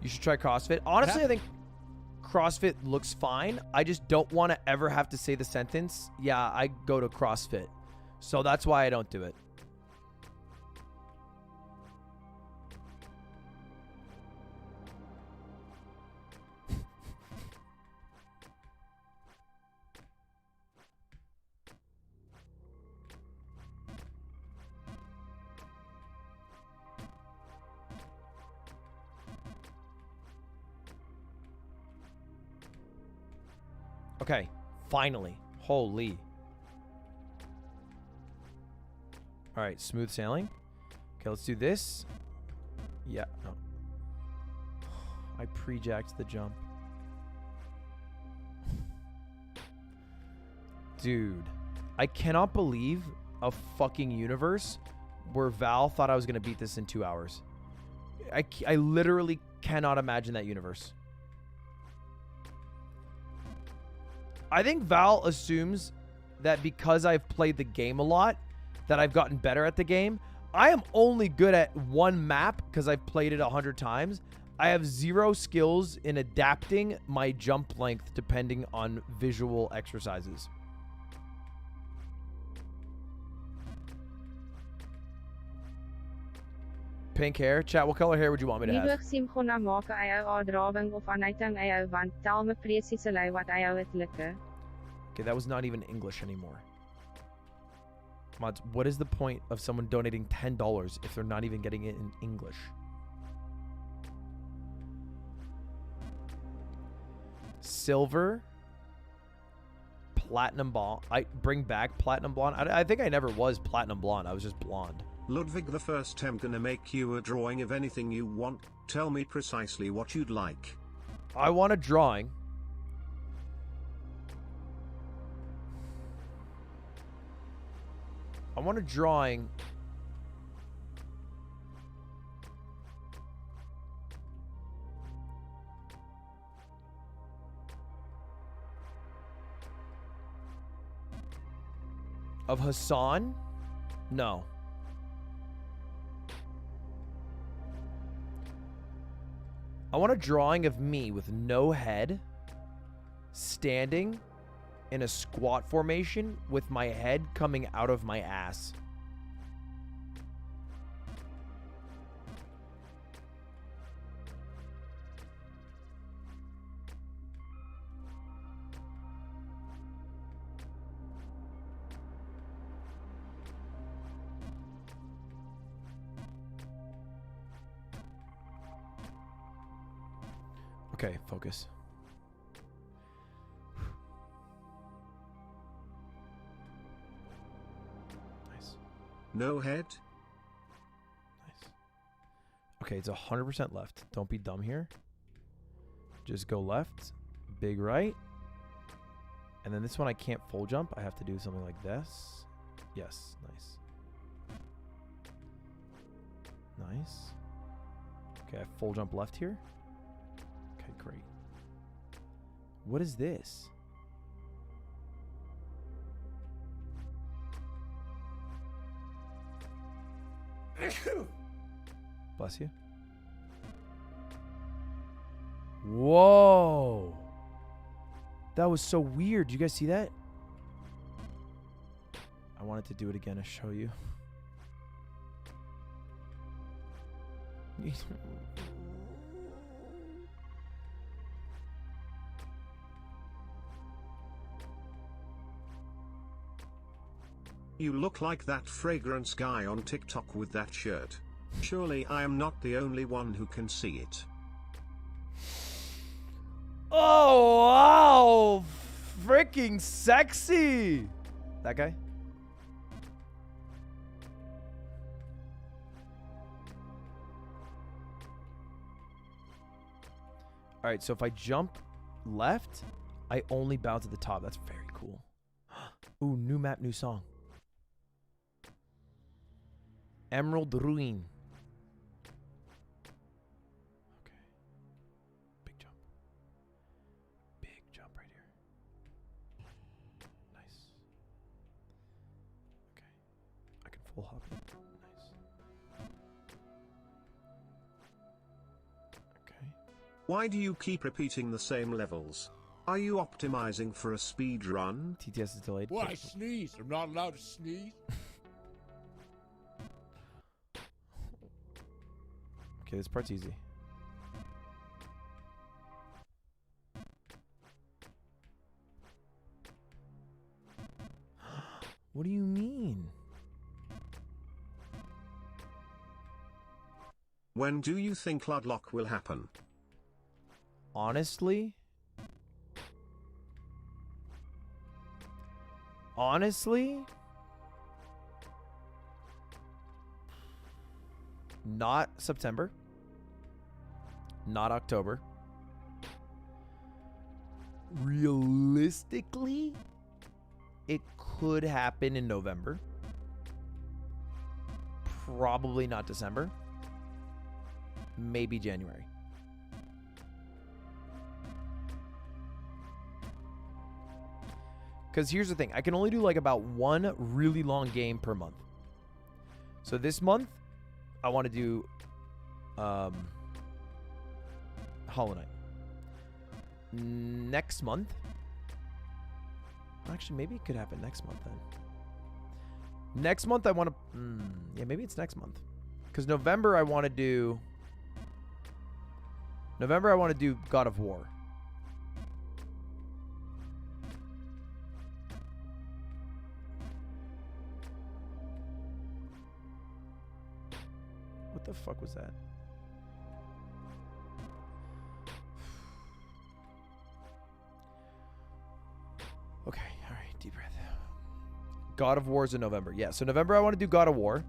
You should try CrossFit. Honestly, I think CrossFit looks fine. I just don't want to ever have to say the sentence, yeah, I go to CrossFit. So that's why I don't do it. Okay, finally. Holy. All right, smooth sailing. Okay, let's do this. Yeah, no. I pre-jacked the jump. Dude, I cannot believe a fucking universe where Val thought I was going to beat this in 2 hours. I literally cannot imagine that universe. I think Val assumes that because I've played the game a lot, that I've gotten better at the game. I am only good at one map because I've played it 100 times. I have zero skills in adapting my jump length depending on visual exercises. Pink hair. Chat, what color hair would you want me to have? Ludwig siem gaan na maak 'n eie aandrawing of aanuiting eie want tel me presiese lei wat eie het lukke. Okay, that was not even English anymore. Mods, what is the point of someone donating $10 if they're not even getting it in English? Silver. Platinum blonde. I bring back platinum blonde. I think I never was platinum blonde. I was just blonde. Ludwig the first, I'm gonna make you a drawing of anything you want. Tell me precisely what you'd like. I want a drawing. I want a drawing. Of Hassan? No. I want a drawing of me with no head, standing in a squat formation with my head coming out of my ass. Okay, focus. Nice. No head? Nice. Okay, it's 100% left. Don't be dumb here. Just go left, big right. And then this one I can't full jump. I have to do something like this. Yes, nice. Nice. Okay, I full jump left here. Okay, great. What is this? Bless you. Whoa. That was so weird. Did you guys see that? I wanted to do it again to show you. You look like that fragrance guy on TikTok with that shirt. Surely I am not the only one who can see it. Oh, wow. Freaking sexy. That guy? All right, so if I jump left, I only bounce at the top. That's very cool. Ooh, new map, new song. Emerald Ruin. Okay. Big jump. Big jump right here. Nice. Okay. I can full hop it. Nice. Okay. Why do you keep repeating the same levels? Are you optimizing for a speed run? TTS is delayed. What, I sneeze? I'm not allowed to sneeze? Okay, this part's easy. What do you mean? When do you think Ludlock will happen? Honestly, not September, not October. Realistically, it could happen in November. Probably not December. Maybe January. Because here's the thing. I can only do like about one really long game per month. So this month, I want to do Hollow Knight. Next month. Actually, maybe it could happen next month then. Next month, I want to... yeah, maybe it's next month. Because November, I want to do... God of War. What the fuck was that? Okay, all right, deep breath. God of War is in November. Yeah, so November I want to do God of War.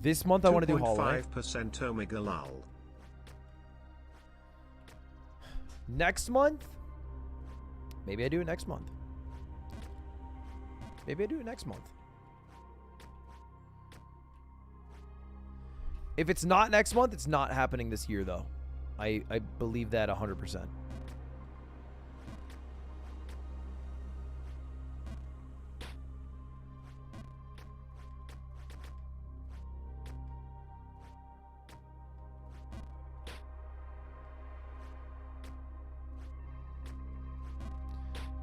This month I want to do Hollow Knight. 2.5% Omega Lul. Next month? Maybe I do it next month. Maybe I do it next month. If it's not next month, it's not happening this year, though. I believe that 100%.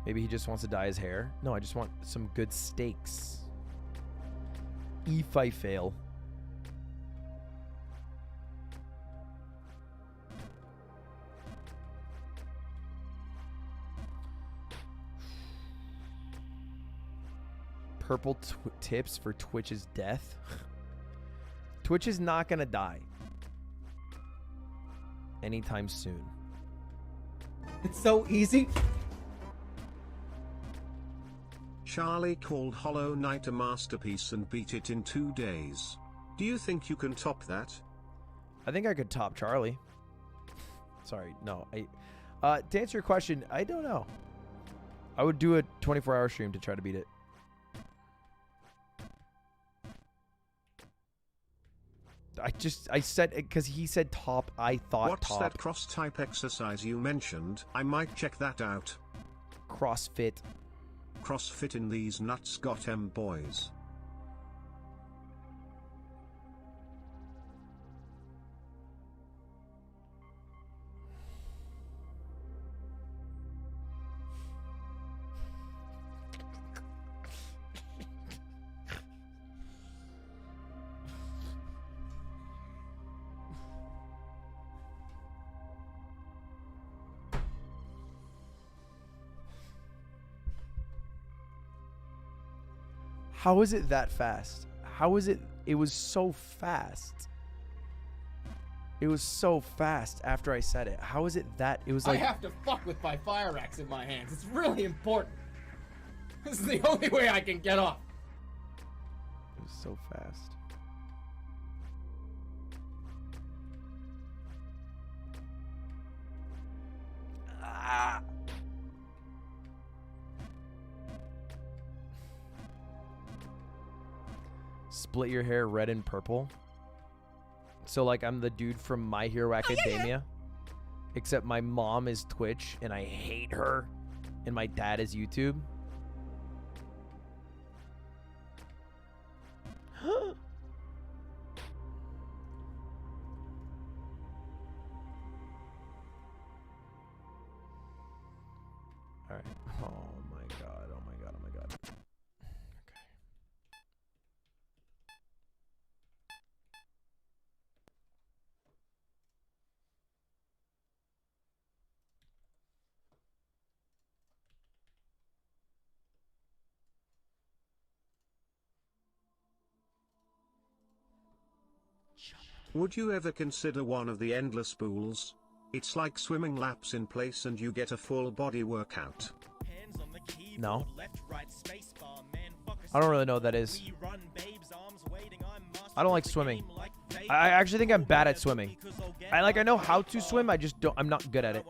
Maybe he just wants to dye his hair. No, I just want some good steaks. If I fail. Purple tips for Twitch's death. Twitch is not going to die anytime soon. It's so easy. Charlie called Hollow Knight a masterpiece and beat it in 2 days. Do you think you can top that? I think I could top Charlie. Sorry, no. To answer your question, I don't know. I would do a 24-hour stream to try to beat it. I said, because he said top, I thought What's top. that cross-type exercise you mentioned? I might check that out. CrossFit. CrossFit in these nuts got boys. How is it that fast? How is it? It was so fast. It was so fast after I said it. How is it that? It was like... I have to fuck with my fire axe in my hands. It's really important. This is the only way I can get off. It was so fast. Ah. Split your hair red and purple. So like I'm the dude from My Hero Academia. Except my mom is Twitch and I hate her. And my dad is YouTube. Would you ever consider one of the endless pools? It's like swimming laps in place and you get a full body workout. No. I don't really know what that is. I don't like swimming. I actually think I'm bad at swimming. I know how to swim, I'm not good at it.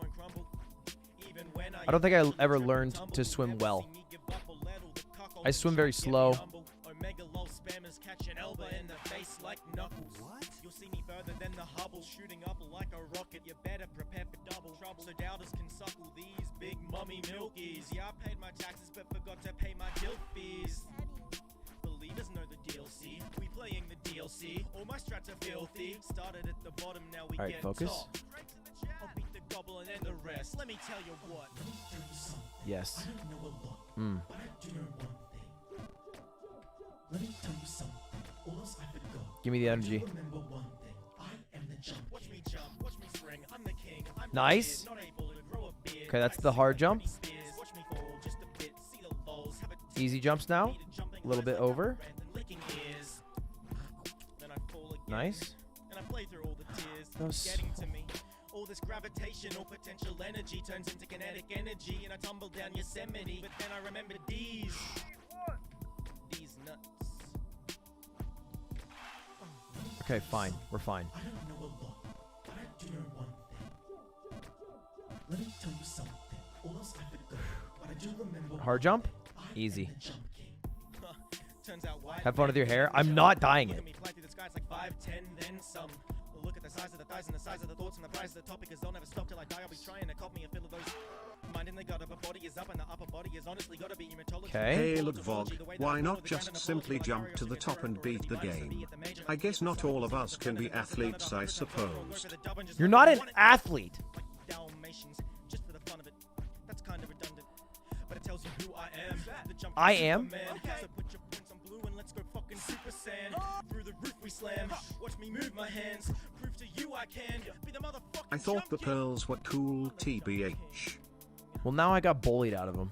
I don't think I ever learned to swim well. I swim very slow. You'll see me further than the Hubble, shooting up like a rocket. You better prepare for double trouble, so doubters can suckle these big mummy milkies. Yeah, I paid my taxes but forgot to pay my guild fees. Believers know the DLC. We playing the DLC. All my strats are filthy. Started at the bottom, now we Alright, get focus. top. I'll beat the goblin and the rest. Let me tell you what. Yes. But I do know one thing. Let me tell you something. All else I forgot. Give me the energy. Remember one thing. I am the jump. Watch me jump. Watch me spring. I'm the king. I'm Nice. Okay, that's the hard jump. Easy jumps now. A little bit over. Nice. And I play through all the tears. That was Getting to me. All this gravitational potential energy turns into kinetic energy, and I tumble down Yosemite. But then I remember these nuts. Okay, fine. We're fine. I don't know a lot, but I do know one thing. Let me tell you something. All else I forgot, but I do remember. Hard jump? Easy. Turns out why Have fun with your hair. I'm not dyeing it. Look at me fly through the skies like 5'10", then some. Look at the size of the thighs and the size of the thoughts and the price of the topic is they'll never stop till I die. I'll be trying to cop me a fill of those. Mind in the gut of a body is up and the upper body is honestly gotta be hematology. Hey Ludwig, why not just simply jump to the top and beat the game? I guess not all of us can be athletes, I suppose. You're not an athlete. Dalmatians, just for the fun of it. That's kind of redundant, but it tells you who I am. The jump I am. So put your points on blue and let's go fucking Super Saiyan. Through the roof we slam. Watch me move my hands. Prove to you I can be the motherfucking. I thought the pearls were cool, TBH. Well, now I got bullied out of them.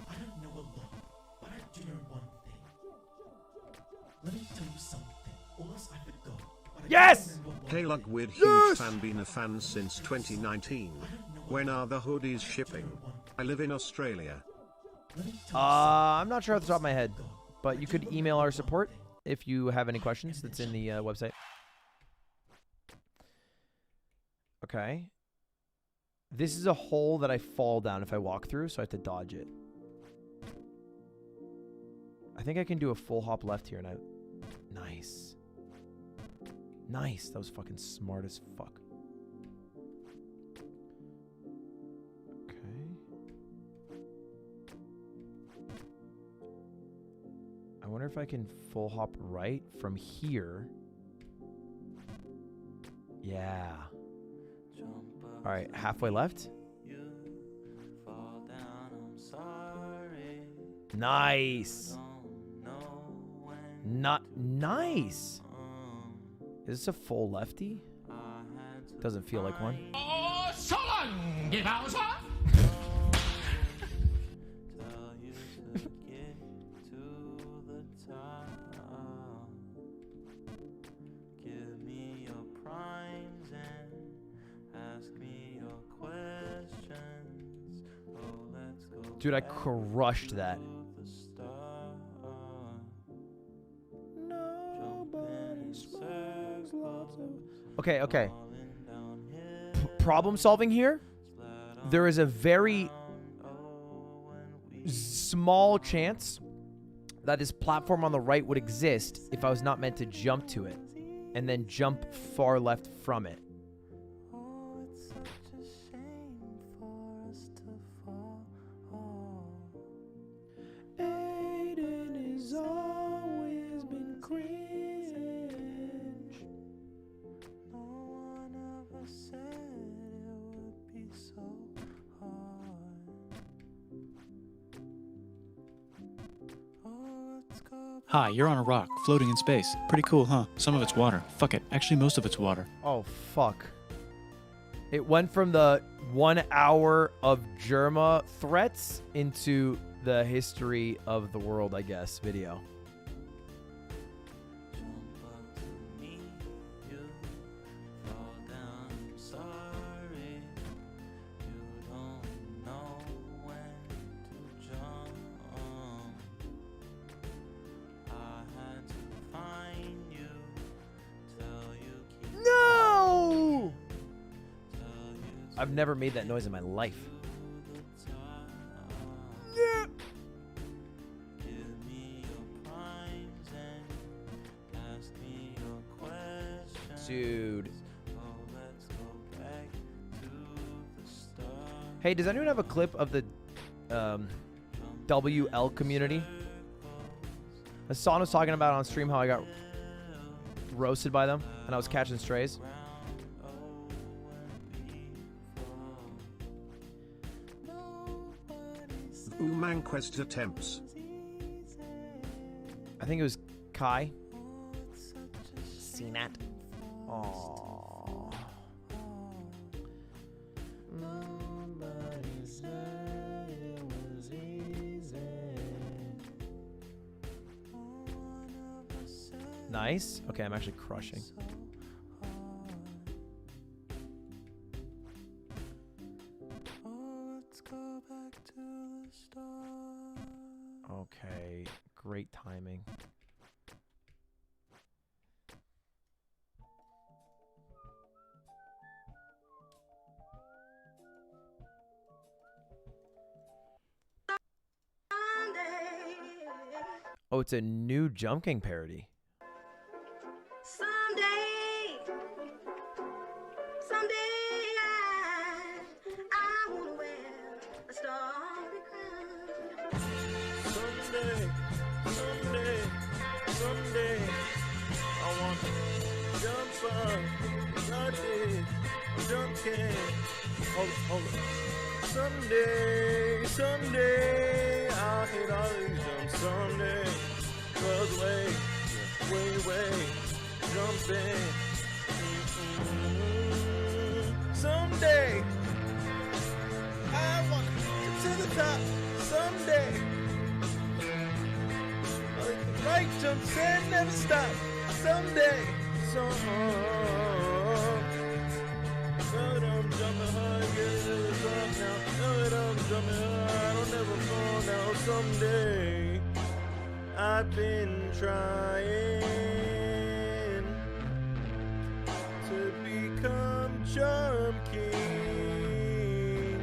I don't know a lot, but I do know one thing. Let me tell you something. All else I forgot. But I Yes! Hey Ludwig, huge fan, been a fan since 2019. When are the hoodies shipping? I live in Australia. I'm not sure off the top of my head, but you could email our support if you have any questions. That's in the website. Okay. This is a hole that I fall down if I walk through, so I have to dodge it. I think I can do a full hop left here, and Nice. Nice. That was fucking smart as fuck. Okay. I wonder if I can full hop right from here. Yeah. All right, halfway left. Nice. Not nice. Is this a full lefty? Doesn't feel like one. Oh, so long, Gewauser! Dude, I crushed that. Okay, okay. Problem solving here. There is a very small chance that this platform on the right would exist if I was not meant to jump to it and then jump far left from it. Aiden has always been cringe. No one ever said it would be so hard. Oh, let's go. Hi, you're on a rock, floating in space. Pretty cool, huh? Some of it's water. Fuck it. Actually, most of it's water. Oh, fuck. It went from the 1 hour of Germa threats into the history of the world, I guess, video. I've never made that noise in my life. Dude. Hey, does anyone have a clip of the WL community? Hassan was talking about on stream how I got roasted by them and I was catching strays. Umanquest attempts. I think it was Kai. CNAT. Aww. Nice. Okay, I'm actually crushing. Okay, great timing. Oh, it's a new Jump King parody. Someday I wanna wear a starry crown. Someday, I want to jump up, I did, jump king. Hold it. Someday, I'll hit all these jumps someday. 'Cause way, jumping. Someday, I want to get to the top. Someday, like the right jumps and never stop. Someday, I'm jumping high, get to the top now. I'm jumping high, I don't ever fall now. Someday, I've been trying to become Jump King,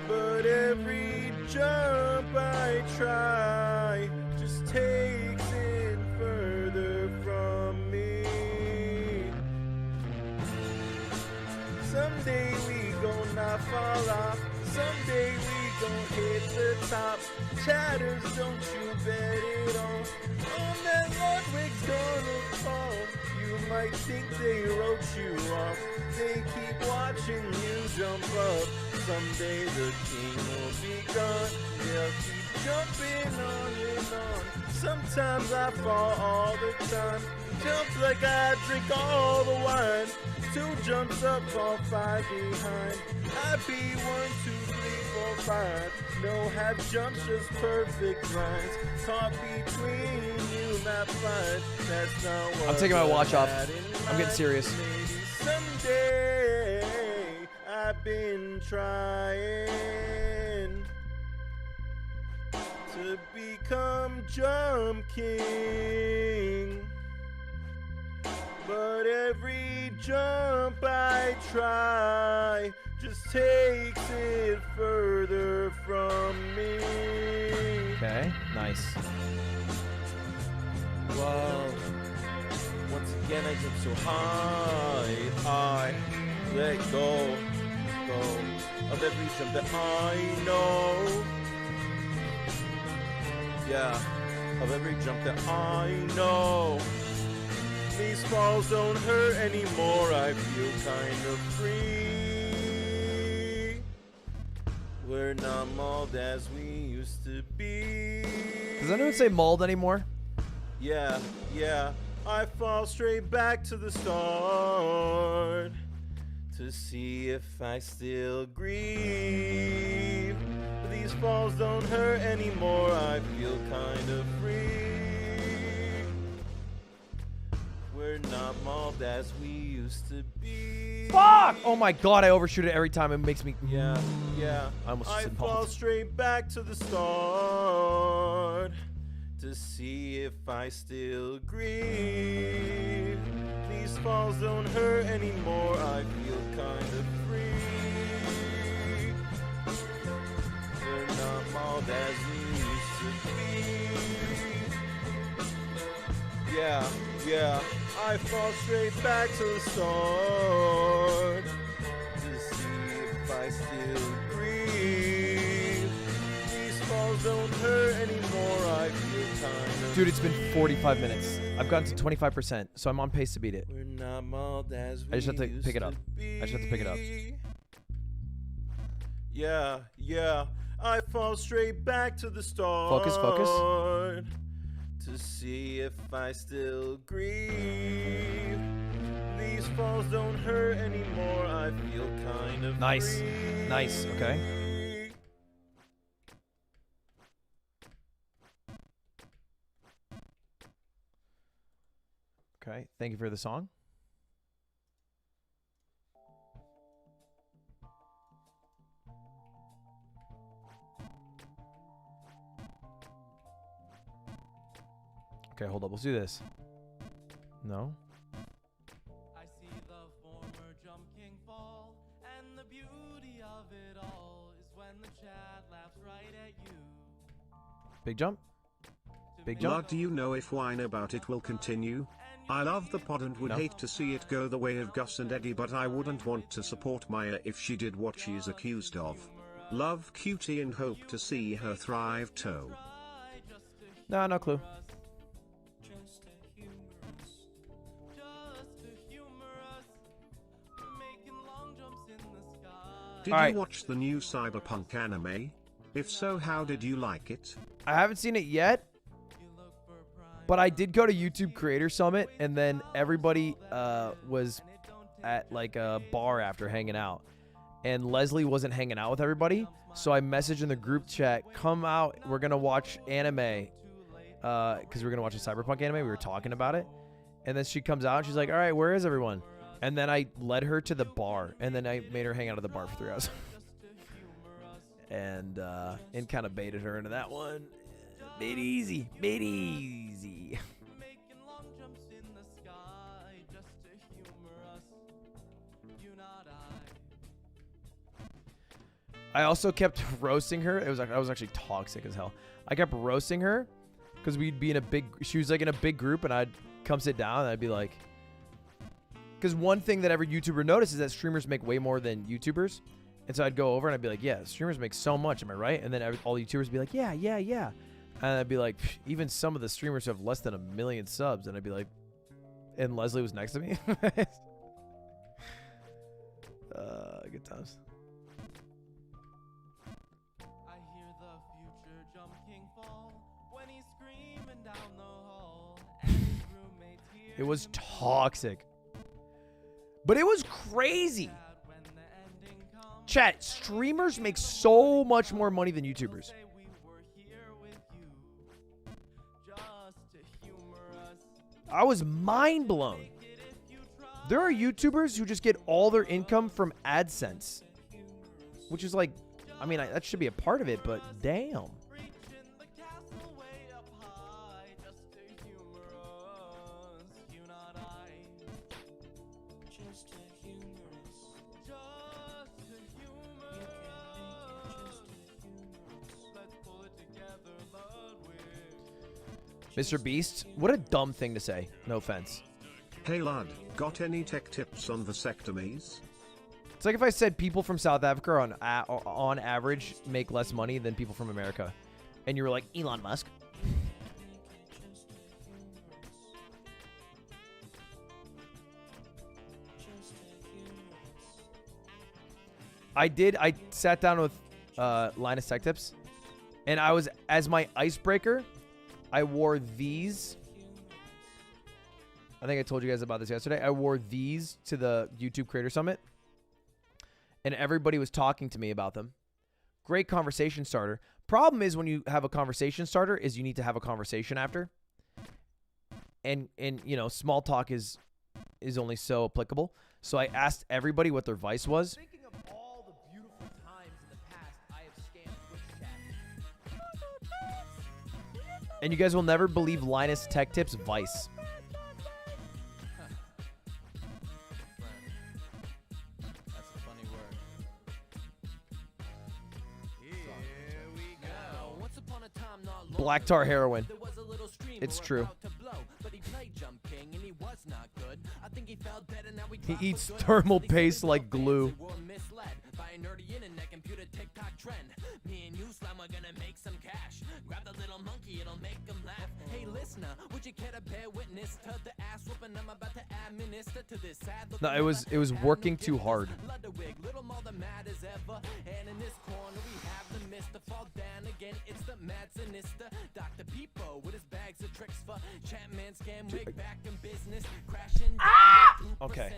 but every jump I try just takes it further from me. Someday we gonna fall off, someday we gon' hit the top. Chatters, don't you bet it on. Oh man, Ludwig's gonna fall. You might think they wrote you off. They keep watching you jump up. Someday the king will be gone. They'll keep jumping on and on. Sometimes I fall all the time. Jump like I drink all the wine. 2 jumps up, fall 5 behind. I be 1, 2, 3, 4, 5. No half jumps, just perfect lines. Caught between you, not fine. That's not what I'm taking my watch off. I had in I'm getting mind. serious. Maybe someday I've been trying to become Jump King, but every jump I try just takes it further from me. Okay, nice. Whoa. Once again I jump so high, I let go of every jump that I know. Yeah, of every jump that I know. These falls don't hurt anymore, I feel kind of free. We're not mauled as we used to be. Does anyone say mauled anymore? Yeah, I fall straight back to the start to see if I still grieve. But these falls don't hurt anymore, I feel kind of free. We're not mauled as we used to be. Fuck! Oh my god, I overshoot it every time. It makes me... Yeah. I almost I said fall mauled. straight back to the start to see if I still grieve. These These falls don't hurt anymore. I feel kind of free. We're not mauled as we used to be. Yeah. I fall straight back to the start to see if I still breathe. These falls don't hurt anymore. I feel kind of Dude, it's been 45 minutes. I've gotten to 25%, so I'm on pace to beat it. We're not mauled as we I just have to used pick it up. be. I just have to pick it up. Yeah. I fall straight back to the start. Focus. To see if I still grieve. These falls don't hurt anymore. I feel kind of Nice. free. Nice. Okay. Okay. Thank you for the song. Okay, hold up. Let's do this. No? I see the former Jump King fall, and the beauty of it all is when the chat laughs right at you. Big jump? Big jump? Lord, do you know if Whine About It will continue? I love the pod and would No. hate to see it go the way of Gus and Eddie, but I wouldn't want to support Maya if she did what she is accused of. Love Cutie and hope to see her thrive too. No, no clue. Did All right. you watch the new Cyberpunk anime? If so, how did you like it? I haven't seen it yet, but I did go to YouTube Creator Summit, and then everybody was at like a bar after hanging out, and Leslie wasn't hanging out with everybody, so I messaged in the group chat, come out, we're gonna watch anime, because we're gonna watch a Cyberpunk anime. We were talking about it, and then she comes out and she's like, all right, where is everyone? And then I led her to the bar, and then I made her hang out at the bar for 3 hours. and kind of baited her into that one. Bit easy. I also kept roasting her. It was like I was actually toxic as hell. I kept roasting her because we'd be in a big. She was like in a big group, and I'd come sit down, and I'd be like, because one thing that every YouTuber notices is that streamers make way more than YouTubers. And so I'd go over and I'd be like, yeah, streamers make so much, am I right? And then all the YouTubers would be like, yeah. And I'd be like, even some of the streamers who have less than 1 million subs. And I'd be like, and Leslie was next to me. Good times. I hear the future Jump King fall when he's screaming down the hall, and his roommates hear It was toxic. But it was crazy. Chat, streamers make so much more money than YouTubers. I was mind blown. There are YouTubers who just get all their income from AdSense. Which is like, I mean, that should be a part of it, but damn. Mr. Beast, what a dumb thing to say. No offense. Hey lad, got any tech tips on vasectomies? It's like if I said people from South Africa on average make less money than people from America. And you were like, Elon Musk. I sat down with Linus Tech Tips, and I was, as my icebreaker, I wore these. I think I told you guys about this yesterday. I wore these to the YouTube Creator Summit, and everybody was talking to me about them. Great conversation starter. Problem is when you have a conversation starter is you need to have a conversation after. And you know, small talk is only so applicable. So I asked everybody what their vice was. Thinking of all the beautiful times in the past I have scanned Twitch chat. And you guys will never believe Linus Tech Tips vice. Black tar heroin. It's true. He eats thermal paste like glue. Me and you, Slime, are gonna make some cash. Grab the little monkey, it'll make him laugh. Hey, listener, would you care to bear witness to the ass whooping I'm about to administer to this sad No, it was working too hard. Ludwig, little more than mad as ever. And in this corner, we have the Mr. Fall down again. It's the mad sinister Dr. Peepo with his bags of tricks for Chapman scam wig back in business. Crashing down the 2% Okay.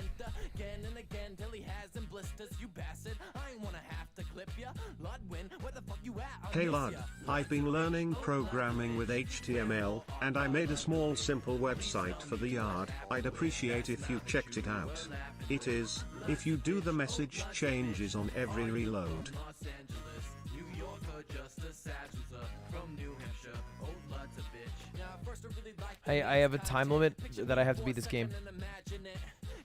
again and again till he has them blisters. You bastard, I ain't wanna have to clip ya. Ludwig, where the fuck you at? I'll Hey miss Lud, ya. I've been learning programming with HTML, and I made a small simple website for the yard. I'd appreciate if you checked it out. It is, if you do the message changes on every reload. Hey, I have a time limit that I have to beat this game.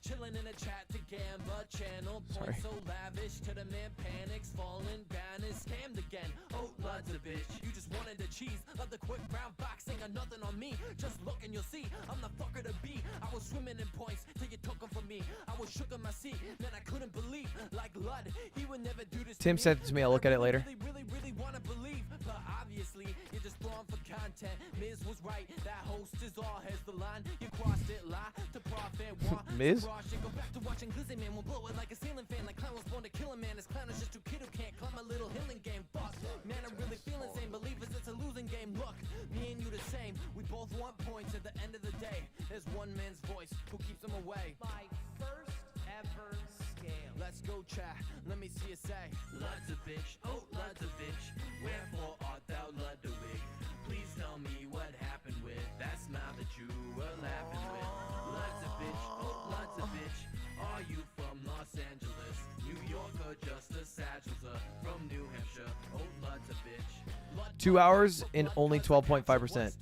Chilling in a chat to Gamba channel. Sorry. So lavish to the man panics, falling down and scammed again. Oh, Lud's a bitch. You just wanted the cheese. Love the quick brown box, ain't got nothing on me. Just look and you'll see. I'm the fucker to be. I was swimming in points till you took them from me. I was shook in my seat, then I couldn't believe. Like Lud, he would never do this. Tim sent it to me. I'll look at it later. Really wanna believe, but obviously you're just throwing for content. Miz was right. That host is all has the line. You crossed it, lie to profit. Miz? Go back to watching Glizzy Man will blow it like a ceiling fan. Like clown was born to kill a man. This clown is just too kid who can't climb a little hilling game. Fuck, man, I'm really feeling same. Believers, it's a losing game. Look, me and you the same. We both want points at the end of the day. There's one man's voice who keeps them away. My first ever scale. Let's go, chat. Let me see you say. Lud's a bitch. Oh, Lud's a bitch. Wherefore art thou Ludwig? Please tell me what happened with that smile that you were laughing with. Lud's a bitch. Oh, Lud's a bitch. Are you from Los Angeles, New York, or just a Satchels from New Hampshire? Oh, Lud's a bitch. 2 hours in only 12.5%.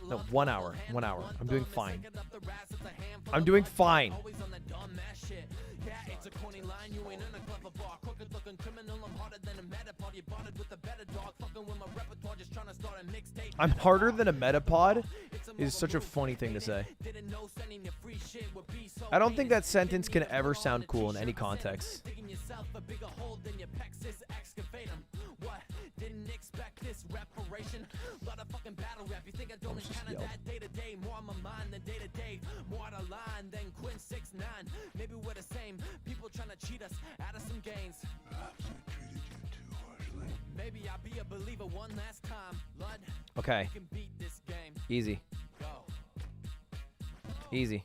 No, 1 hour. 1 hour. I'm doing fine. I'm doing fine. Yeah, it's a corny line. You ain't in a clever bar. Crooked looking criminal. I'm harder than a metapod. You bought it with a better dog. Fucking with my repertoire. Just trying to start a mixtape. I'm harder than a metapod is such a funny thing to say. I don't think that sentence can ever sound cool in any context. Digging yourself a bigger hole than your Pexis excavatum. What? Didn't expect this reparation. Lot of fucking battle rap. You think I don't encounter that day to day? More on my mind than day to day. More out of line than Quinn 6'9". Maybe we're the same. People trying to cheat us out of some gains. Maybe I'll be a believer one last time. Lud, Okay. you can beat this game. Easy. Go. Easy.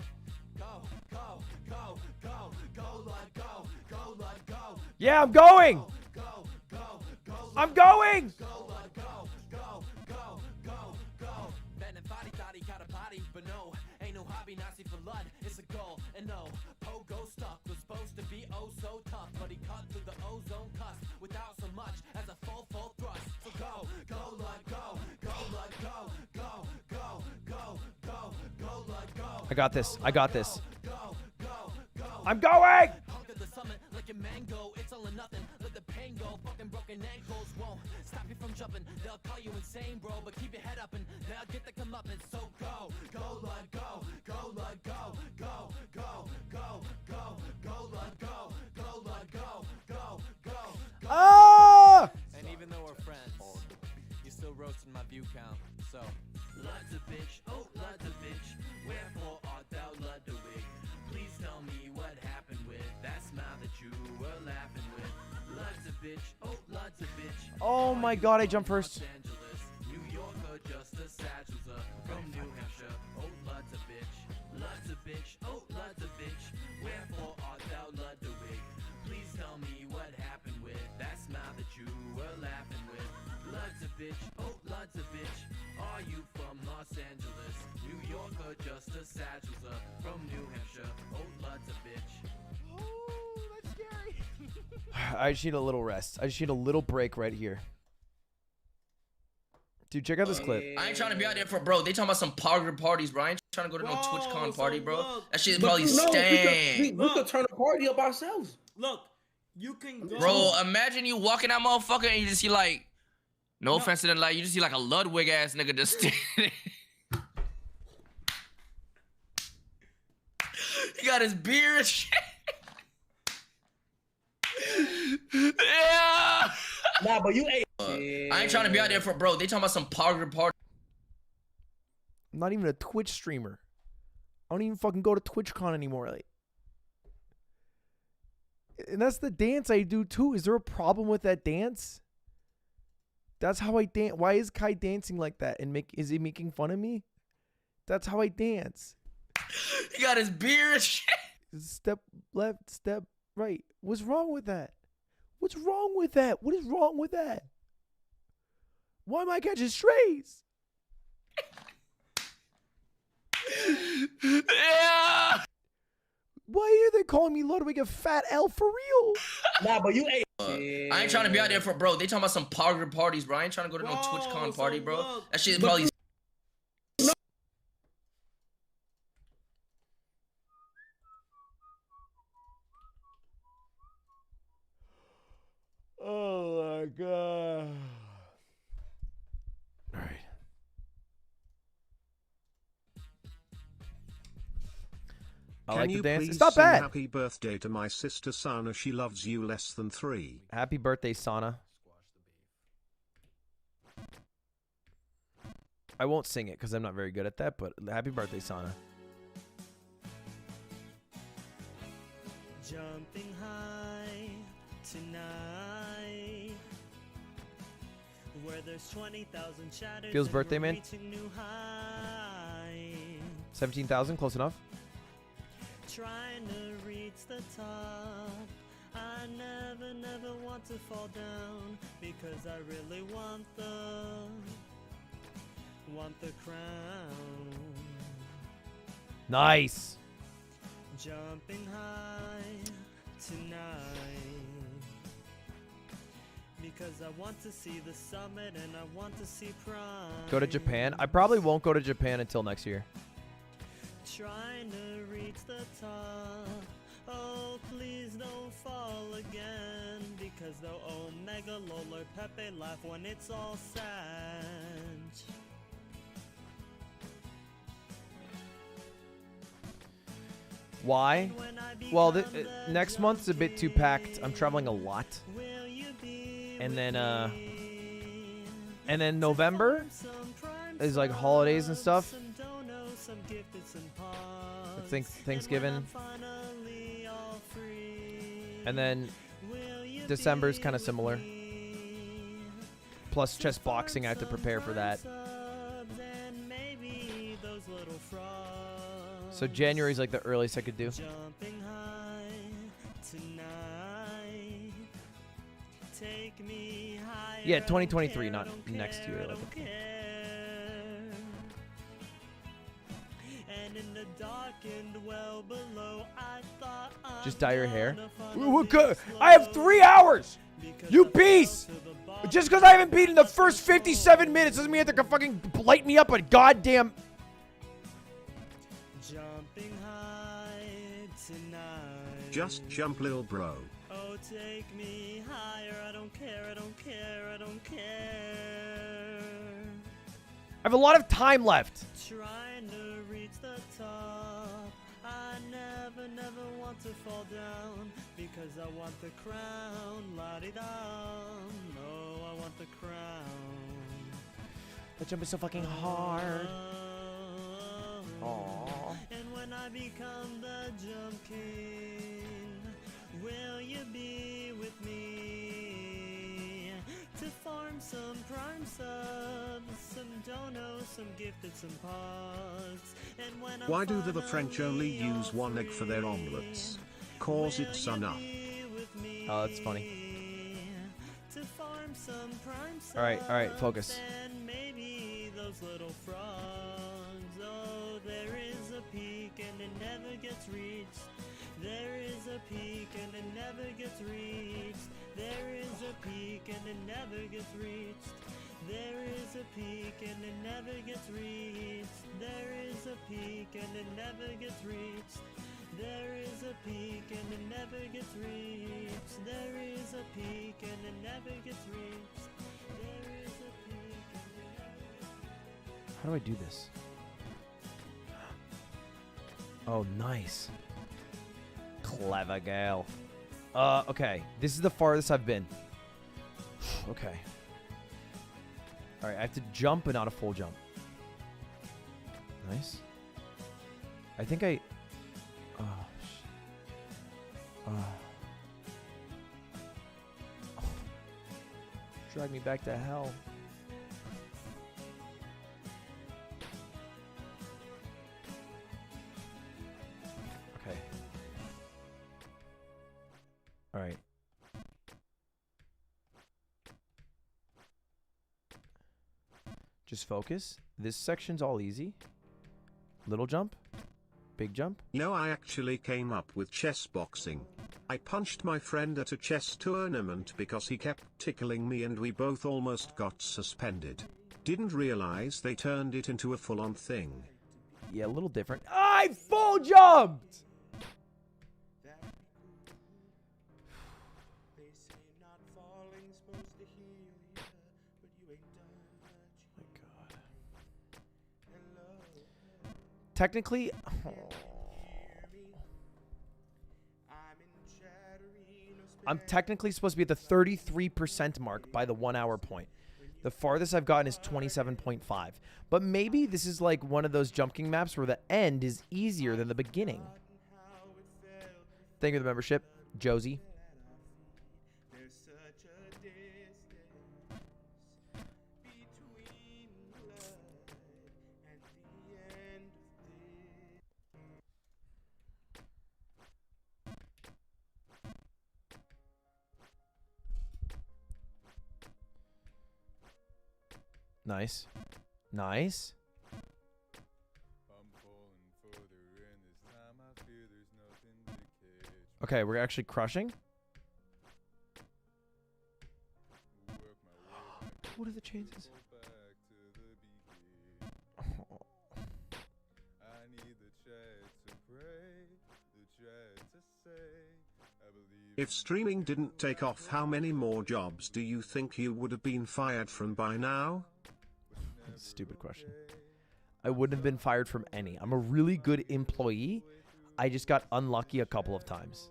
Go, go, go, go, go, Lud, go, go, Lud, go. Yeah, I'm going. Go, go, go, I'm going. go, Lud, go, go, go, go, go. Ben and Fadi thought he got a body, but no, ain't no hobby Nazi for Lud. It's a goal, and no, Pogo stuck was supposed to be oh so tough, but he cut through the ozone cusp without so much as a full thrust. So go, go, Lud, go, go, Lud, go, go, go, go, go, go, Lud, go. I got this. I got this. Go, go, go. I'm going. Conquer the summit like a mango. It's all or nothing. Let the pain go. Fucking broken ankles won't stop you from jumping. They'll call you insane, bro, but keep your head up and they'll get the comeuppance. So go, go, Lud, go, go, Lud, go, go, go, go, go, go, Lud, go, go, Lud, go, go, go, go. Ah! And even though we're friends, you're still roasting my view count. So Lud's a bitch. Oh, Lud's a bitch. Wherefore art thou Ludwig? Please tell me what happened with that smile that you were laughing with. Lud's a bitch. Oh, Lud's a bitch. Oh my God! I jumped first. Los Angeles, New York, or just a Satchels from New Hampshire. Oh, Lud's a bitch. Lud's a bitch. Oh, Lud's a bitch. Wherefore art thou Ludwig? Please tell me what happened with that smile that you were laughing with. Lud's a bitch. Oh, Lud's a bitch. Are you from Los Angeles, New York, or just a Satchels from New Hampshire? Oh, Lud's a bitch. Oh, that's scary. I just need a little rest. I just need a little break right here. Dude, check out this clip. I ain't trying to be out there for bro. They talking about some parties, bro. I ain't trying to go to no TwitchCon party, bro. That shit probably stank. We could turn a party up ourselves. Look, you can go. Bro, imagine you walking that motherfucker and you just see like No offense to them, like you just see like a Ludwig ass nigga just standing. He got his beard and shit. Yeah. Nah, but you ain't. I ain't trying to be out there for bro. They talking about some party. I'm not even a Twitch streamer. I don't even fucking go to TwitchCon anymore. Like, and that's the dance I do too. Is there a problem with that dance? That's how I dance. Why is Kai dancing like that? And is he making fun of me? That's how I dance. He got his beard and shit. Step left, step right. What's wrong with that? What's wrong with that? What is wrong with that? Why am I catching strays? Yeah. Why are they calling me Ludwig a fat L for real? Nah, but you ain't. I ain't trying to be out there for bro. They talking about some parties, bro. I ain't trying to go to no TwitchCon party, bro. That shit probably. Oh my god. All right. I Can like you the dance. please It's not sing bad. Happy birthday to my sister Sana. She loves you less than 3. Happy birthday, Sana. I won't sing it because I'm not very good at that, but happy birthday, Sana. Jumping high tonight, where there's 20,000 shadows. Feels birthday, man. 17,000, close enough. Trying to reach the top. I never want to fall down because I really want the crown. Nice. Jumping high tonight because I want to see the summit and I want to see prime. Go to Japan. I probably won't go to Japan until next year. Trying to reach the top. Oh, please don't fall again because the Omega Lola Pepe laugh when it's all sad. Why? Well, next month's a bit too packed. I'm traveling a lot. And then November is like holidays and stuff. I think Thanksgiving. And then December's kind of similar. Plus chess boxing, I have to prepare for that. So January's like the earliest I could do. Yeah, 2023, not next year. Like just dye your hair. I have 3 hours. You beast. Just because I haven't beaten the first 57 minutes doesn't mean you have to fucking light me up a goddamn. Jumping high tonight. Just jump, little bro. Oh, take me higher. I don't care. I don't care. I don't care. I have a lot of time left. Trying to reach the top. I never want to fall down because I want the crown. La-di-da. No, I want the crown. The jump is so fucking hard. Aww. And when I become the Jump King, will you be with me to farm some prime subs, some donos, some gifted, some pods? And when Why do the French only use 1 egg for their omelets? Cause it's enough. Oh, that's funny. Alright, focus. And maybe those little frogs. Oh, there is a peak and it never gets reached. There is a peak and it never gets reached. There is a peak and it never gets reached. There is a peak and it never gets reached. There is a peak and it never gets reached. There is a peak and it never gets reached. There is a peak and it never gets reached. There is a How do I do this? Oh, nice. Clever gal. Okay. This is the farthest I've been. Okay. All right, I have to jump, but not a full jump. Nice. I think I... Oh, drag me back to hell. Okay. All right. Just focus. This section's all easy. Little jump. Big jump. You know, I actually came up with chess boxing. I punched my friend at a chess tournament because he kept tickling me and we both almost got suspended. Didn't realize they turned it into a full-on thing. Yeah, a little different. I full jumped! Technically, I'm technically supposed to be at the 33% mark by the 1 hour point. The farthest I've gotten is 27.5. But maybe this is like one of those Jump King maps where the end is easier than the beginning. Thank you for the membership, Josie. Nice. Nice. Okay, we're actually crushing. What are the chances? If streaming didn't take off, how many more jobs do you think you would have been fired from by now? Stupid question. I wouldn't have been fired from any. I'm a really good employee. I just got unlucky a couple of times.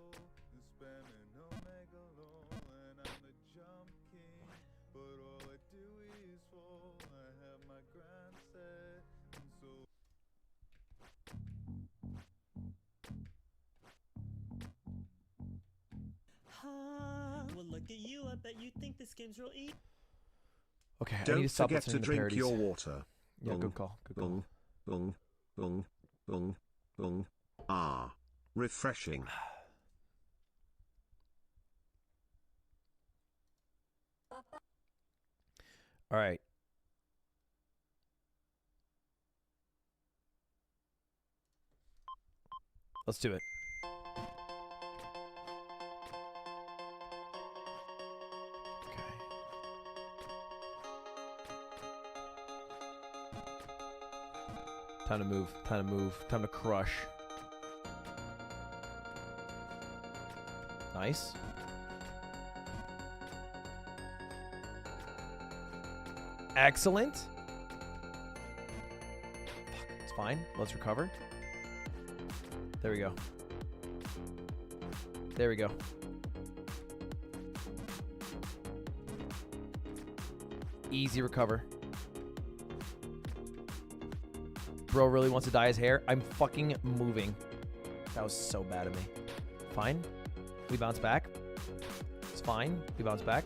Well, look at you. I bet you think this game's real easy. Okay, I need Don't to stop forget to listening to drink parodies. your water. Yeah, good call. Good call. Bung, bung, bung, bung. Ah, refreshing. All right. Let's do it. Time to move. Time to move. Time to crush. Nice. Excellent. Fuck, it's fine. Let's recover. There we go. There we go. Easy recover. Bro really wants to dye his hair. I'm fucking moving. That was so bad of me. Fine. We bounce back. It's fine. We bounce back.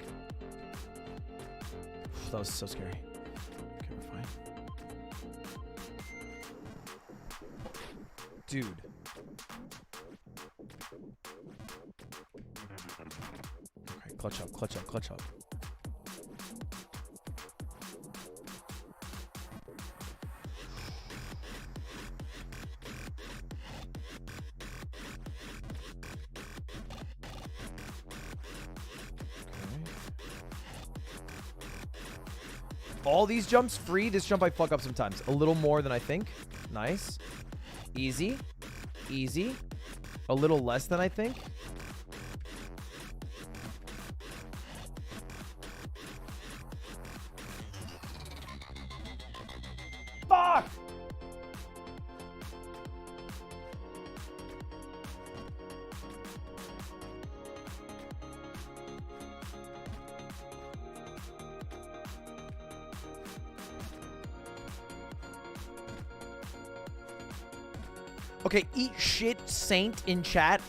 That was so scary. Okay, we're fine. Dude. Okay, clutch up, clutch up, clutch up. All these jumps free. This jump I fuck up sometimes. A little more than I think. Nice. Easy. Easy. A little less than I think. Fuck! Okay, eat shit, Saint in chat.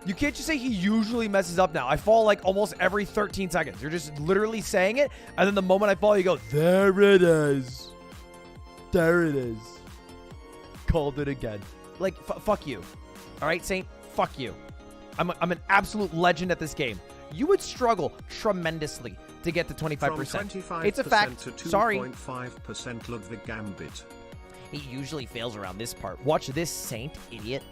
You can't just say he usually messes up now. I fall like almost every 13 seconds. You're just literally saying it, and then the moment I fall, you go, there it is. There it is. Called it again. Like, fuck you. All right, Saint? Fuck you. I'm an absolute legend at this game. You would struggle tremendously to get to 25%. It's a fact. To Sorry. 2.5% Ludwig Gambit. He usually fails around this part. Watch this, Saint, idiot.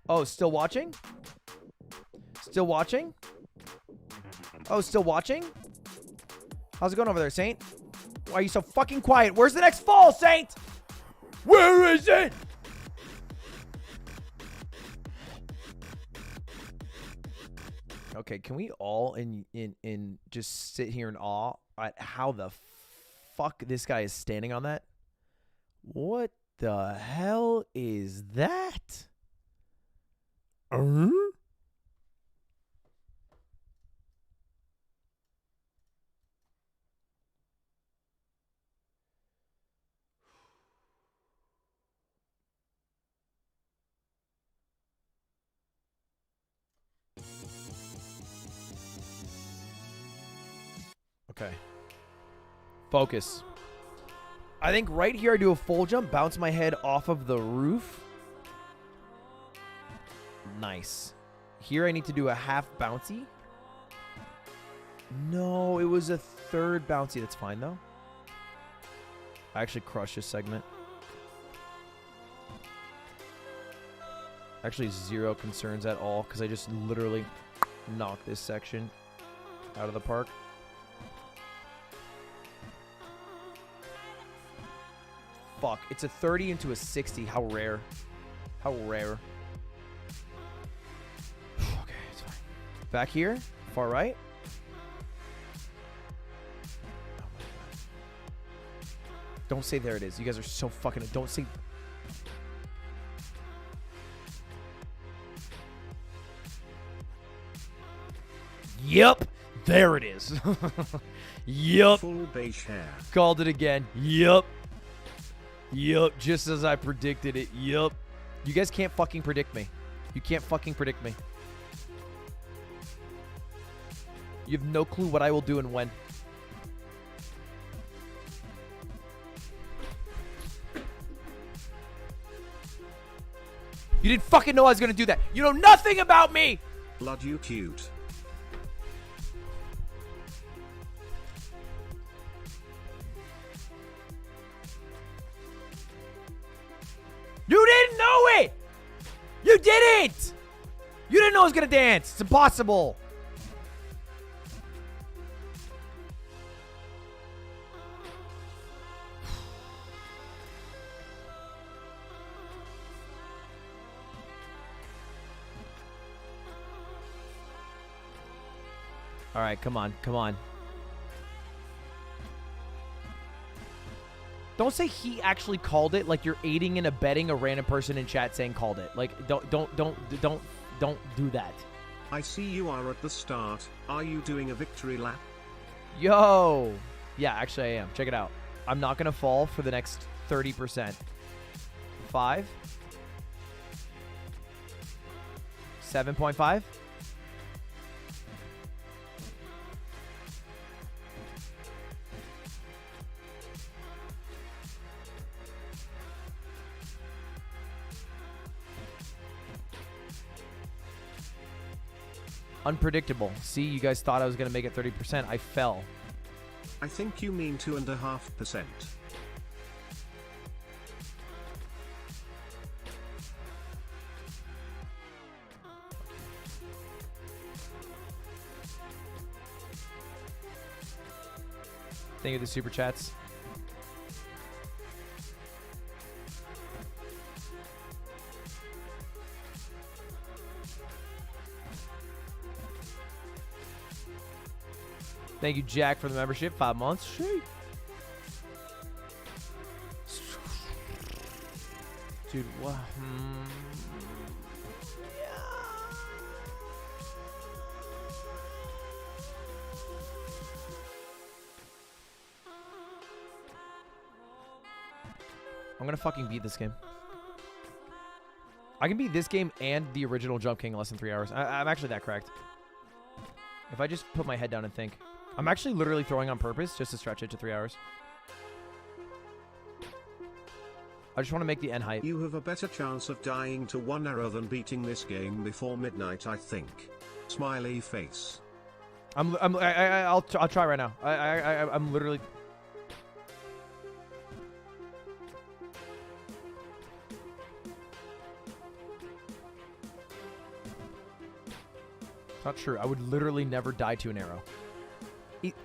Oh, still watching? Still watching? Oh, still watching? How's it going over there, Saint? Why are you so fucking quiet? Where's the next fall, Saint? Where is it? Okay, can we all in just sit here in awe at how the fuck this guy is standing on that? What the hell is that? Okay. Focus. I think right here I do a full jump, bounce my head off of the roof. Nice. Here I need to do a half bouncy. No, it was a third bouncy. That's fine, though. I actually crushed this segment. Actually, zero concerns at all, because I just literally knocked this section out of the park. Fuck. It's a 30 into a 60. How rare. How rare. Okay, it's fine. Back here. Far right. Oh my God. Don't say there it is. You guys are so fucking... Don't say... Yep. There it is. Yep. Full beige hair. Called it again. Yep. Yup, just as I predicted it. Yup. You guys can't fucking predict me. You can't fucking predict me. You have no clue what I will do and when. You didn't fucking know I was gonna do that. You know nothing about me! Lud, you cute. You didn't know it! You didn't! You didn't know I was gonna dance. It's impossible. All right, come on, come on. Don't say he actually called it like you're aiding and abetting a random person in chat saying called it. Like, don't do that. I see you are at the start. Are you doing a victory lap? Yo. Yeah, actually I am. Check it out. I'm not going to fall for the next 30%. 5. 7.5. Unpredictable. See, you guys thought I was going to make it 30%. I fell. I think you mean 2.5%. Thank you for the super chats. Thank you, Jack, for the membership. 5 months. Sheet. Dude, what? I'm gonna fucking beat this game. I can beat this game and the original Jump King in less than 3 hours. I'm actually that cracked. If I just put my head down and think. I'm actually literally throwing on purpose just to stretch it to 3 hours. I just want to make the end height. You have a better chance of dying to 1 arrow than beating this game before midnight, I think. Smiley face. I'll try right now. I'm literally. It's not true. I would literally never die to an arrow.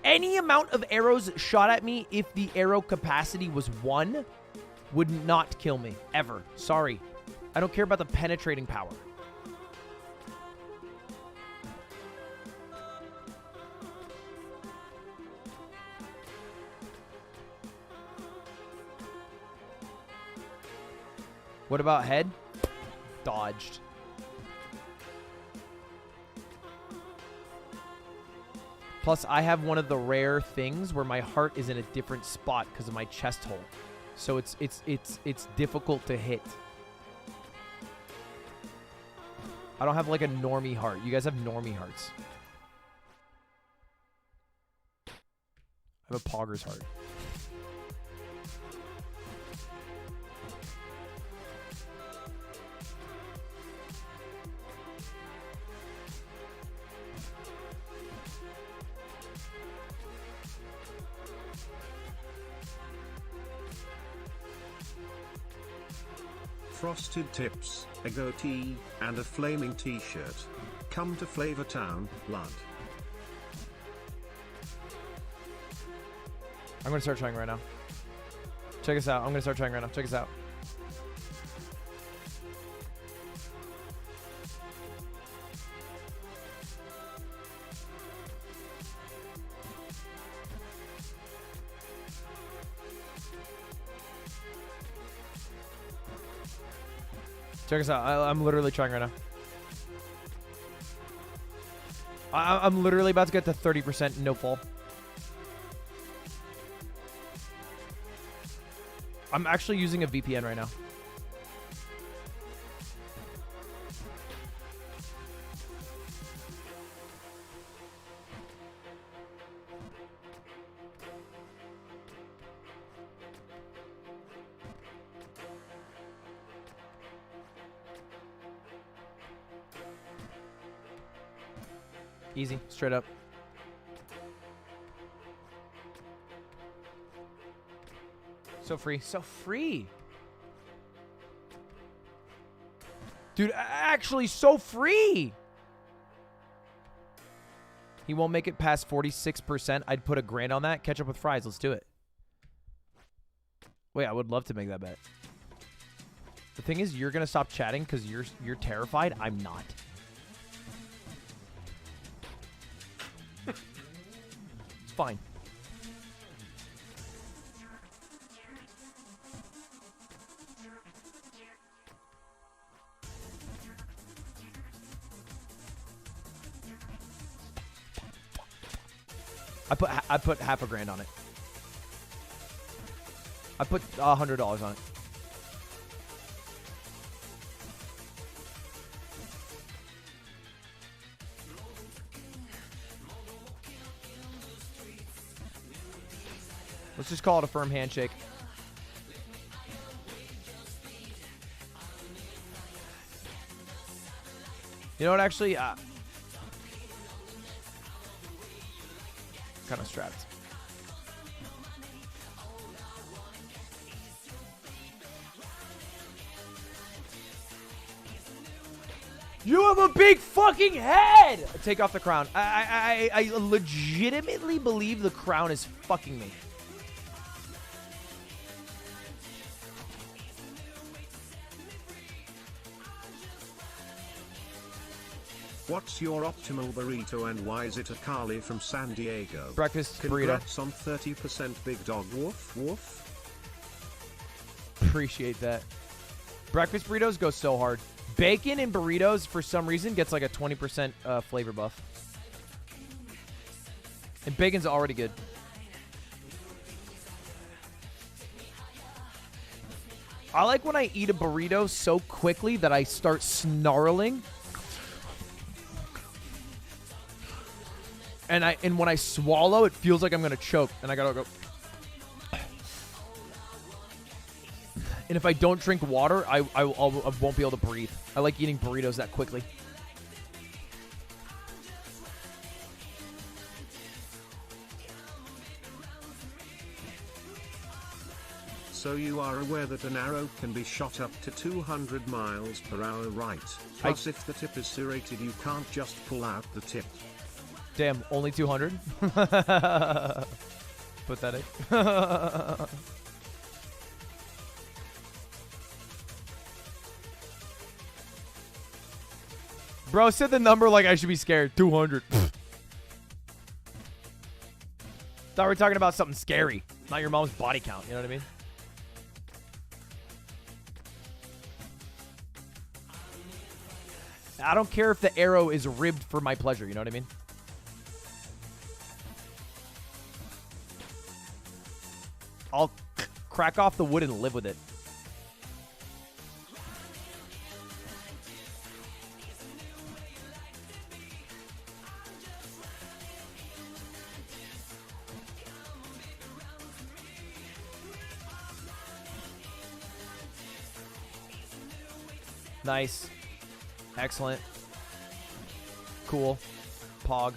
Any amount of arrows shot at me, if the arrow capacity was 1, would not kill me. Ever. Sorry. I don't care about the penetrating power. What about head? Dodged. Plus, I have one of the rare things where my heart is in a different spot because of my chest hole. So it's difficult to hit. I don't have like a normie heart. You guys have normie hearts. I have a pogger's heart. Frosted tips, a goatee, and a flaming t-shirt. Come to Flavortown, Lud. I'm gonna start trying right now. Check us out. I'm gonna start trying right now. Check us out. Check us out. I'm literally trying right now. I'm literally about to get to 30% no fall. I'm actually using a VPN right now. Easy, straight up. So free, so free. Dude, actually so free. He won't make it past 46%. I'd put $1,000 on that. Ketchup with fries, let's do it. Wait, I would love to make that bet. The thing is, you're gonna stop chatting because you're terrified. I'm not. It's fine. I put half $1,000 on it. I put $100 on it. Let's just call it a firm handshake. You know what, actually, kind of strapped. You have a big fucking head! Take off the crown. I legitimately believe the crown is fucking me. What's your optimal burrito and why is it a Carly from San Diego? Breakfast burrito. Congrats on 30% big dog woof woof. Appreciate that. Breakfast burritos go so hard. Bacon in burritos, for some reason, gets like a 20% flavor buff. And bacon's already good. I like when I eat a burrito so quickly that I start snarling. And when I swallow, it feels like I'm gonna choke, and I gotta go. And if I don't drink water, I won't be able to breathe. I like eating burritos that quickly. So you are aware that an arrow can be shot up to 200 miles per hour, right? Plus, if the tip is serrated, you can't just pull out the tip. Damn, only 200? Pathetic. Bro said the number like I should be scared. 200. Thought we were talking about something scary, not your mom's body count. You know what I mean? I don't care if the arrow is ribbed for my pleasure. You know what I mean? I'll crack off the wood and live with it. Nice. Excellent. Cool. Pog.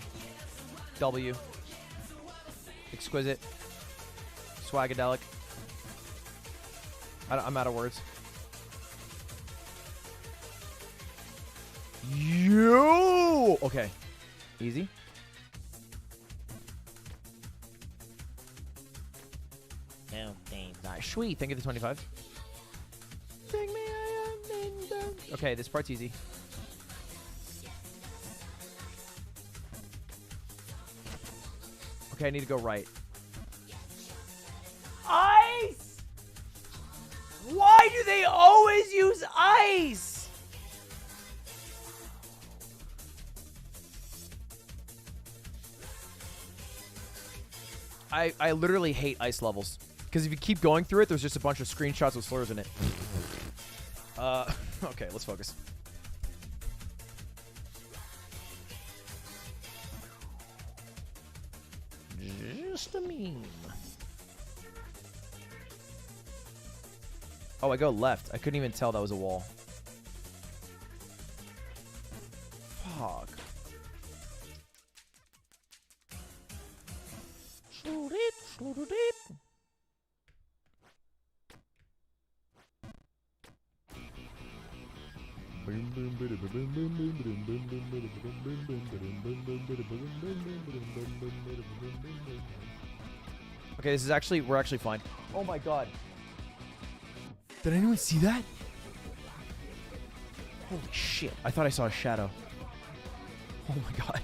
W. Exquisite. Swagadelic. I'm out of words. Yo! Okay. Easy. Nice. Sweet. Thank you for the 25. Okay, this part's easy. Okay, I need to go right. Ice! Why do they always use ice? I literally hate ice levels. Because if you keep going through it, there's just a bunch of screenshots with slurs in it. Okay, let's focus. Just a meme. Oh, I go left. I couldn't even tell that was a wall. Fuck. Okay, this is actually, we're actually fine. Oh my god. Did anyone see that? Holy shit. I thought I saw a shadow. Oh my god.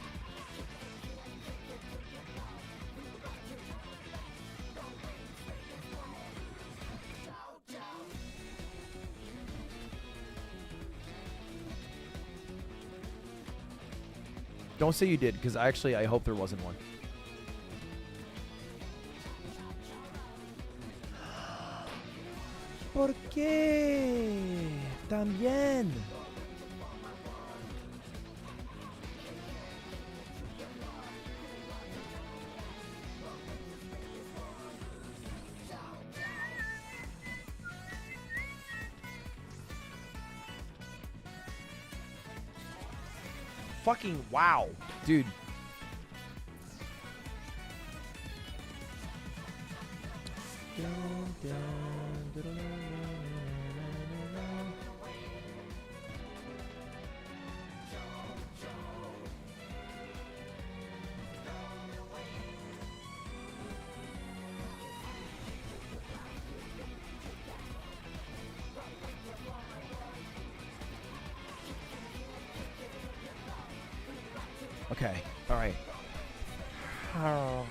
Don't say you did, because I hope there wasn't one. ¿Por qué? También. Fucking wow, dude. Okay, all right. How?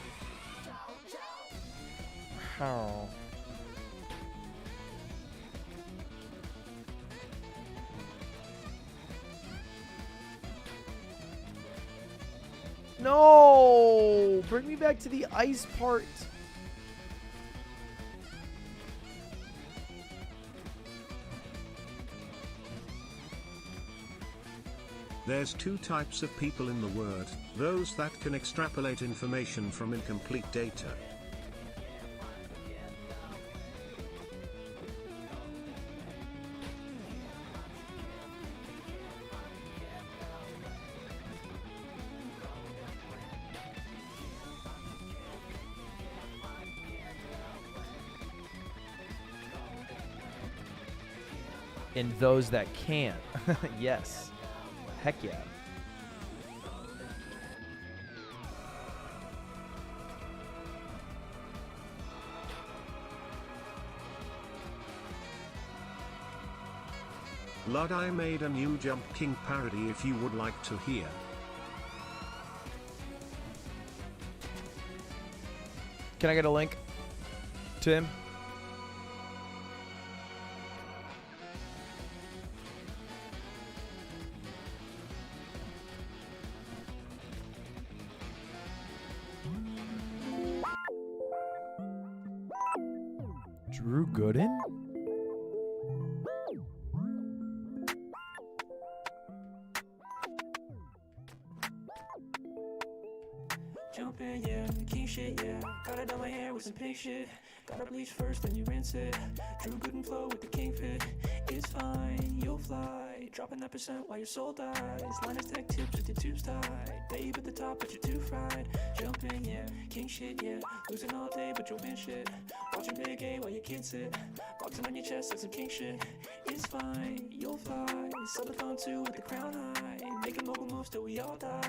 No! Bring me back to the ice part. There's two types of people in the word, those that can extrapolate information from incomplete data. And those that can't. Yes. Heck yeah. Lud, I made a new Jump King parody if you would like to hear. Can I get a link to him? Drew Gooden? Jumping, yeah, king shit, yeah. Gotta dye my hair with some pink shit. Gotta bleach first, then you rinse it. Drew Gooden flow with the king fit. It's fine, you'll fly. Dropping that percent while your soul dies. Linus tech tips with your tubes tied. Babe at the top, but you're too fried. Jumping, yeah, king shit, yeah. Losing all day, but you'll win shit. Watching Big A while your kids sit. Boxing on your chest like some king shit. It's fine, you'll fly. Subathon 2 with the crown high. Making mobile moves till we all die.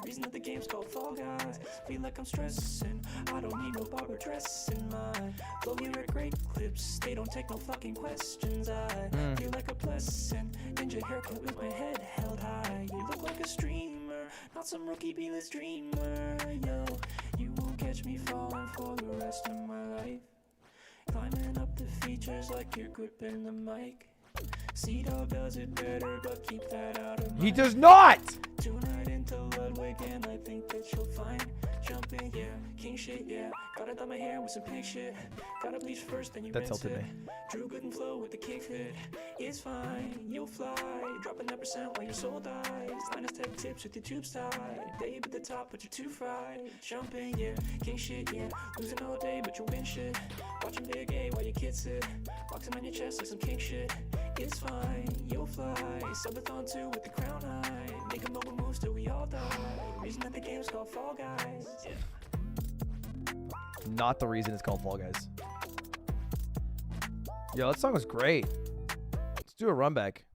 Reason that the game's called Fall Guys. Feel like I'm stressing. I don't need no barber dress in mine. Flow here at great clips. They don't take no fucking questions. I feel like a blessing. Ninja haircut with my head held high. You look like a streamer, not some rookie B-list dreamer. Yo, you won't catch me falling for the rest of my life. Climbing up the features like you're gripping the mic. C-Dog does it better, but keep that out of He does not! Tonight into Ludwig, and I think that you'll find. Jumping, yeah, king shit, yeah. Gotta dye my hair with some pink shit. Gotta bleach first, then you That's rinse tilted it. me. Drew Gooden flow with the kick fit. It's fine, you'll fly. Dropping that percent while your soul dies. Linus tech tips with your tubes tied. Babe at the top, but you're too fried. Jumping, yeah, king shit, yeah. Losing all day, but you win shit. Watching Big A while your kids sit. Boxing on your chest like some king shit. It's fine, you'll fly. Subathon 2 with the crown high. Making mobile moves till we all die. Reason that the game's called Fall Guys. Yeah. Not the reason it's called Fall Guys. Yo, that song was great. Let's do a run back.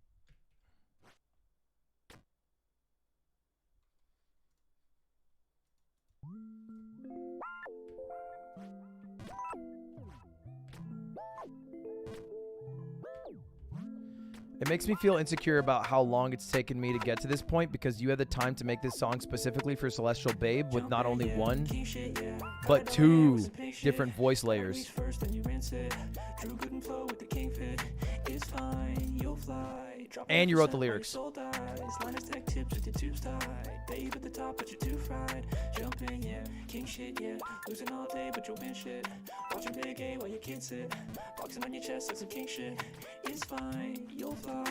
It makes me feel insecure about how long it's taken me to get to this point because you had the time to make this song specifically for Celestial Babe with not only one, but two different voice layers. And you wrote the lyrics. Linus tech tips with your tubes tied. Babe at the top, but you're too fried. Jumping, yeah, king shit, yeah. Losing all day, but you'll win shit. Watching Big A while your kids sit. Boxing on your chest like some king shit. It's fine, you'll fly.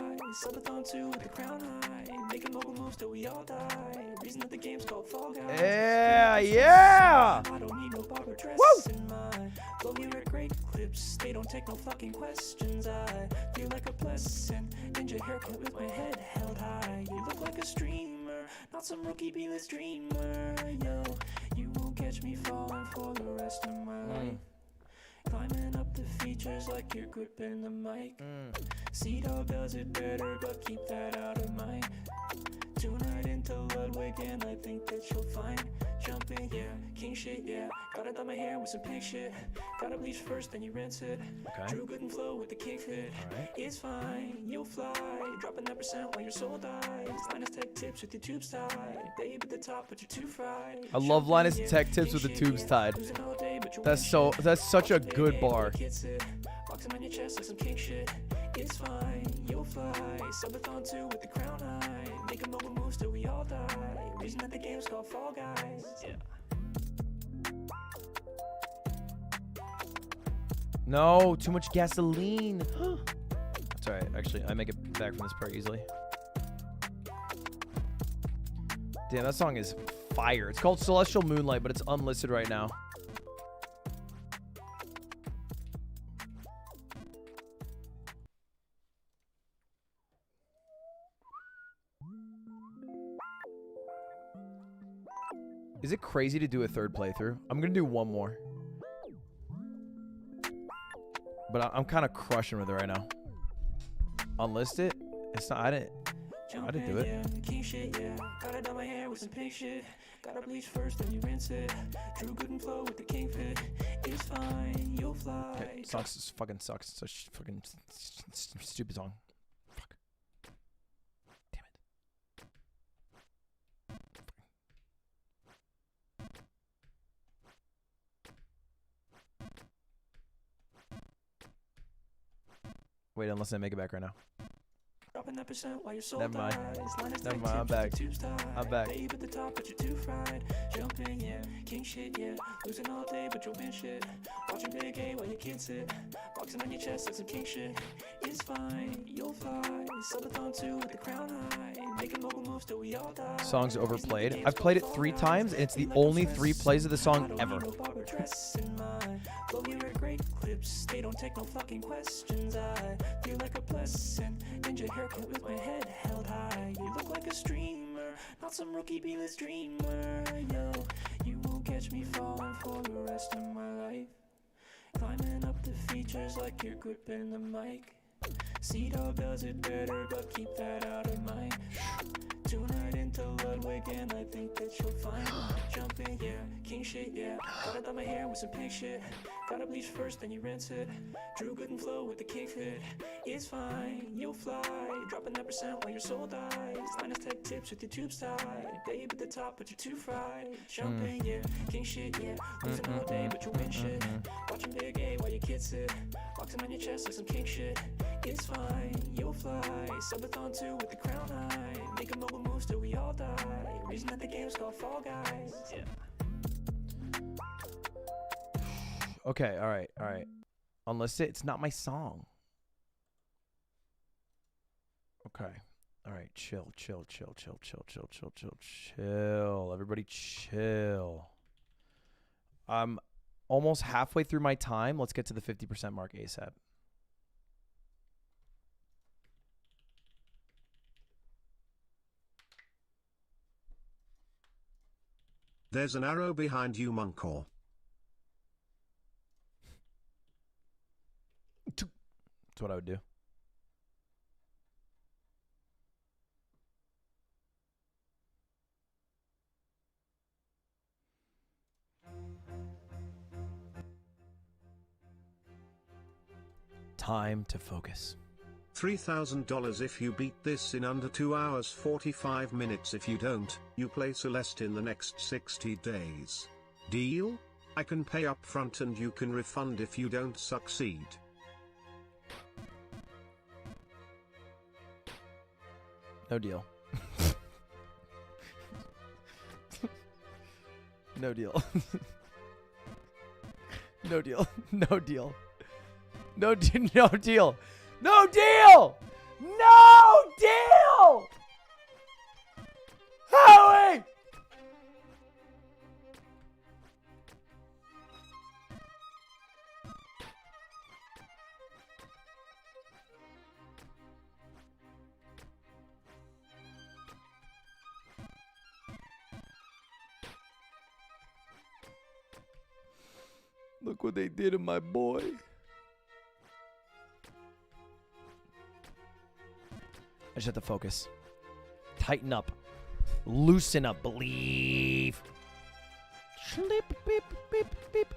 Subathon 2 with the crown high. Making mobile moves till we all die. Reason that the game's called Fall Guys. Yeah, yeah! I don't need no barber dress in mine. Flow here at great clips. They don't take no fucking questions. I feel like a blessing. Ninja haircut with my head held high. You look like a streamer, not some rookie B-list dreamer. Yo, you won't catch me falling for the rest of my life. Climbing up the features like you're gripping the mic. C-Dog does it better, but keep that out of mind. Tonight into Ludwig, and I think that you'll find. Jumping, yeah, king shit, yeah. Gotta dye my hair with some pink shit. Gotta bleach first, then you rinse it. Okay. Drew Gooden flow with the kick fit. Alright. It's fine, you'll fly. Dropping that percent while your soul dies. Linus tech tips with your tubes tied. Babe at the top, but you're too fried. I love Linus Tech Tips with the tubes tied. That's such a good bar. Boxing on your chest like some king shit. It's fine, you'll fly. Subathon 2 with the crown high. Making mobile moves till we all die. Reason that the game's called Fall Guys. Yeah. No, too much gasoline. It's alright. Actually, I make it back from this part easily. Damn, that song is fire. It's called Celestial Moonlight, but it's unlisted right now. Is it crazy to do a third playthrough? I'm gonna do one more. But I'm kind of crushing with it right now. Unlisted? It's not. I didn't do it. King shit, yeah. Gotta dye my hair with some pink shit. Gotta bleach first, then you rinse it. Drew good and flow with the king fit. It's fine, you'll fly. Okay, sucks. Fucking sucks. It's such fucking stupid song. Fuck. Damn it. Wait, unless I make it back right now. Dropping that percent while you're sold. Never mind. Never mind. I'm back. I'm back. Babe at the top, but you're too fried. Jumping, yeah. King shit, yeah. Losing all day, but you'll win shit. Watching Big A while your kids sit. Boxing on your chest like some king shit. It's fine, you'll fly. Subathon 2 with the crown high. Making mogul moves till we all die. Song's overplayed. I've played it 3 times, and it's the only 3 plays of the song ever. Blow you at great clips. They don't take no fucking questions. I feel like a blessing. Ninja haircut with my head held high. You look like a streamer, not some rookie B-list dreamer. Yo, you won't catch me falling for the rest of my life. Climbing up the features like you're gripping the mic. C-Dog does it better, but keep that out of mind. Tune right into Ludwig and I think that you'll find jumping, yeah, king shit, yeah. Gotta dye my hair with some pink shit. Gotta bleach first, then you rinse it. Drew good and flow with the king fit. It's fine, you'll fly. Dropping that percent while your soul dies. Linus Tech tips with your tubes tied. Babe at the top, but you're too fried. Jumping, yeah, king shit, yeah. Losing all day, but you win shit. Watching Big A while your kids sit. Boxing on your chest like some king shit. It's fine, you'll fly. Subathon 2 with the crown high. Making mobile moves till we all die. Reason that the game's called Fall Guys. Yeah. Okay, alright. Unlisted, it's not my song. Okay. Alright, chill. Everybody chill. I'm almost halfway through my time. Let's get to the 50% mark ASAP. There's an arrow behind you, Monkor. That's what I would do. Time to focus. $3,000 if you beat this in under 2 hours 45 minutes. If you don't, you play Celeste in the next 60 days. Deal? I can pay up front and you can refund if you don't succeed. No deal. No deal. No deal. No deal. No deal. No deal. No deal! No deal! Howie! Look what they did to my boy. I just have to focus. Tighten up. Loosen up. Believe. Sleep, beep, beep, beep.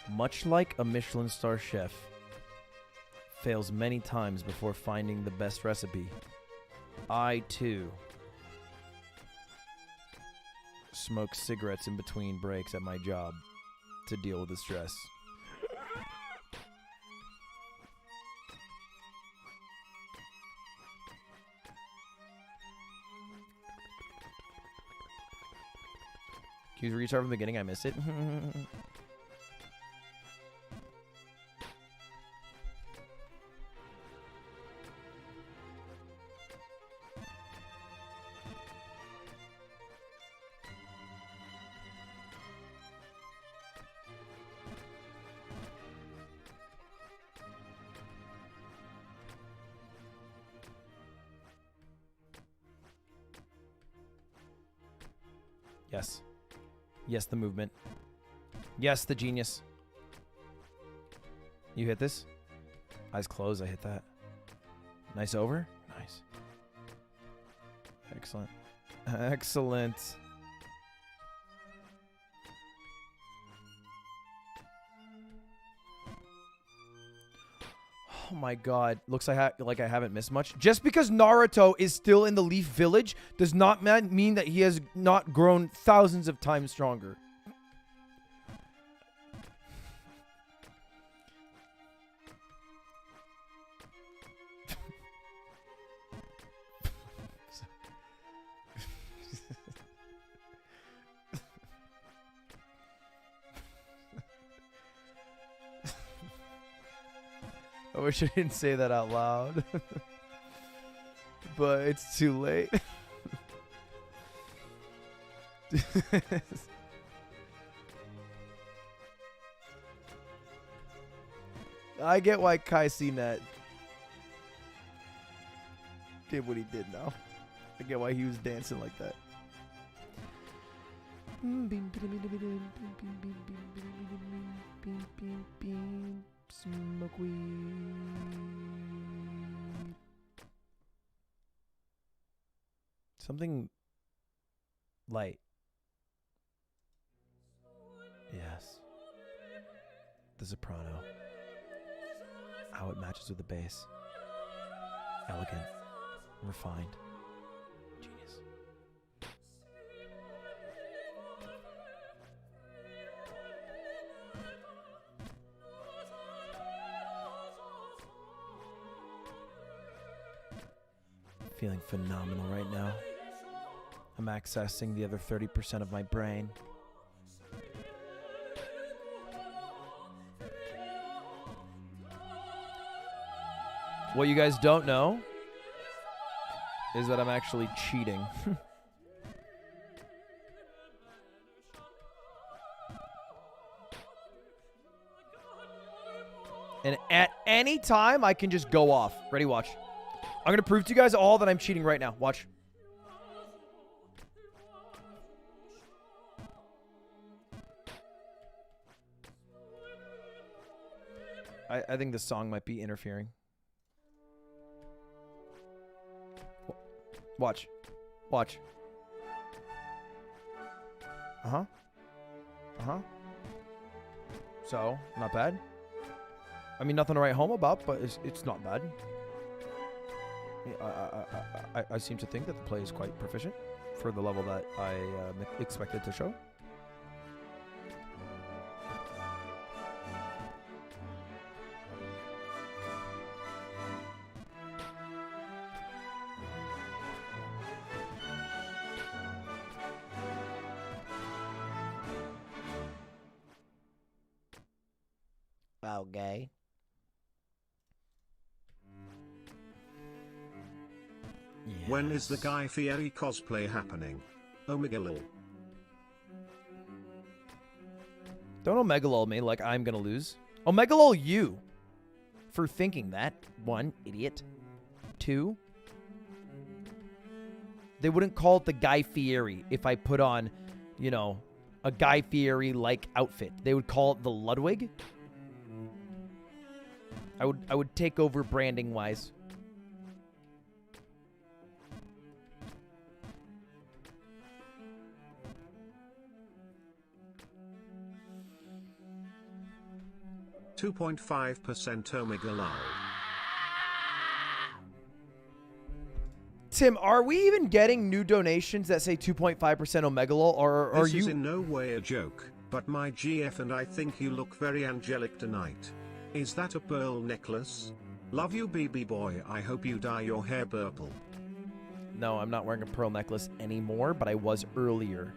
Much like a Michelin star chef fails many times before finding the best recipe, I too smoke cigarettes in between breaks at my job to deal with the stress. Can you restart from the beginning? I missed it. Yes. Yes, the movement. Yes, the genius. You hit this? Eyes closed, I hit that. Nice over? Nice. Excellent. Excellent. Oh my god. Looks like I haven't missed much. Just because Naruto is still in the Leaf Village does not mean that he has not grown thousands of times stronger. I wish I didn't say that out loud. But it's too late. I get why Kai CNET did what he did now. I get why he was dancing like that. Smoke weed. Something light. Yes. The soprano. How it matches with the bass. Elegant. Refined. Genius. Feeling phenomenal right now. I'm accessing the other 30% of my brain. What you guys don't know is that I'm actually cheating. And at any time, I can just go off. Ready, watch. I'm going to prove to you guys all that I'm cheating right now. Watch. I think this song might be interfering. Watch. Watch. Uh-huh. Uh-huh. So, not bad. I mean, nothing to write home about, but it's not bad. I seem to think that the play is quite proficient for the level that I expected to show. Okay. When is the Guy Fieri cosplay happening? Omega lol. Don't Omega lol me like I'm gonna lose. Omega lol you for thinking that. 1, idiot. 2, they wouldn't call it the Guy Fieri if I put on, you know, a Guy Fieri-like outfit. They would call it the Ludwig. I would take over branding-wise. .5% Omega lol. Tim, are we even getting new donations that say 2.5% Omega lol, or are This you? is in no way a joke, but my GF and I think you look very angelic tonight. Is that a pearl necklace? Love you, BB boy. I hope you dye your hair purple. No, I'm not wearing a pearl necklace anymore, but I was earlier.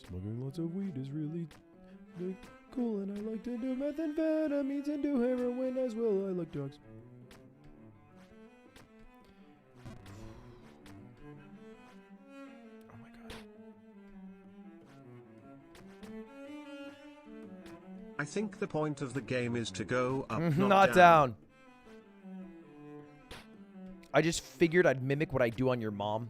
Smoking lots of weed is really cool, and I like to do methamphetamines and do heroin as well. I like drugs. Oh my god. I think the point of the game is to go up, Not down. I just figured I'd mimic what I do on your mom.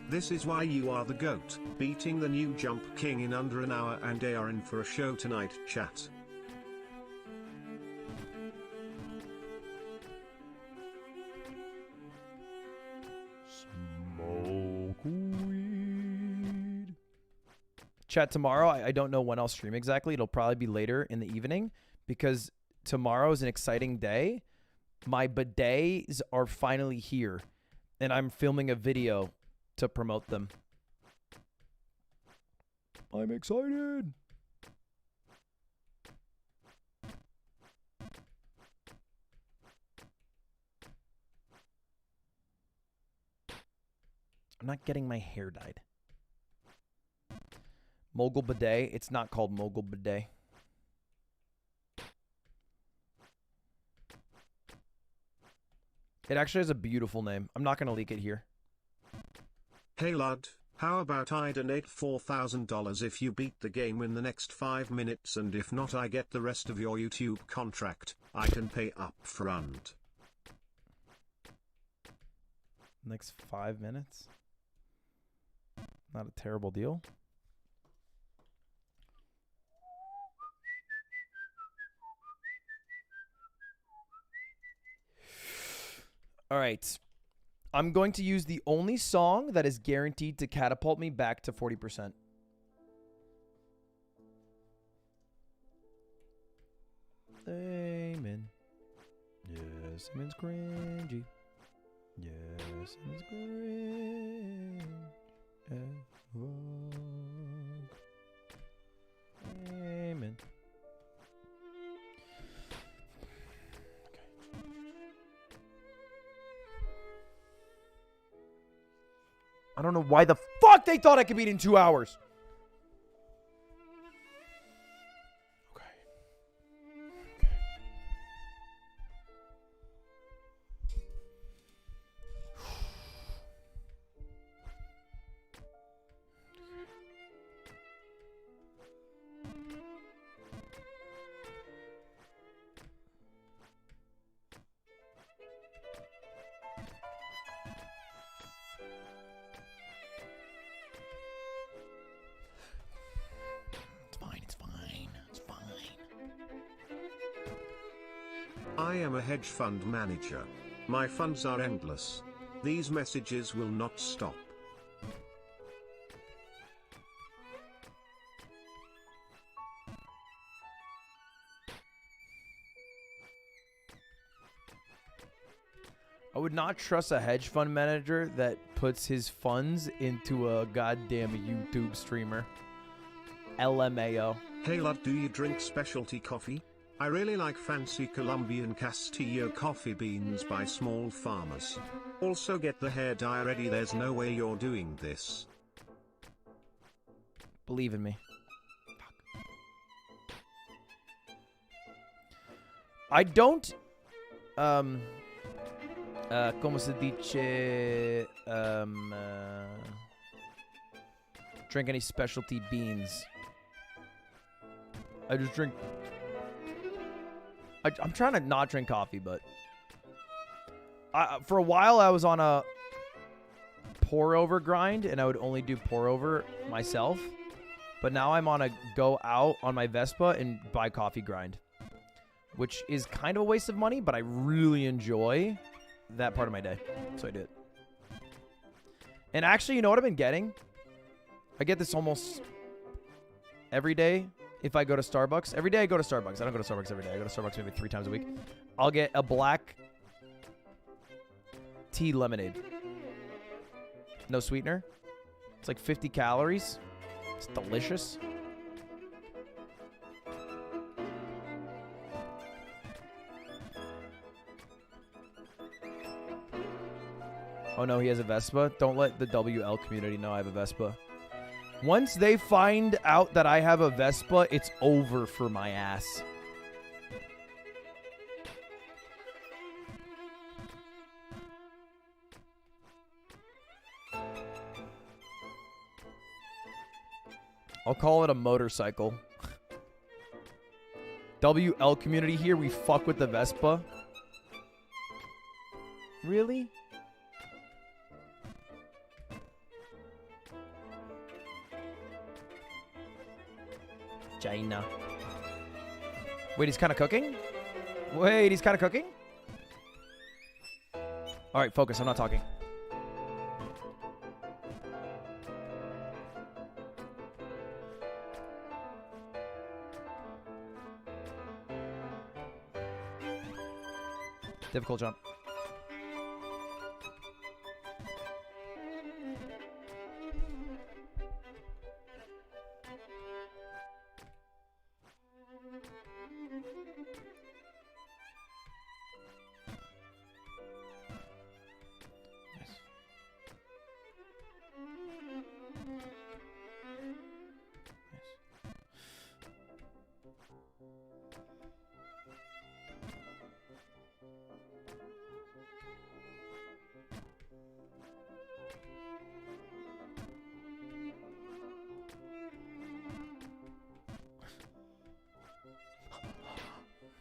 This is why you are the GOAT, beating the new Jump King in under an hour, and they are in for a show tonight, chat. Smoke weed. Chat, tomorrow, I don't know when I'll stream exactly. It'll probably be later in the evening because tomorrow is an exciting day. My bidets are finally here, and I'm filming a video to promote them. I'm excited. I'm not getting my hair dyed. Mogul Bidet. It's not called Mogul Bidet. It actually has a beautiful name. I'm not going to leak it here. Hey Lud, how about I donate $4,000 if you beat the game in the next 5 minutes, and if not I get the rest of your YouTube contract. I can pay up front. Next 5 minutes? Not a terrible deal. All right. I'm going to use the only song that is guaranteed to catapult me back to 40%. Amen. Yes, amen's cringy. Yes, amen's cringe. Amen. I don't know why the fuck they thought I could beat in 2 hours. I am a hedge fund manager. My funds are endless. These messages will not stop. I would not trust a hedge fund manager that puts his funds into a goddamn YouTube streamer. LMAO. Hey Lud, do you drink specialty coffee? I really like fancy Colombian Castillo coffee beans by small farmers. Also get the hair dye ready, there's no way you're doing this. Believe in me. I don't como se dice drink any specialty beans. I just drink I'm trying to not drink coffee, but for a while I was on a pour-over grind, and I would only do pour-over myself. But now I'm on a go out on my Vespa and buy coffee grind, which is kind of a waste of money, but I really enjoy that part of my day, so I do it. And actually, you know what I've been getting? I get this almost every day. If I go to Starbucks, every day I go to Starbucks. I don't go to Starbucks every day. I go to Starbucks maybe 3 times a week. I'll get a black tea lemonade. No sweetener. It's like 50 calories. It's delicious. Oh no, he has a Vespa. Don't let the WL community know I have a Vespa. Once they find out that I have a Vespa, it's over for my ass. I'll call it a motorcycle. WL community here, we fuck with the Vespa. Really? China. Wait, he's kind of cooking? Wait, he's kind of cooking? All right, focus. I'm not talking. Difficult jump.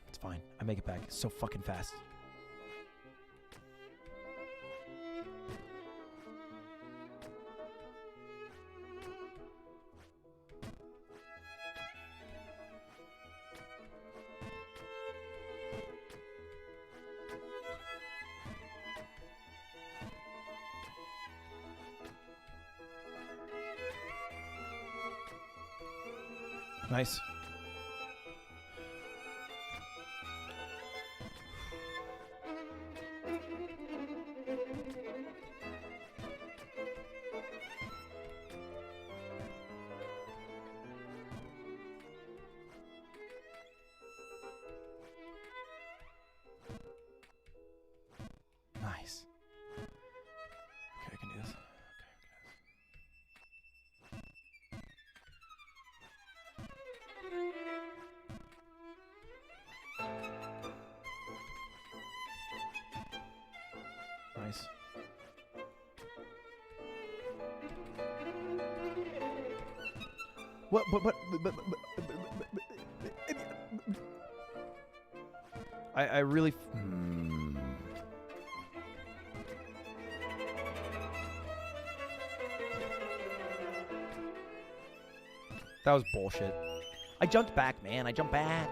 It's fine. I make it back so fucking fast. Nice. Nice. Okay, I can do this. Nice. What? I really. That was bullshit. I jumped back, man. I jumped back.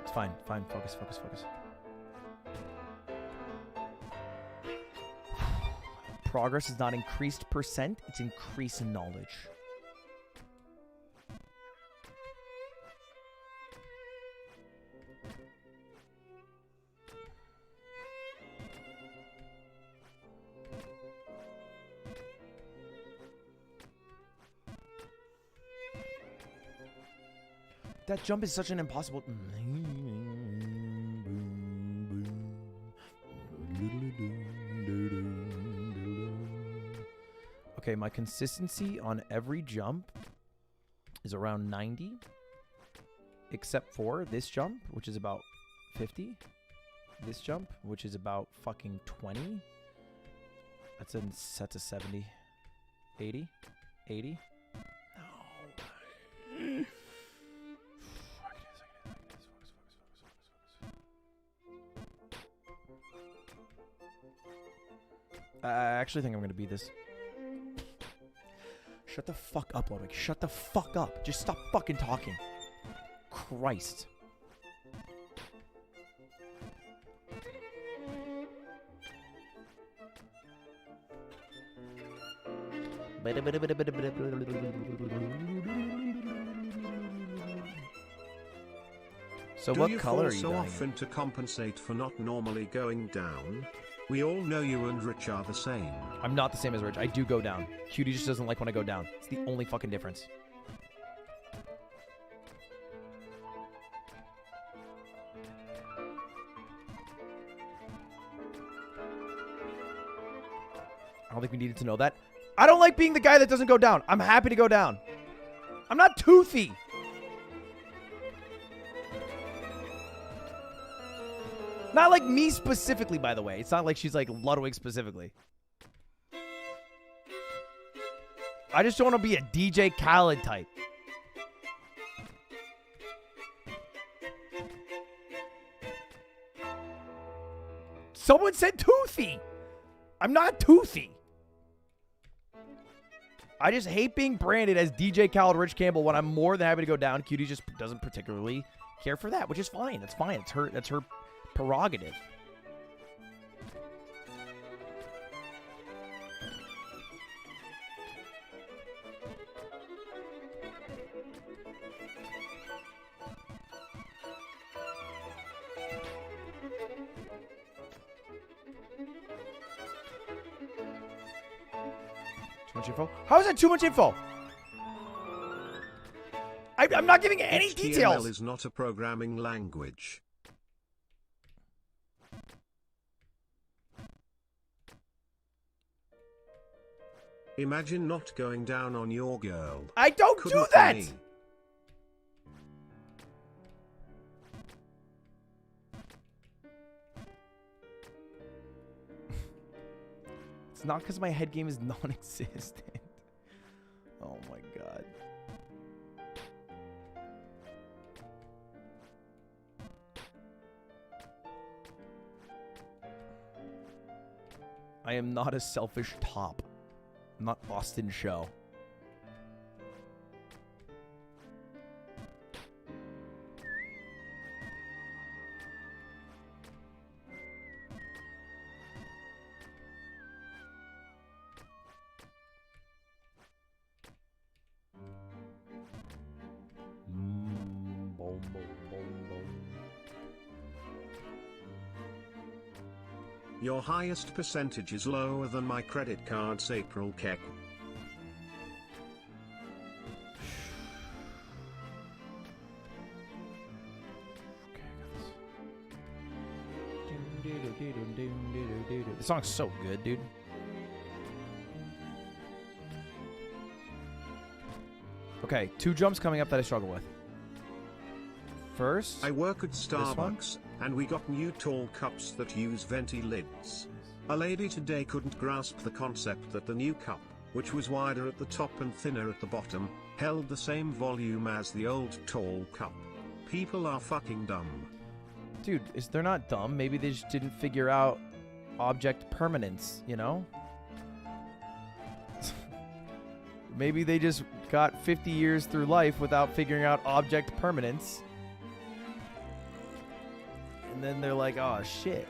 It's fine. Fine. Focus, focus, focus. Progress is not increased percent. It's increased knowledge. That jump is such an impossible. Okay, my consistency on every jump is around 90, except for this jump, which is about 50. This jump, which is about fucking 20. That's a 70. 80. 80. No. I actually think I'm going to beat this. Shut the fuck up, Ludwig. Shut the fuck up. Just stop fucking talking. Christ. So Do what you color fall are you so dying? often to compensate for not normally going down? We all know you and Rich are the same. I'm not the same as Rich. I do go down. Cutie just doesn't like when I go down. It's the only fucking difference. I don't think we needed to know that. I don't like being the guy that doesn't go down. I'm happy to go down. I'm not toothy. Not like me specifically, by the way. It's not like she's like Ludwig specifically. I just don't want to be a DJ Khaled type. Someone said toothy. I'm not toothy. I just hate being branded as DJ Khaled Rich Campbell when I'm more than happy to go down. Cutie just doesn't particularly care for that, which is fine. That's fine. That's her prerogative. Too much info? How is that too much info? I'm not giving any details. HTML is not a programming language. Imagine not going down on your girl. I don't Couldn't do that. me. It's not because my head game is non-existent. Oh my god. I am not a selfish top. I'm not Austin Show. Your highest percentage is lower than my credit card's April Keck. The song's so good, dude. Okay, 2 jumps coming up that I struggle with. First, I work at Starbucks, and we got new tall cups that use venti lids. A lady today couldn't grasp the concept that the new cup, which was wider at the top and thinner at the bottom, held the same volume as the old tall cup. People are fucking dumb. Dude, they're not dumb. Maybe they just didn't figure out object permanence, you know? Maybe they just got 50 years through life without figuring out object permanence. And then they're like, oh, shit.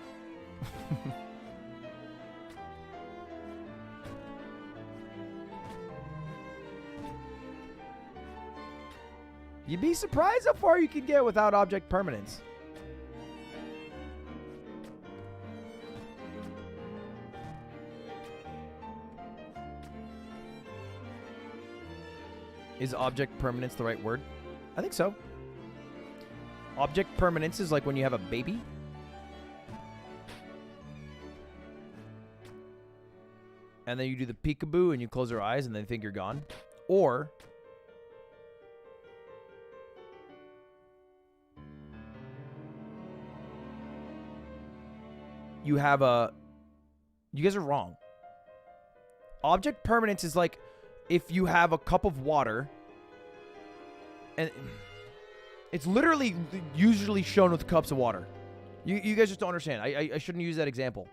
You'd be surprised how far you can get without object permanence. Is object permanence the right word? I think so. Object permanence is like when you have a baby. And then you do the peekaboo and you close your eyes and then think you're gone. Or you have a... You guys are wrong. Object permanence is like if you have a cup of water and it's literally usually shown with cups of water. You guys just don't understand. I shouldn't use that example.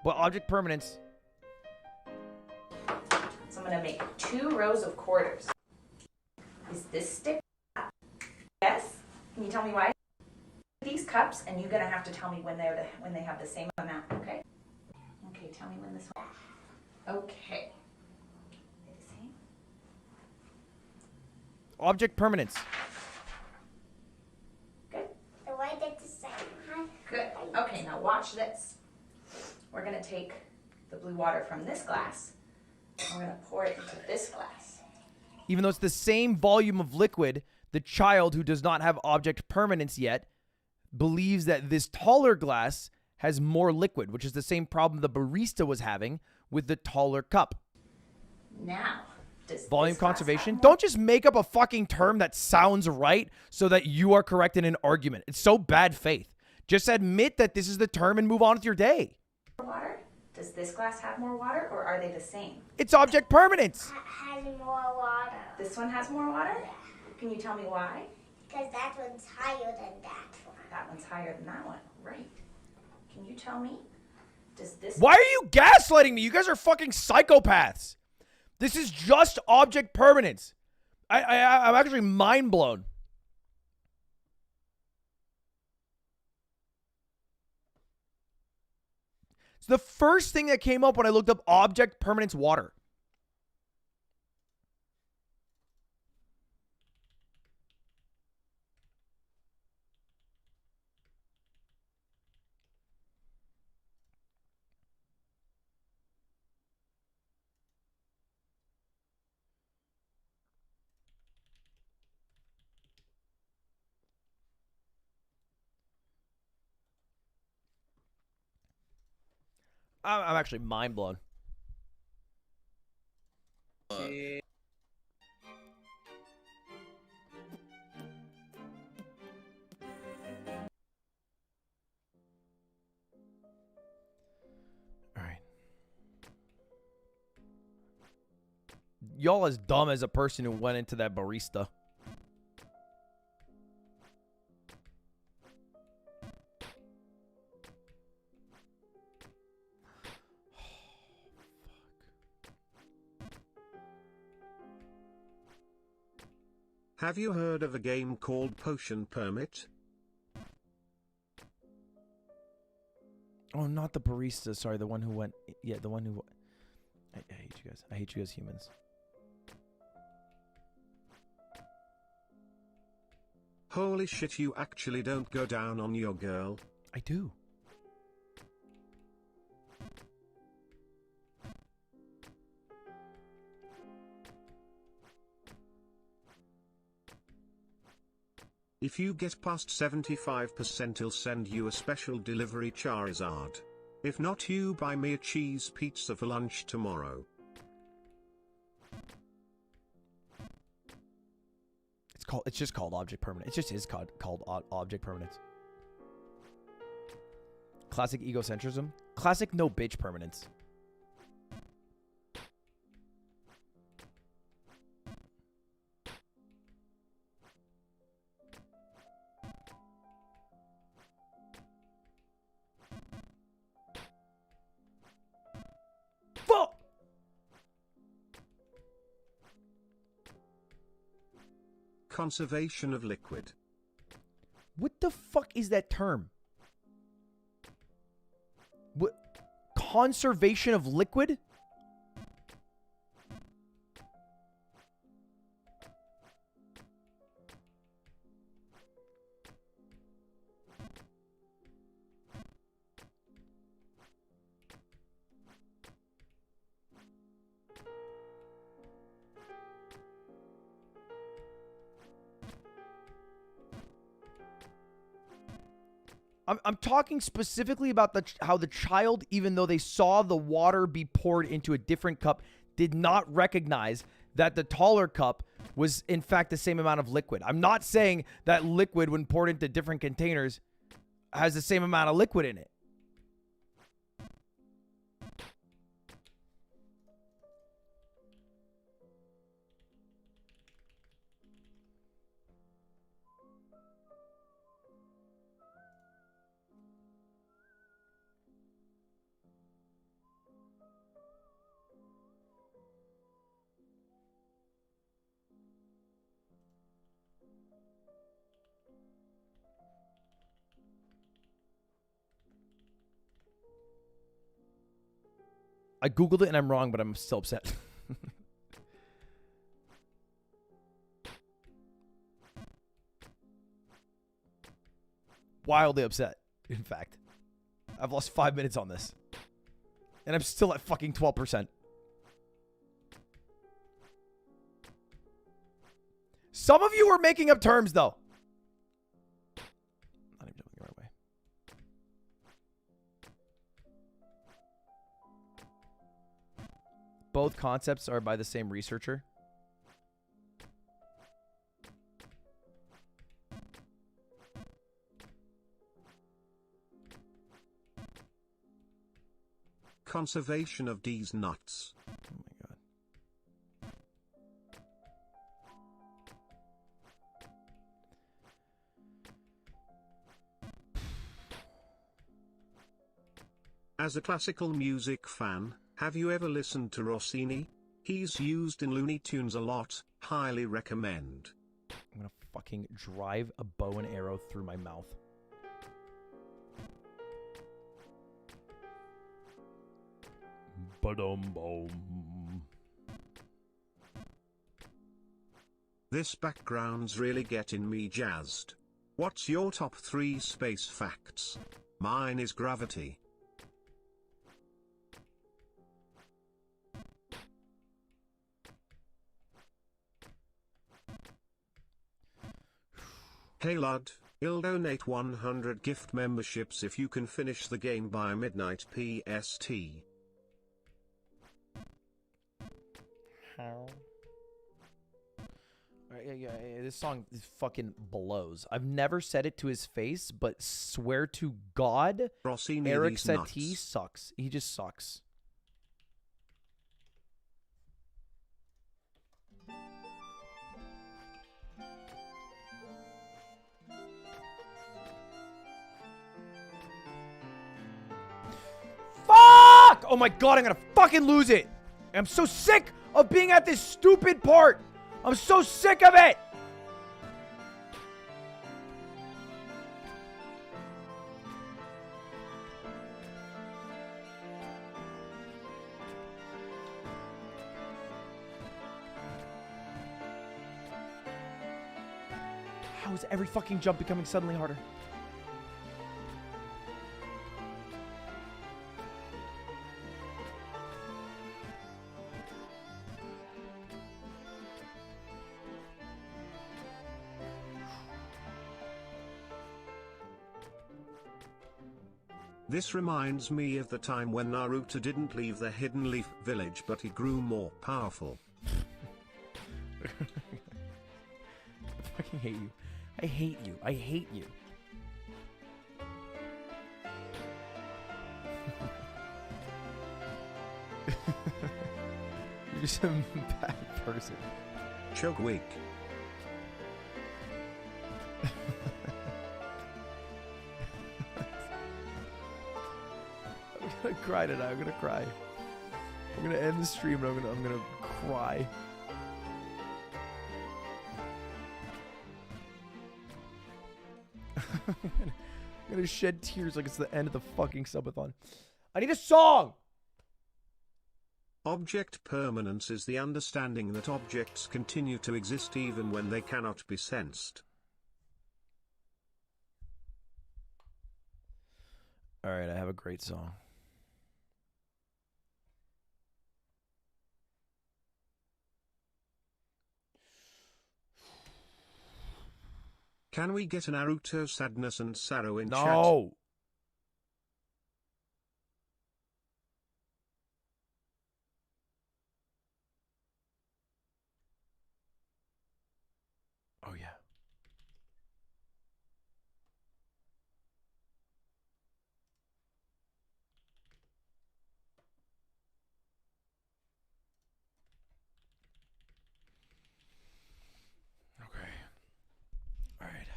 But object permanence... So I'm going to make 2 rows of quarters. Is this stick? Yes? Can you tell me why? These cups, and you're going to have to tell me when they have the same amount, okay? Okay, tell me when this one. Okay. Are they the same? Object permanence. Good. Good. Okay, now watch this. We're going to take the blue water from this glass, and we're going to pour it into this glass. Even though it's the same volume of liquid, the child who does not have object permanence yet believes that this taller glass has more liquid, which is the same problem the barista was having with the taller cup. Now, does volume this glass conservation? have more? Don't just make up a fucking term that sounds right so that you are correct in an argument. It's so bad faith. Just admit that this is the term and move on with your day. Water? Does this glass have more water, or are they the same? It's object permanence. Has more water. This one has more water? Can you tell me why? Because that one's higher than that one. That one's higher than that one. Right. Can you tell me? Does this... Why are you gaslighting me? You guys are fucking psychopaths. This is just object permanence. I'm actually mind blown. It's the first thing that came up when I looked up object permanence water. I'm actually mind blown. All right. Y'all as dumb as a person who went into that barista. Have you heard of a game called Potion Permit? Oh, not the barista. Sorry, the one who went. Yeah, the one who. I hate you guys. I hate you as humans. Holy shit, you actually don't go down on your girl? I do. If you get past 75%, he'll send you a special delivery Charizard. If not, you buy me a cheese pizza for lunch tomorrow. It's just called object permanence. It just is called object permanence. Classic egocentrism. Classic no bitch permanence. Fuck! Conservation of liquid. What the fuck is that term? What? Conservation of liquid? I'm talking specifically about how the child, even though they saw the water be poured into a different cup, did not recognize that the taller cup was in fact the same amount of liquid. I'm not saying that liquid, when poured into different containers, has the same amount of liquid in it. I Googled it and I'm wrong, but I'm still upset. Wildly upset, in fact. I've lost 5 minutes on this. And I'm still at fucking 12%. Some of you are making up terms, though. Not even jumping the right way. Both concepts are by the same researcher. conservation of these nuts. As a classical music fan, have you ever listened to Rossini? He's used in Looney Tunes a lot, highly recommend. I'm gonna fucking drive a bow and arrow through my mouth. Ba-dum-bum. This background's really getting me jazzed. What's your top 3 space facts? Mine is gravity. Hey Lud, I'll donate 100 gift memberships if you can finish the game by midnight PST. How? Yeah, this song fucking blows. I've never said it to his face, but swear to God, Rossini, Eric these Satie nuts. sucks. He just sucks. Fuck! Oh my God, I'm gonna fucking lose it. I'm so sick of being at this stupid part. I'm so sick of it. How is every fucking jump becoming suddenly harder? This reminds me of the time when Naruto didn't leave the Hidden Leaf Village but he grew more powerful. I fucking hate you. I hate you. I hate you. You're just a bad person. Chugwig. I'm gonna cry tonight. I'm gonna cry. I'm gonna end the stream and I'm gonna cry. I'm gonna shed tears like it's the end of the fucking subathon. I need a song! Object permanence is the understanding that objects continue to exist even when they cannot be sensed. Alright, I have a great song. Can we get an Naruto sadness and sorrow in chat? No! Oh yeah. Okay. All right.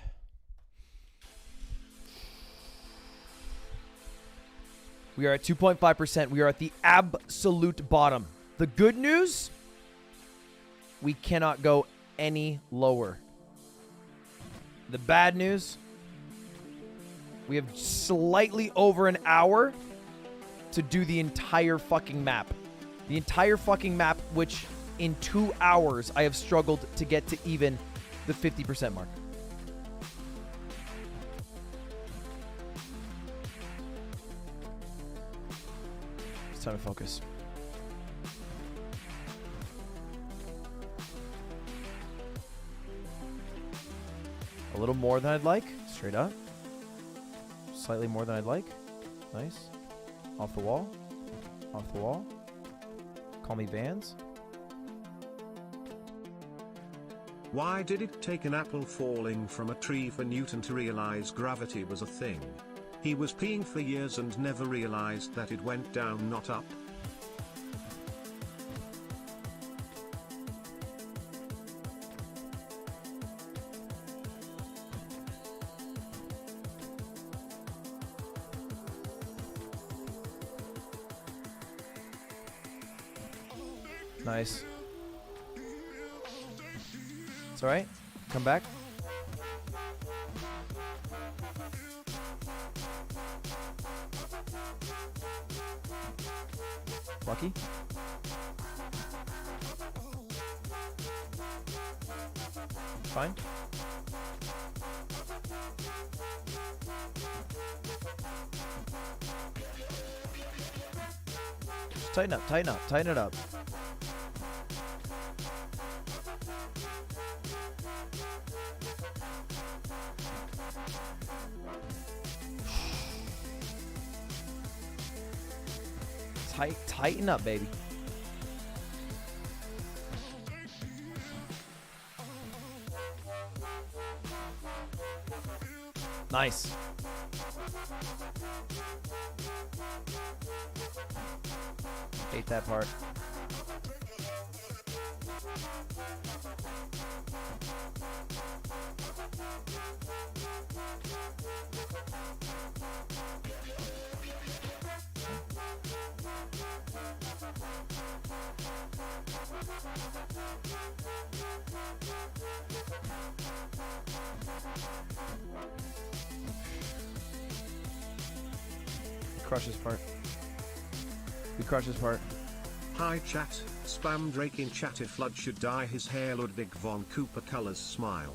We are at 2.5%. We are at the absolute bottom. The good news, we cannot go any lower. The bad news, we have slightly over an hour to do the entire fucking map. The entire fucking map, which in 2 hours I have struggled to get to even the 50% mark. It's time to focus. A little more than I'd like, straight up. Slightly more than I'd like. Nice. Off the wall. Off the wall. Call me Vans. Why did it take an apple falling from a tree for Newton to realize gravity was a thing? He was peeing for years and never realized that it went down, not up. Nice. It's alright. Come back. Lucky. Fine. Just tighten up, tighten up, tighten it up. Tighten up, baby. Nice. Hate that part. Crush this part. We crush this part. Hi chat, spam Drake in chat. If Flood should dye his hair Ludwig von Cooper colors, smile.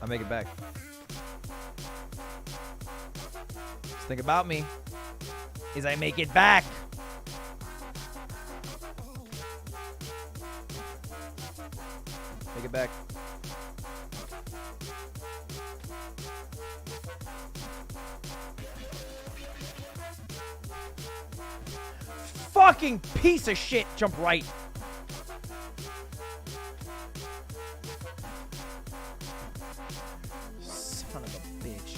I make it back. Just think about me is I make it back. Make it back. Fucking piece of shit. Jump right. Son of a bitch.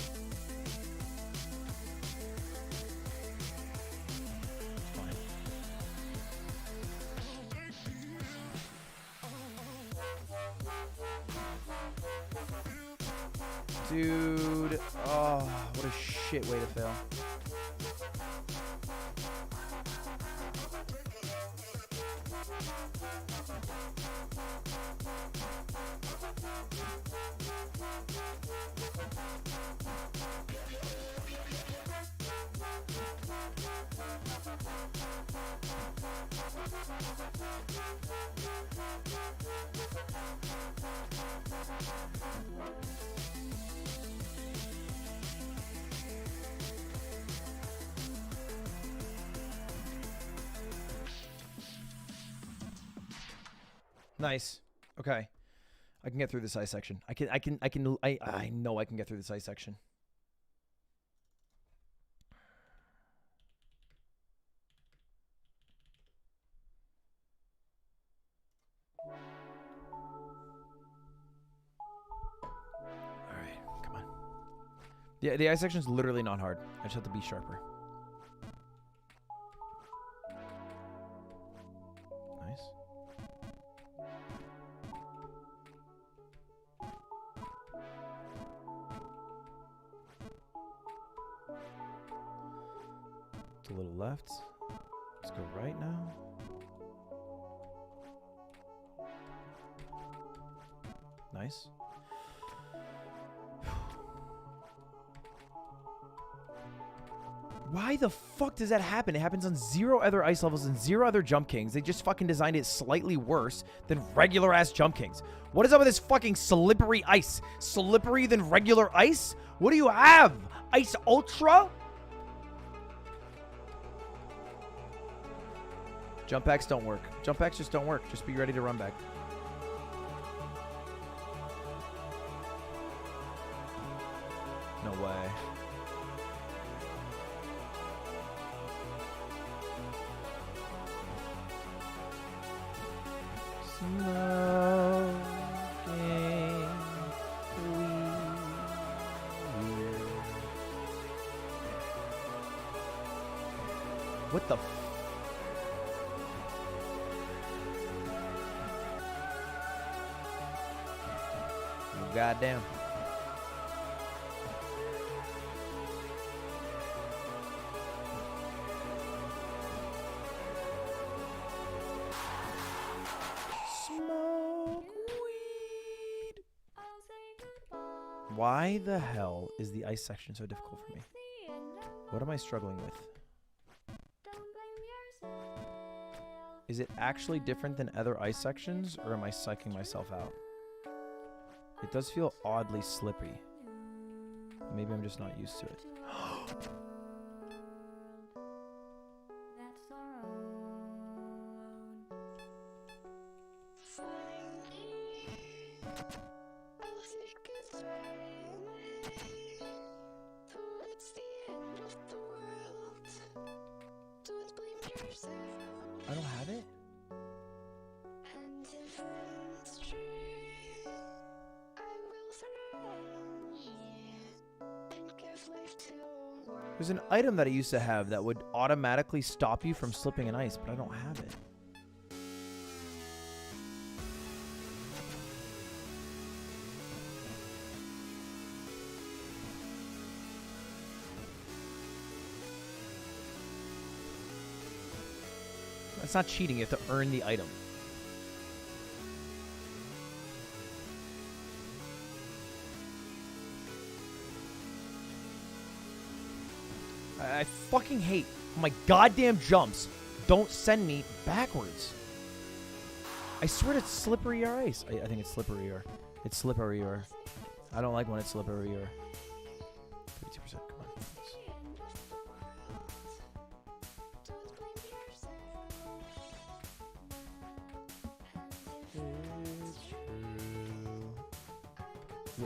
Fine. Dude. Oh, what a shit way to fail. Nice. Okay. I can get through this eye section. I know I can get through this eye section. The ice section's literally not hard. I just have to be sharper. Nice. It's a little left. Let's go right now. Nice. Why the fuck does that happen? It happens on 0 other ice levels and 0 other Jump Kings. They just fucking designed it slightly worse than regular ass Jump Kings. What is up with this fucking slippery ice? Slippery than regular ice? What do you have? Ice Ultra? Jump packs don't work. Jump packs just don't work. Just be ready to run back. No way. What the oh, goddamn. Smoke weed. Why the hell is the ice section so difficult for me? What am I struggling with? Is it actually different than other ice sections, or am I psyching myself out? It does feel oddly slippy. Maybe I'm just not used to it. I don't have it? There's an item that I used to have that would automatically stop you from slipping in ice, but I don't have it. That's not cheating. You have to earn the item. I fucking hate my goddamn jumps. Don't send me backwards. I swear it's slipperier ice. I think it's slipperier. It's slipperier. I don't like when it's slipperier. 32%. Come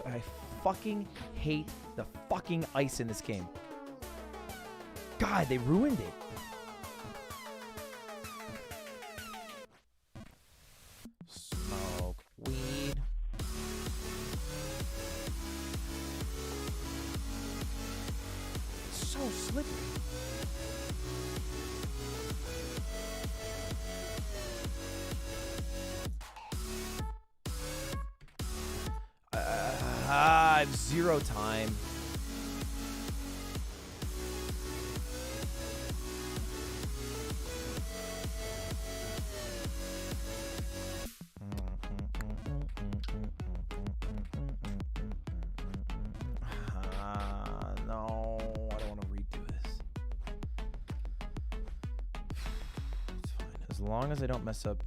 on. I fucking hate the fucking ice in this game. God, they ruined it. Smoke weed. It's so slippery. I have 0 time. No, I don't want to redo this. It's fine. As long as I don't mess up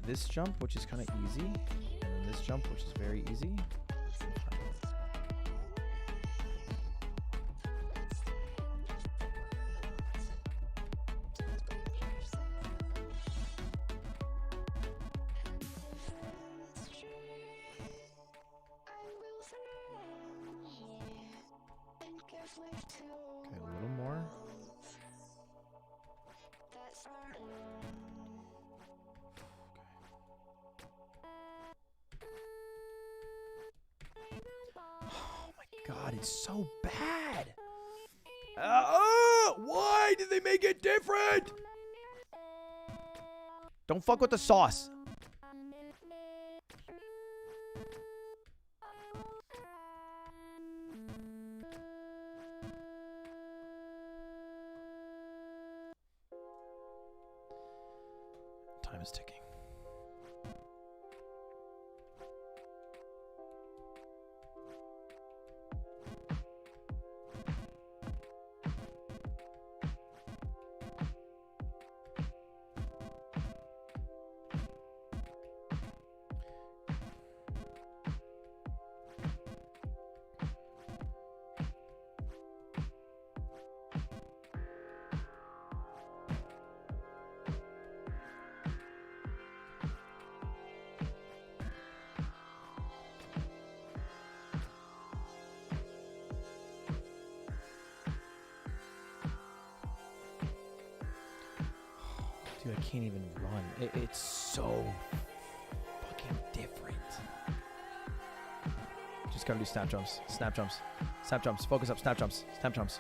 this jump, which is kind of easy, and then this jump, which is very easy. Okay, a little more. Oh my god, God, it's so bad. Why did they make it different? Don't fuck with the sauce. Time is ticking. Dude, I can't even run. It's so fucking different. Just gotta do snap jumps. Snap jumps. Snap jumps. Focus up. Snap jumps. Snap jumps.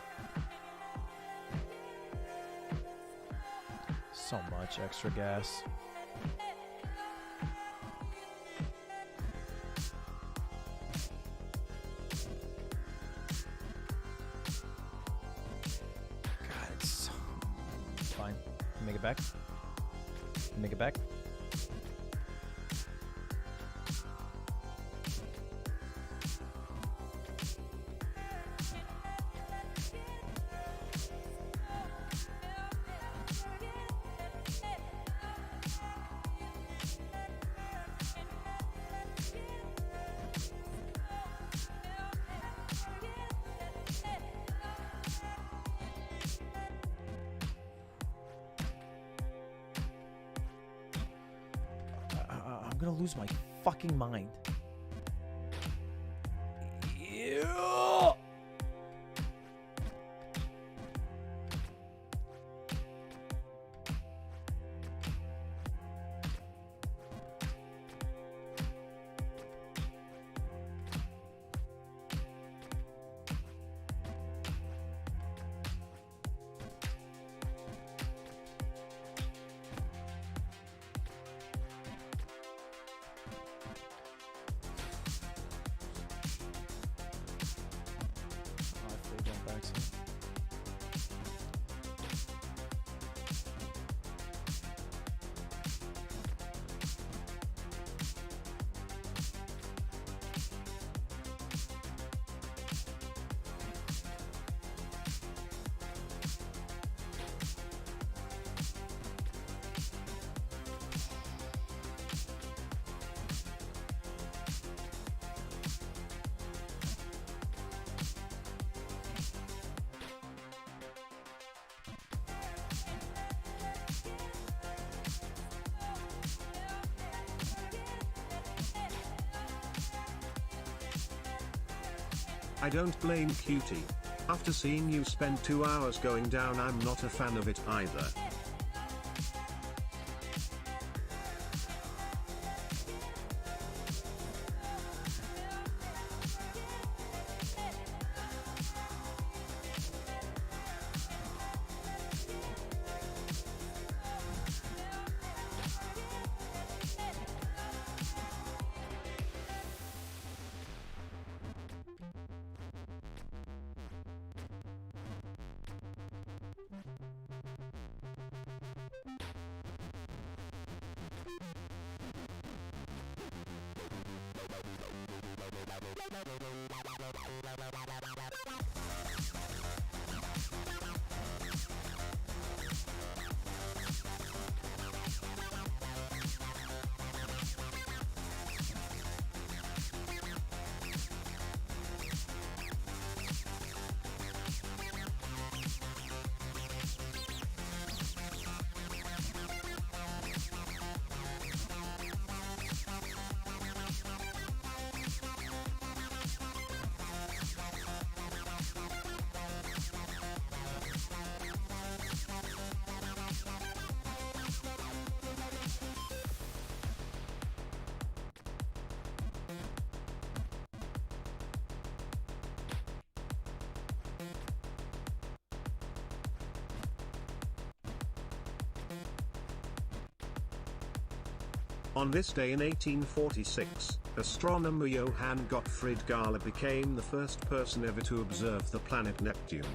So much extra gas. God, it's so... Fine. Make it back. Make it back. I'm gonna lose my fucking mind. Ew. I don't blame Cutie. After seeing you spend 2 hours going down, I'm not a fan of it either. On this day in 1846, astronomer Johann Gottfried Galle became the first person ever to observe the planet Neptune.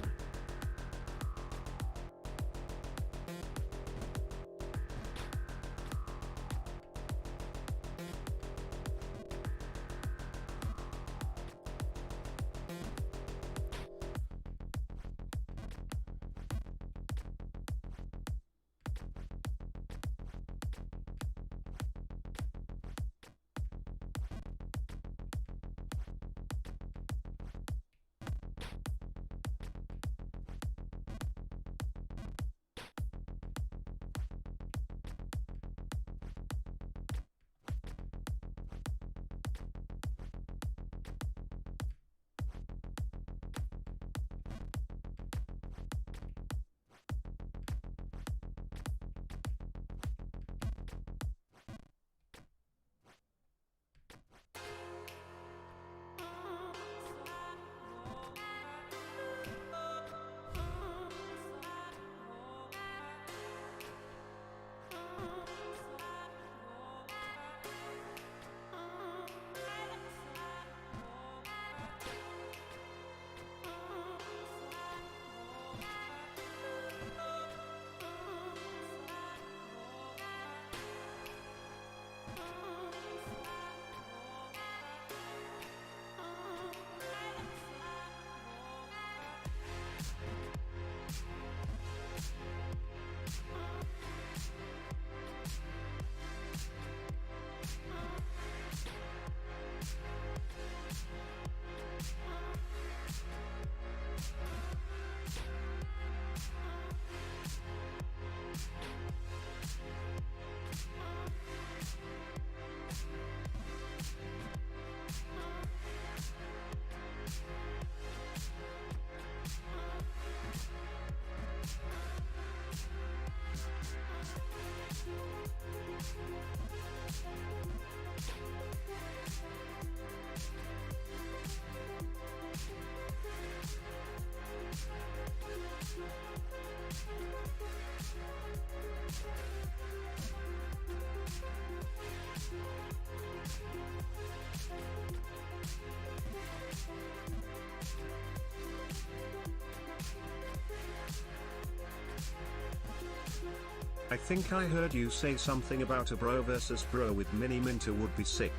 I think I heard you say something about a bro versus bro with Mini Minter would be sick.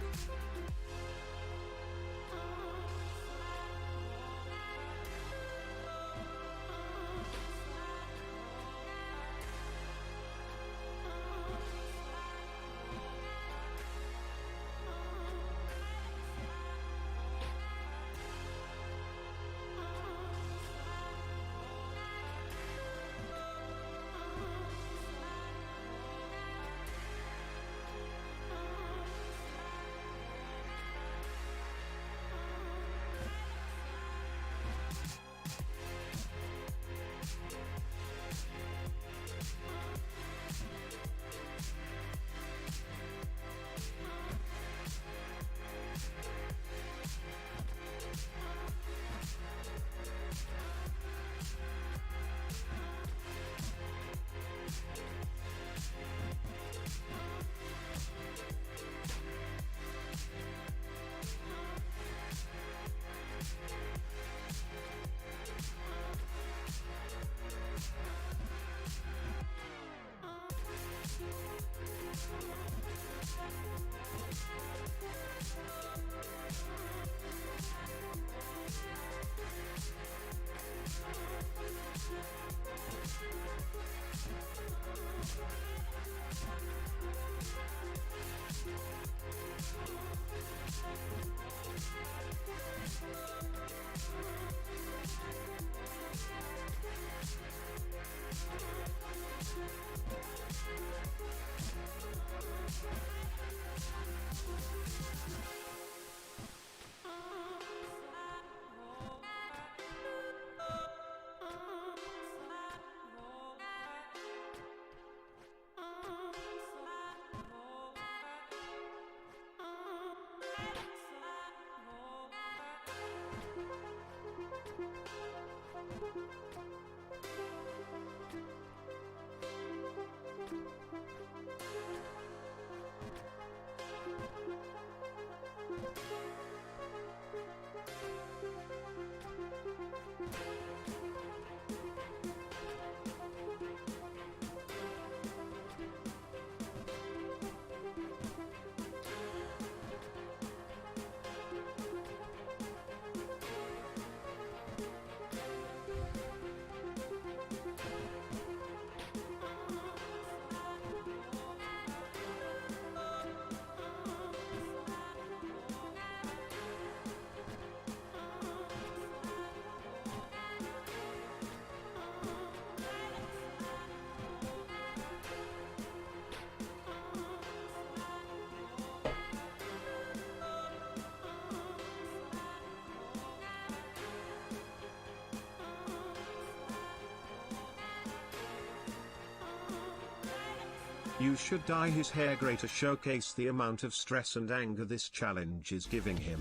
You should dye his hair grey to showcase the amount of stress and anger this challenge is giving him.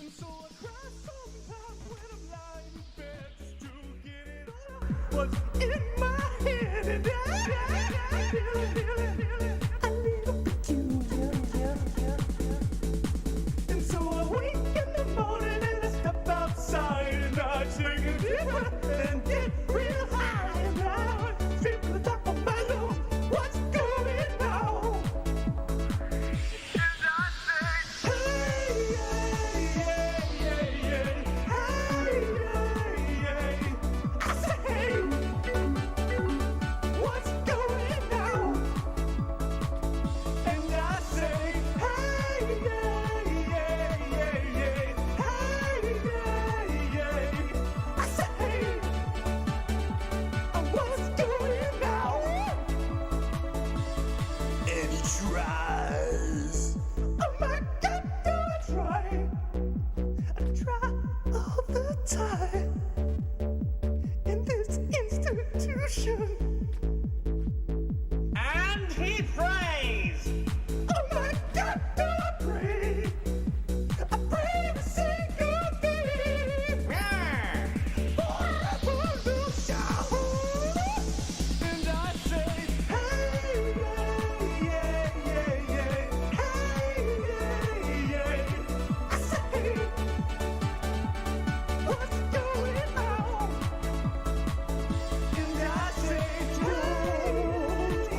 And so I cry sometimes when I'm lying in bed just to get it all out. What's in my head and I feel it a little peculiar. And so I wake in the morning and I step outside and I take a deep breath and get real high and I feel the top of my lungs. What's going on? And I say, hey, I say, hey, what's going on? And I say, hey, I say, what's going on? And he tries. Oh my God, do I try? I try all the time in this institution. And he prays. Oh my God, do I pray? I pray every single day. For a revolution. And I say, hey, I say, what's going on? And I say, don't,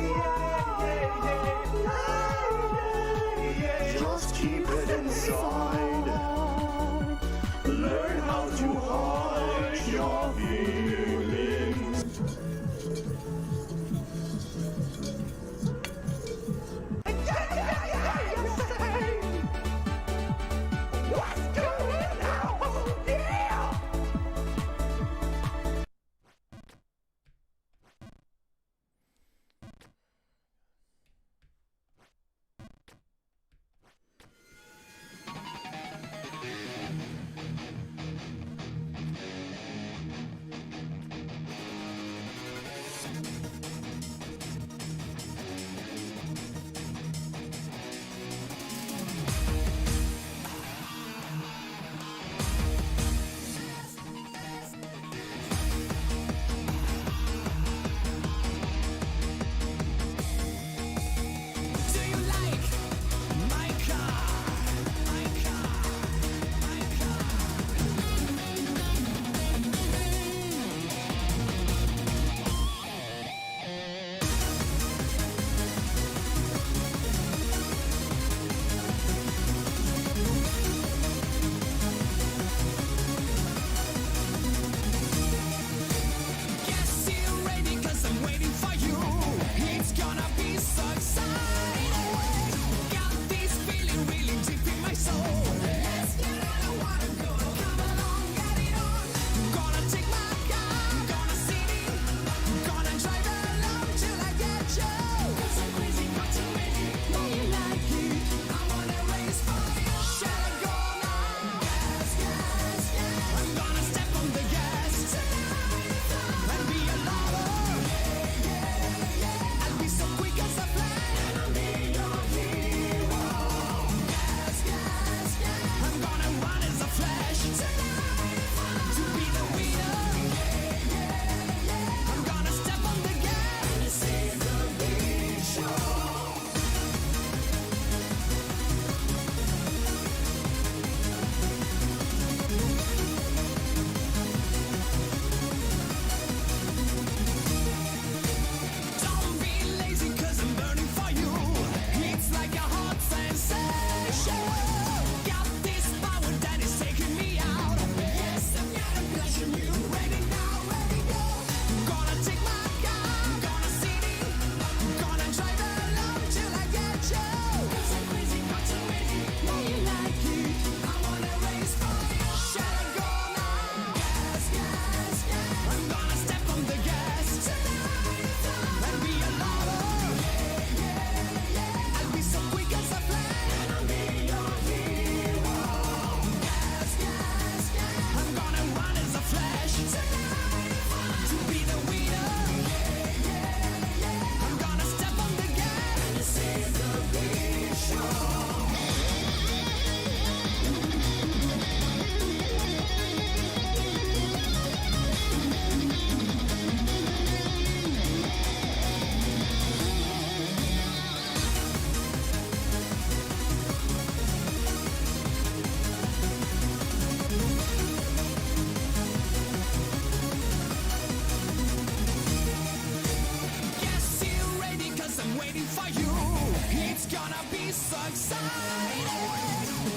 excited.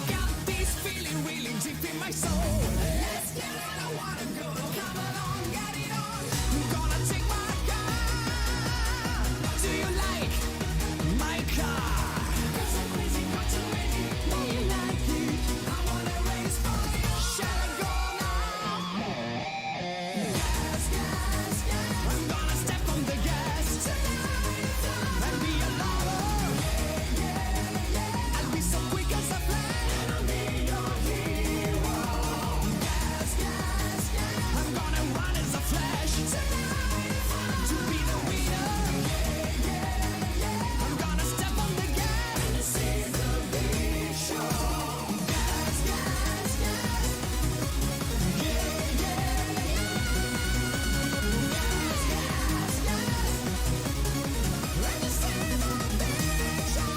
Got this feeling really deep in my soul. Let's get it, I wanna go. Come along, get it on. I'm gonna take my car. Do you like my car? Cause I'm crazy, but you're ready. Do you like it? I wanna race for you. Shall I go now? Gas, gas, gas. I'm gonna step on the gas tonight and be a lover. I'll be so quick as a flash, and I'll be your hero. Gas, gas, gas. I'm gonna run as a flash tonight to be the winner. I'm gonna step on the gas and see the big show. Gas, gas, gas. Yeah, yeah, yeah. Gas, gas, gas. And you see the big show.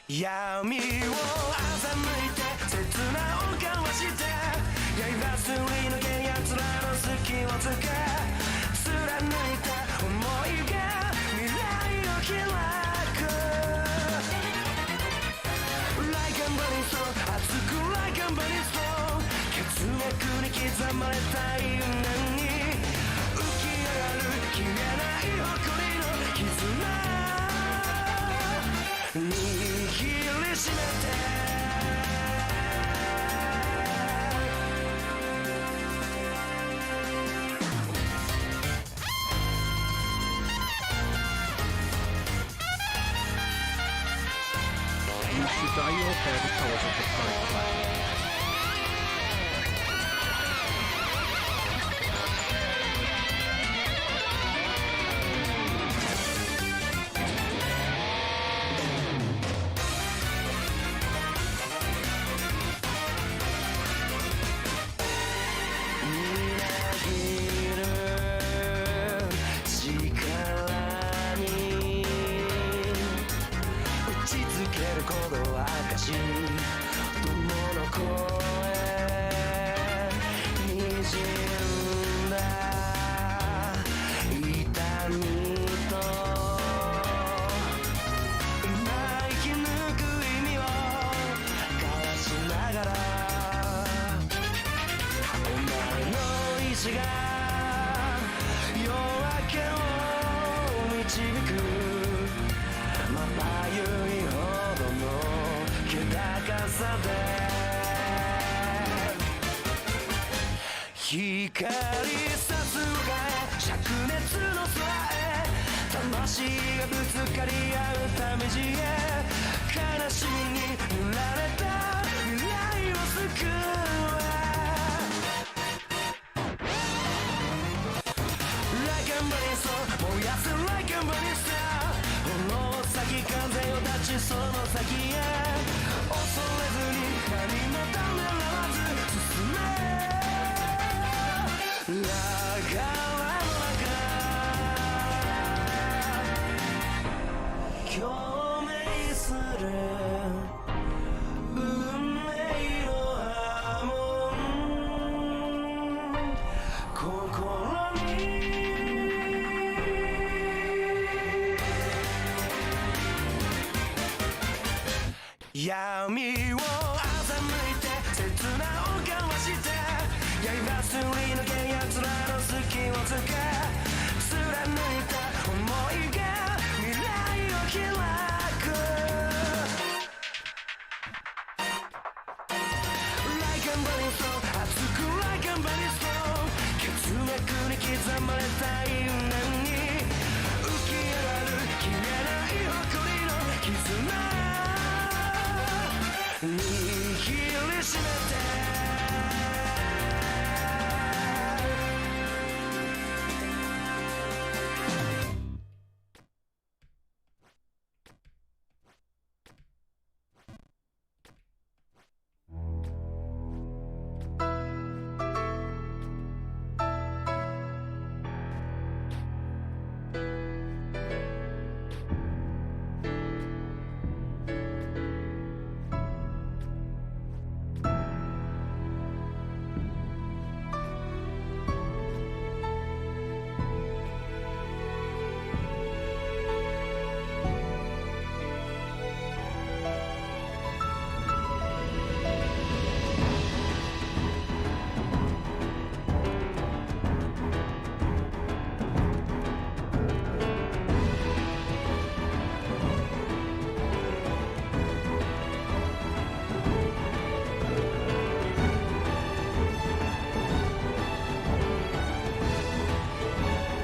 闇を欺いて切な音交わして刃すり抜け奴らの隙をつけ貫いた想いが未来を開く Like a burning soul 熱く Like a burning soul 血脈に刻まれた因縁に浮き上がる消えない誇りの絆握りしめてYou should dye your hair the colors of the pride flag.光さすがへ灼熱の空へ魂がぶつかり合うため地へ悲しみに塗られた未来を救え Like a burning soul 燃やす Like a burning star 炎を先風を立ちその先へ恐れずに何もためらわず進め La galera共鳴する運命の波紋心に闇を欺いて切なを交わして刃すり抜け奴らの隙をつけ貫いた想いが未来を開く Like a burning stone 熱く Like a burning stone 血脈に刻まれた因縁に浮き上がる消えない誇りの絆握りしめて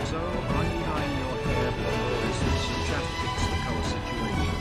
So, are you dyeing your hair blonde or is this a chat fix the color situation?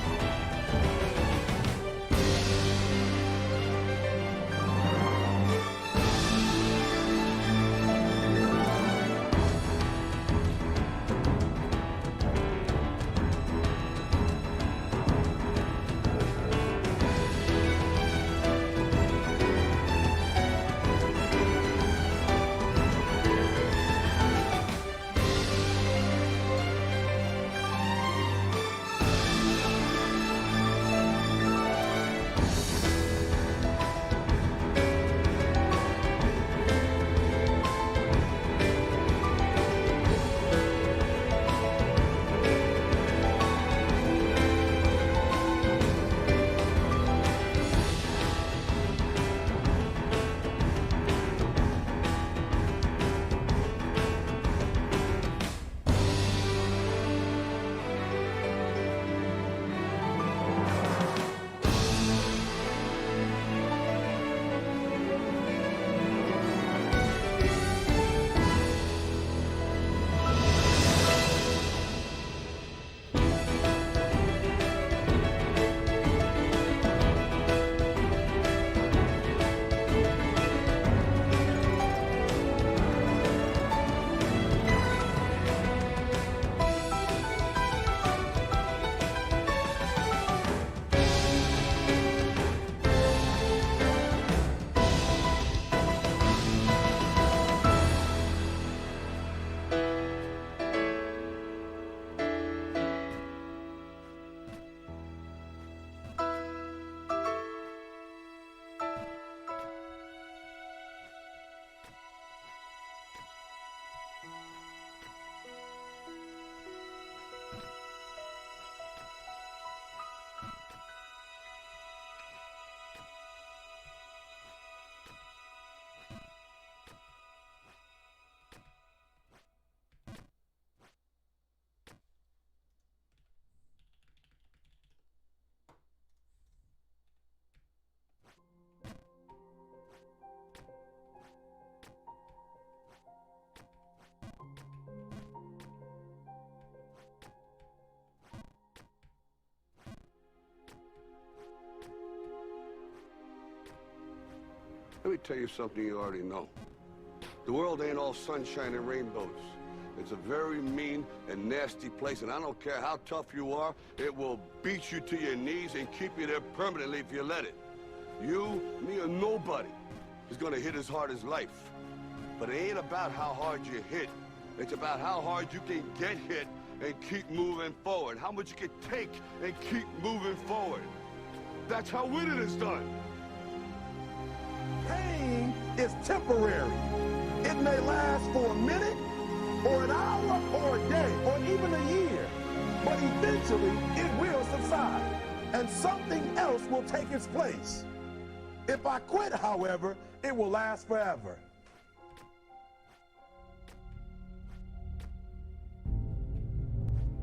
Let me tell you something you already know. The world ain't all sunshine and rainbows. It's a very mean and nasty place, and I don't care how tough you are, it will beat you to your knees and keep you there permanently if you let it. You, me, or nobody is gonna hit as hard as life. But it ain't about how hard you hit. It's about how hard you can get hit and keep moving forward. How much you can take and keep moving forward. That's how winning is done. Pain is temporary. It may last for a minute, or an hour, or a day, or even a year, but eventually it will subside. and something else will take its place. If I quit, however, it will last forever.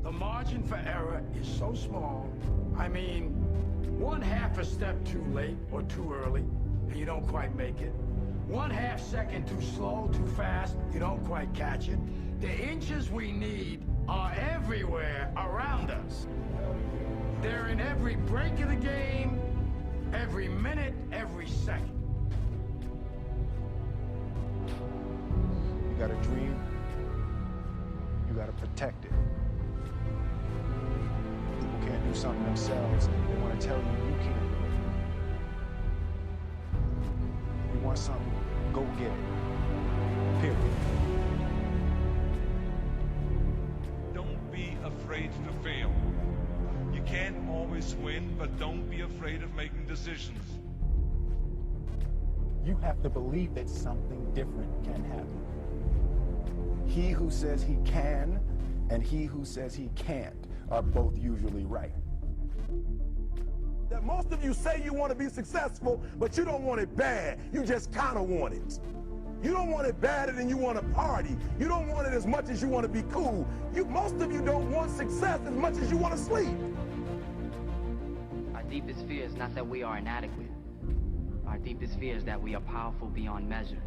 The margin for error is so small. I mean, 1/2 a step too late or too early, and you don't quite make it. 1/2 second too slow, too fast, you don't quite catch it. The inches we need are everywhere around us. They're in every break of the game, every minute, every second. You got a dream, you got to protect it. People can't do something themselves, they want to tell you you can't do it. You want something, go get it. Period. Don't be afraid to fail. You can't always win, but don't be afraid of making decisions. You have to believe that something different can happen. He who says he can and he who says he can't are both usually right. That most of you say you want to be successful, but you don't want it bad. You just kind of want it. You don't want it badder than you want to party. You don't want it as much as you want to be cool. Most of you don't want success as much as you want to sleep. Our deepest fear is not that we are inadequate. Our deepest fear is that we are powerful beyond measure.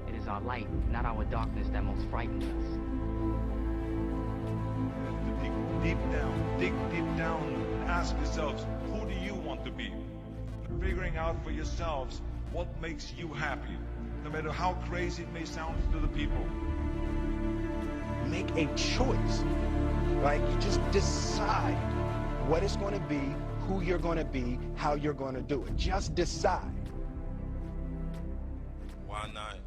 It is our light, not our darkness, that most frightens us. Dig deep down, and ask yourselves, who do you want to be? Figuring out for yourselves what makes you happy, no matter how crazy it may sound to the people. Make a choice. Like, you just decide what it's going to be, who you're going to be, how you're going to do it. Just decide. Why not?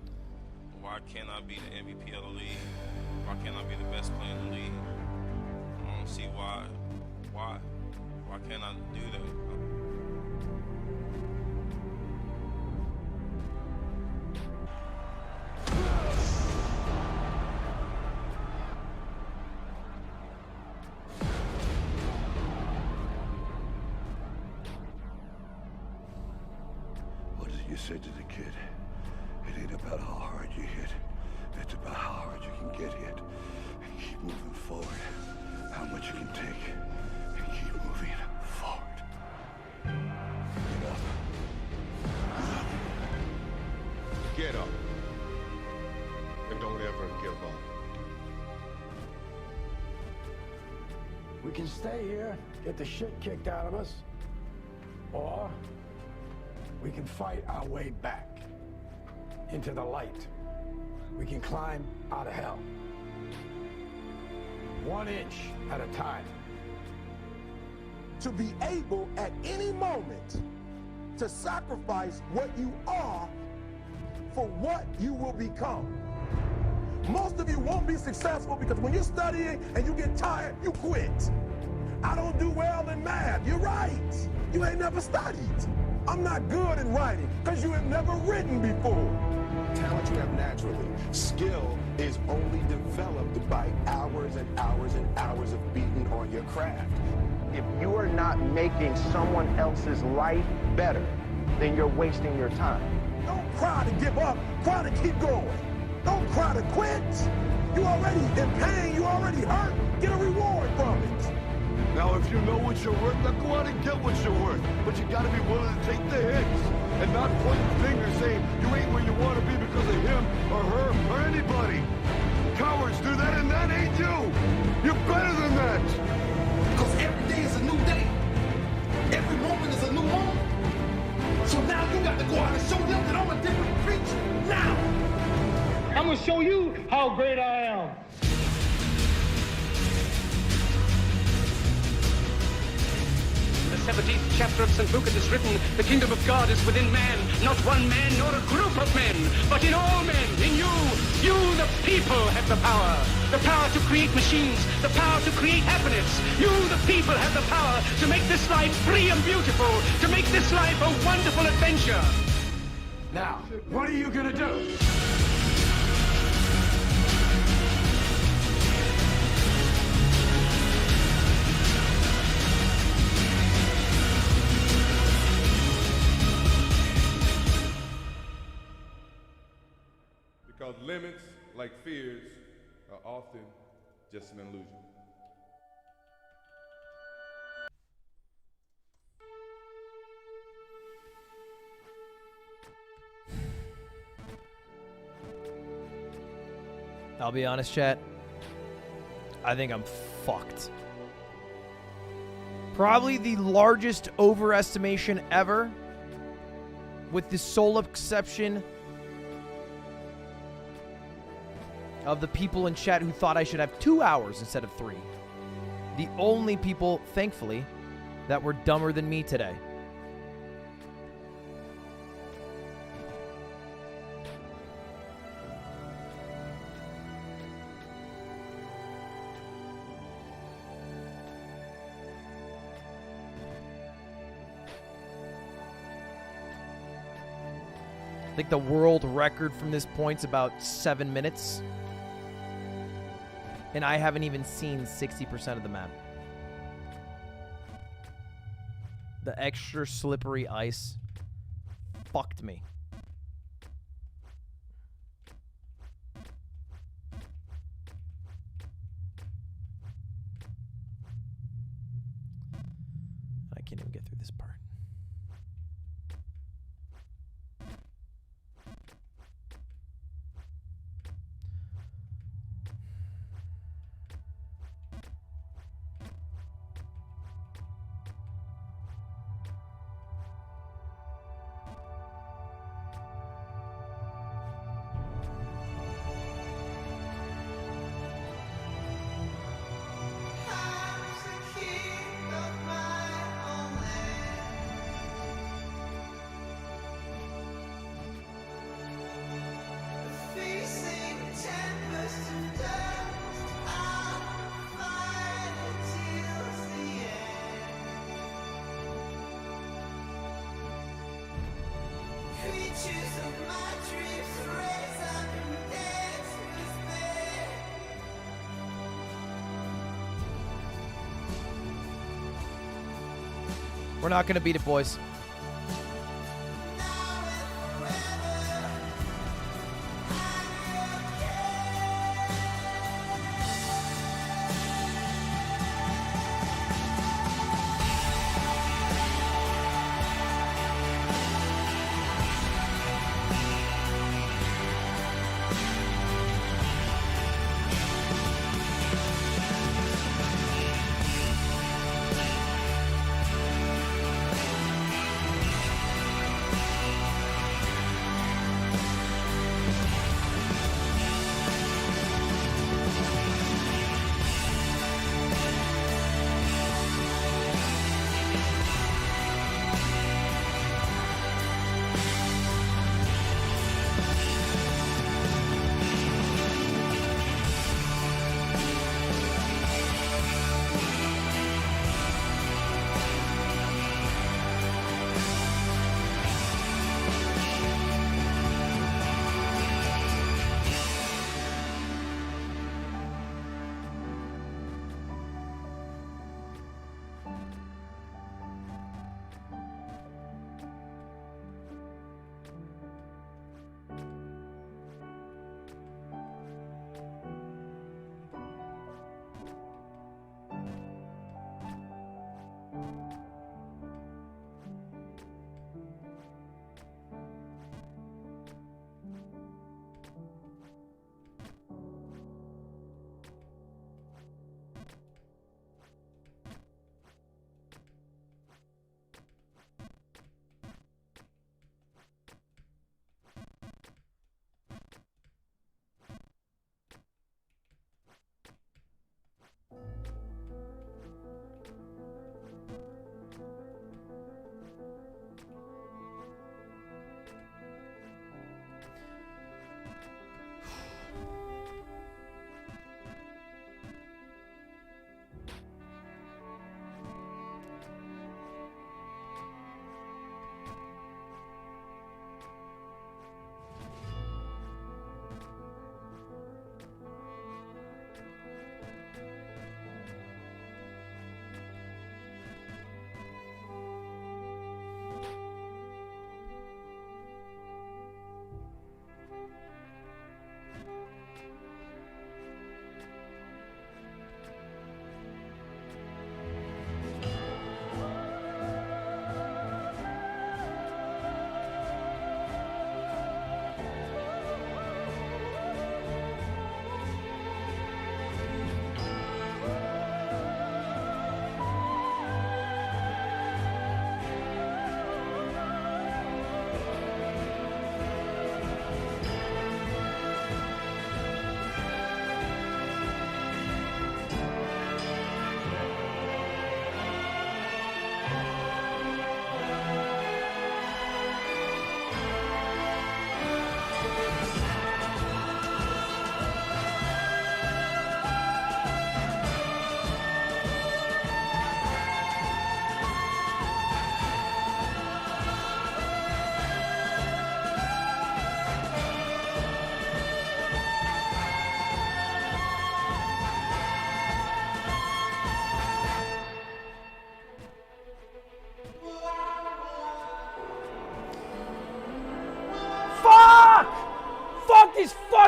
Why can't I be the MVP of the league? Why can't I be the best player in the league? I don't see why. Why can't I do that? What is it you said to the kid? It ain't about how hard you hit. It's about how hard you can get hit. And keep moving forward. How much you can take. And keep moving forward. Get up. Get up. And don't ever give up. We can stay here, get the shit kicked out of us, or we can fight our way back into the light. We can climb out of hell. 1 inch at a time. To be able at any moment to sacrifice what you are for what you will become. Most of you won't be successful because when you're studying and you get tired, you quit. I don't do well in math. You're right. You ain't never studied. I'm not good in writing because you have never written before. Talent you have naturally. Skill is only developed by hours and hours and hours of beating on your craft. If you are not making someone else's life better, then you're wasting your time. Don't cry to give up. Cry to keep going. Don't cry to quit. You already in pain. You already hurt. Get a reward from it. Now, if you know what you're worth, now go out and get what you're worth. But you gotta be willing to take the hits and not point the finger saying you ain't where you want to be because of him or her or anybody. Cowards do that, and that ain't you. You're better than that. Because every day is a new day. Every moment is a new moment. So now you got to go out and show them that I'm a different creature. Now! I'm going to show you how great I am. The 17th chapter of St. Luke is written, the kingdom of God is within man, not one man nor a group of men, but in all men, in you. You, the people, have the power to create machines, the power to create happiness. You, the people, have the power to make this life free and beautiful, to make this life a wonderful adventure. Now, what are you going to do? like fears, are often just an illusion. I'll be honest, chat. I think I'm fucked. Probably the largest overestimation ever, with the sole exception of the people in chat who thought I should have 2 hours instead of 3. The only people, thankfully, that were dumber than me today. I think the world record from this point's about 7 minutes. And I haven't even seen 60% of the map. The extra slippery ice fucked me. I can't even get through this part. We're not going to beat it, boys.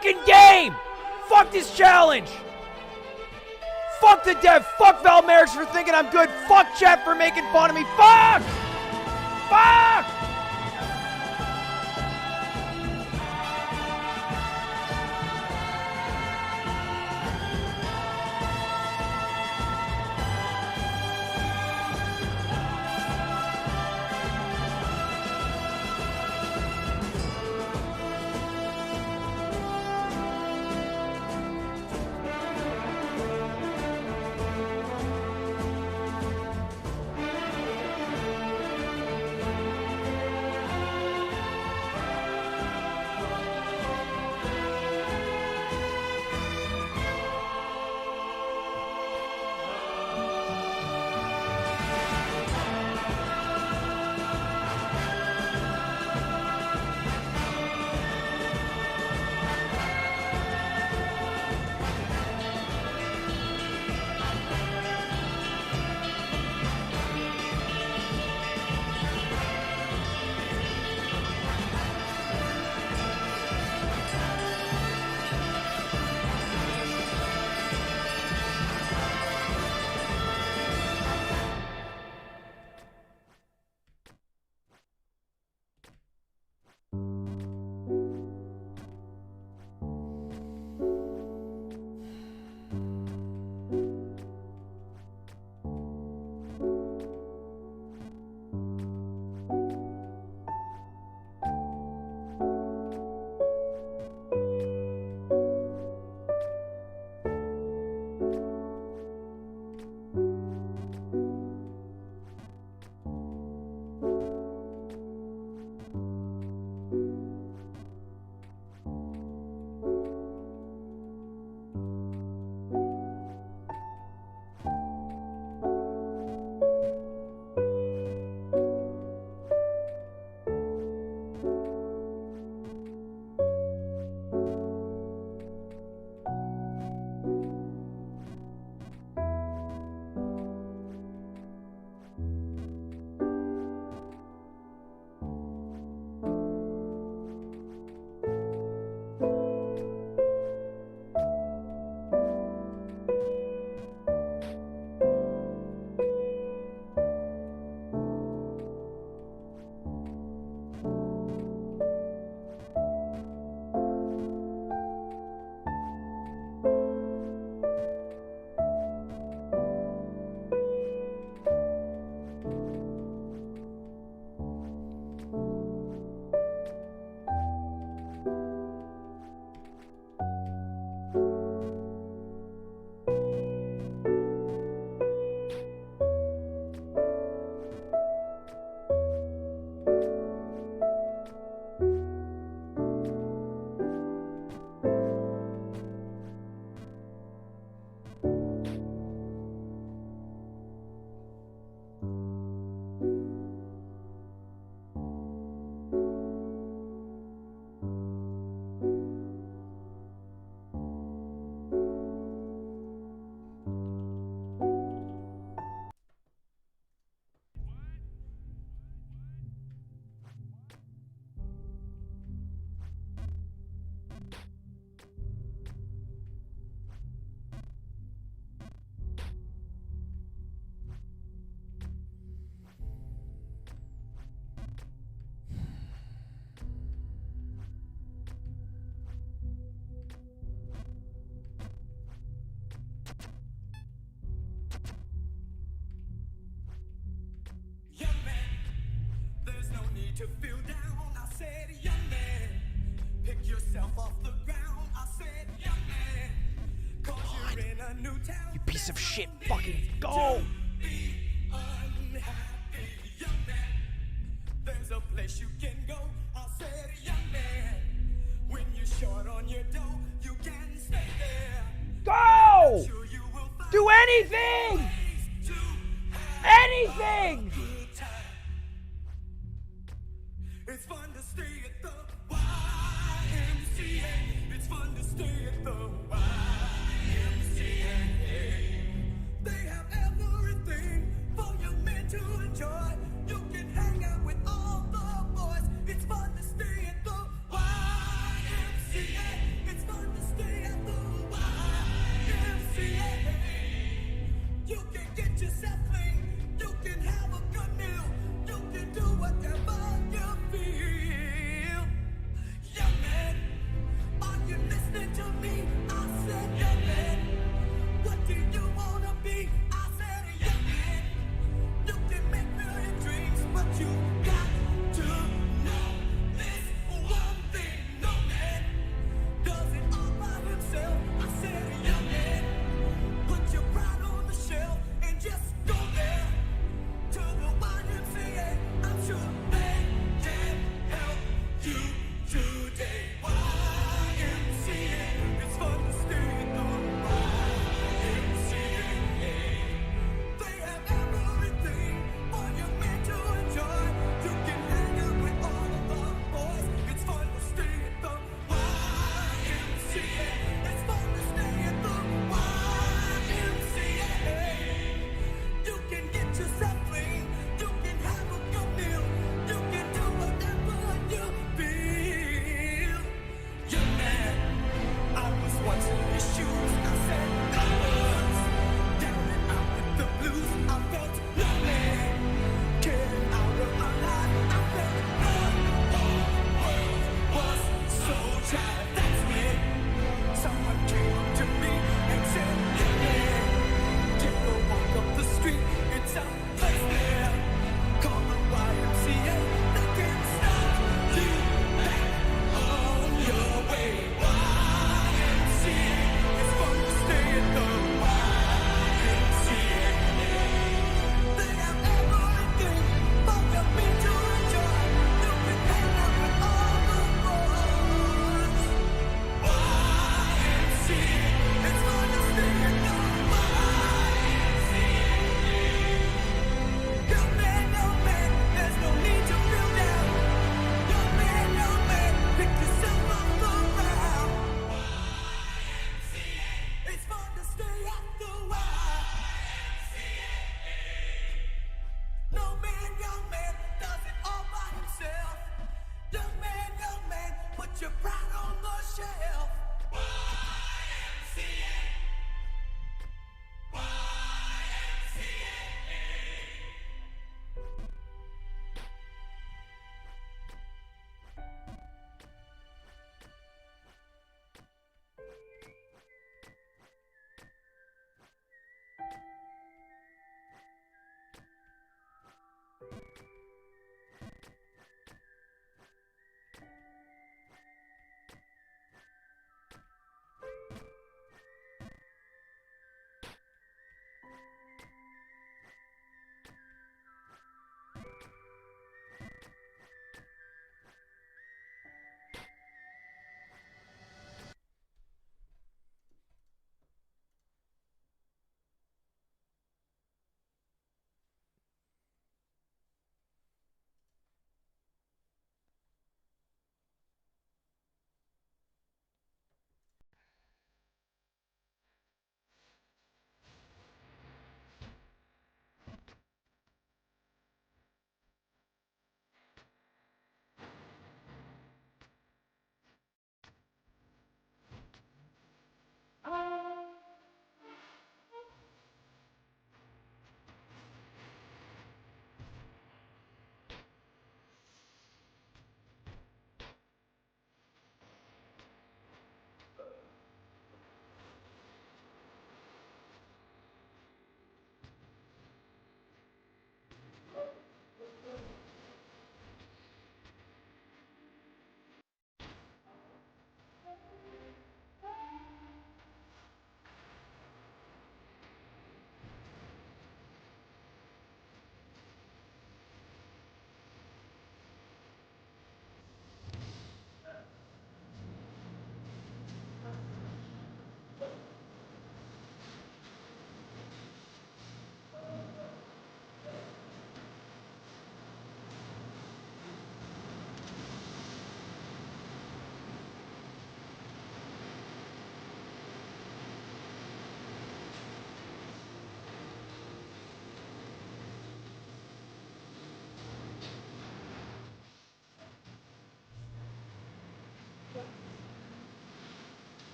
fucking game! Fuck this challenge! Fuck the dev! Fuck Val Merrick for thinking I'm good! Fuck Jeff for making fun of me! Fuck! Fuck! To feel down, I said, young man, pick yourself off the ground. I said, young man, cause you're in a new town. You piece of shit, fucking go! Be unhappy, young man. There's a place you can go. I said, young man, when you're short on your dough, you can stay there. Go! Do anything! Anything! It's fun to stay at the YMCA. It's fun to stay at the YMCA. They have everything for young men to enjoy. You can hang out with all the boys. It's fun to stay at the YMCA. It's fun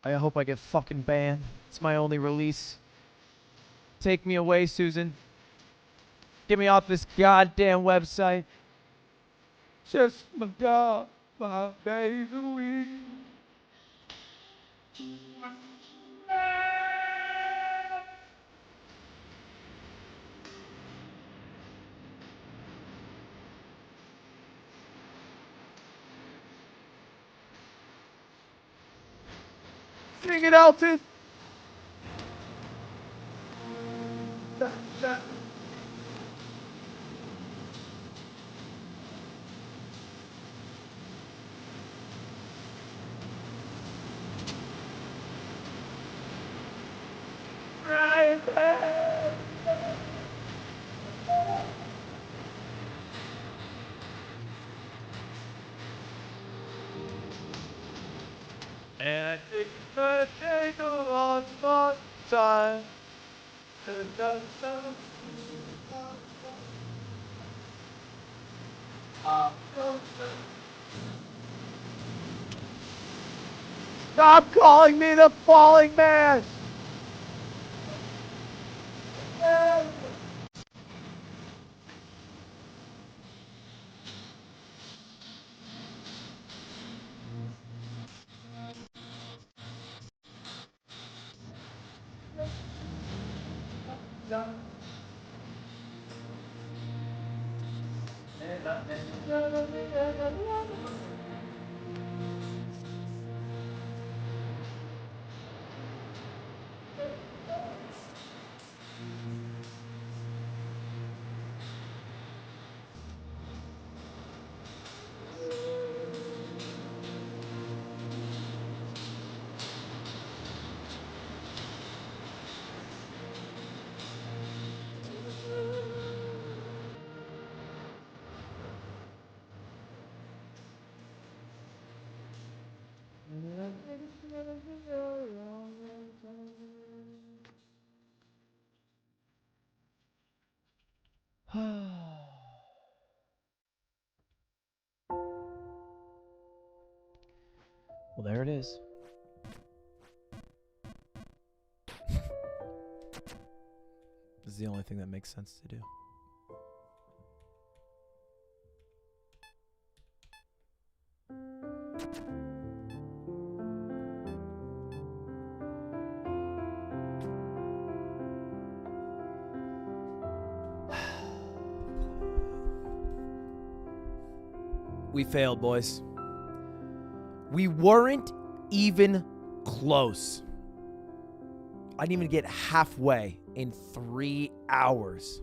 I hope I get fucking banned. It's my only release. Take me away, Susan. Get me off this goddamn website. Just my God, my baby. Sing it, Elton. And I think the take on my time. Stop calling me the falling man! Well, there it is. This is the only thing that makes sense to do. We failed, boys. We weren't even close. I didn't even get halfway in 3 hours.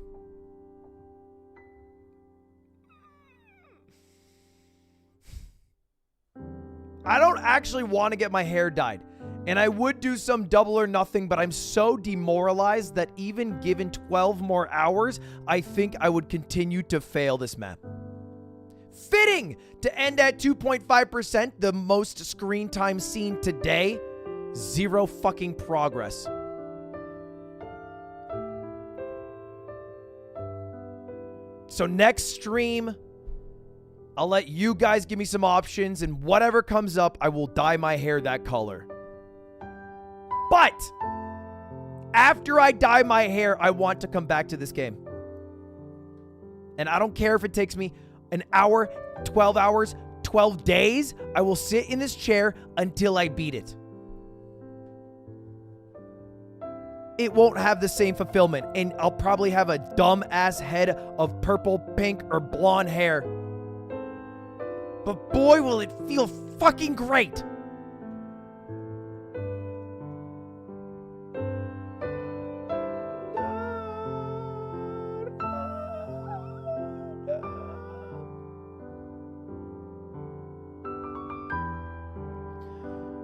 I don't actually want to get my hair dyed. And I would do some double or nothing, but I'm so demoralized that even given 12 more hours, I think I would continue to fail this map. Fitting to end at 2.5%, the most screen time seen today. Zero fucking progress. So next stream, I'll let you guys give me some options, and whatever comes up, I will dye my hair that color. But after I dye my hair, I want to come back to this game. And I don't care if it takes me an hour, 12 hours, 12 days. I will sit in this chair until I beat it. It won't have the same fulfillment, and I'll probably have a dumb-ass head of purple, pink, or blonde hair. But boy, will it feel fucking great.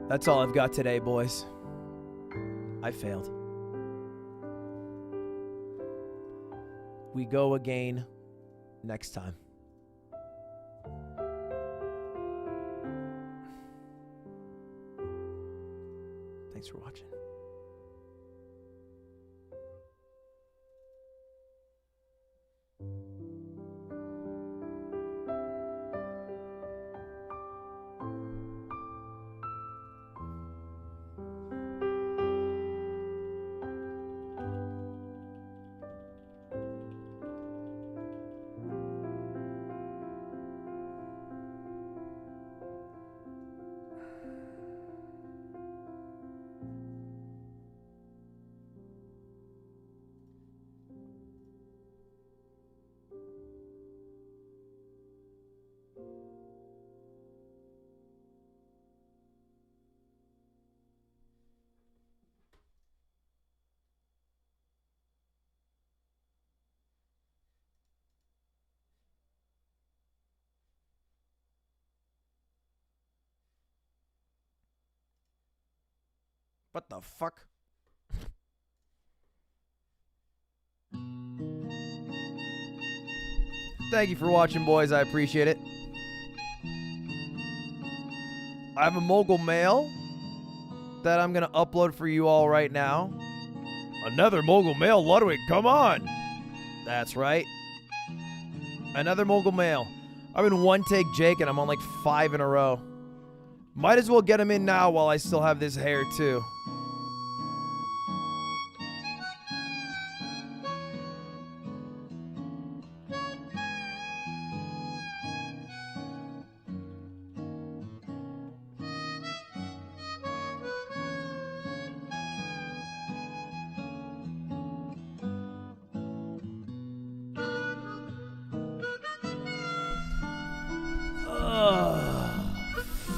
That's all I've got today, boys. I failed. We go again next time. Thanks for watching. What the fuck? Thank you for watching, boys. I appreciate it. I have a mogul mail that I'm going to upload for you all right now. Another mogul mail, Ludwig. Come on. That's right. Another mogul mail. I've been one take Jake, and I'm on like 5 in a row. Might as well get him in now while I still have this hair, too.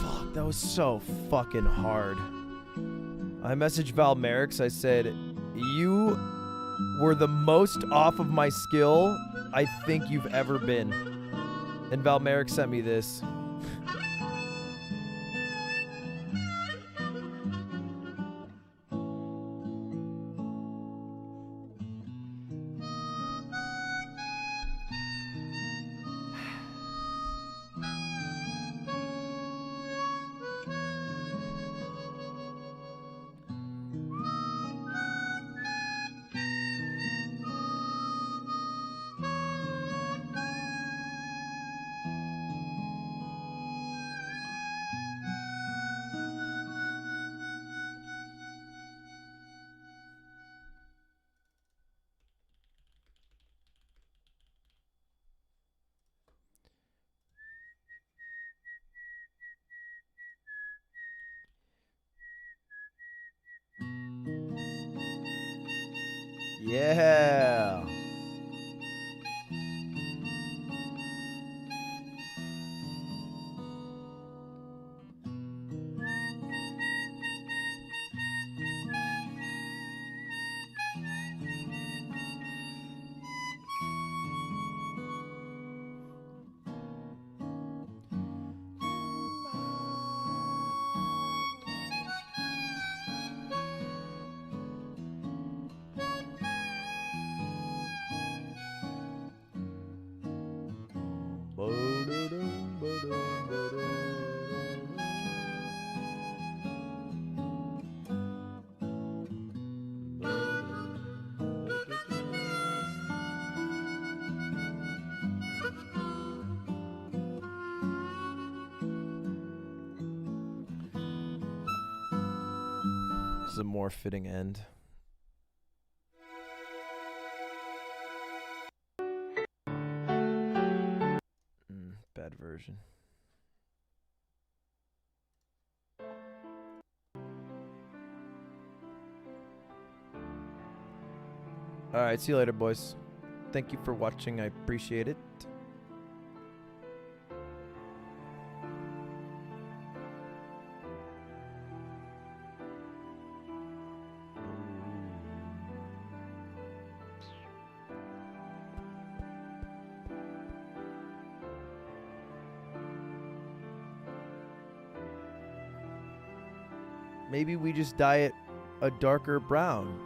Fuck, that was so fucking hard. I messaged Val Merricks. I said, you were the most off of my skill I think you've ever been. And Val Merricks sent me this. Yeah. This is a more fitting end. Bad version. All right, see you later, boys. Thank you for watching. I appreciate it. Maybe we just dye it a darker brown.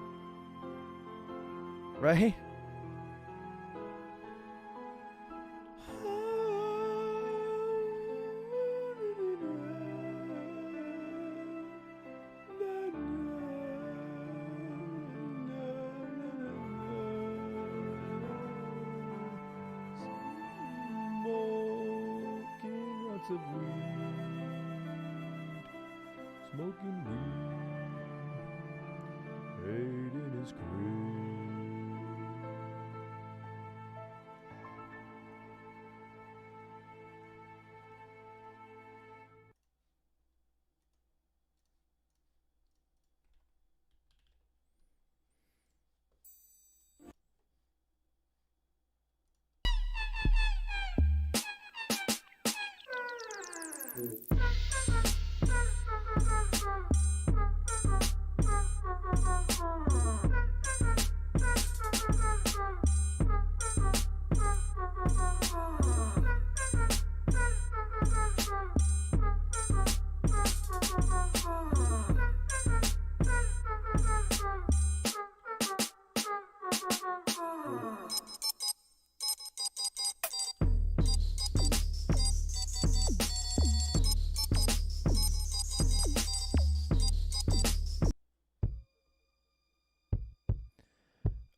Right? Smoking lots of weed. Smoking weed. Hating his grave.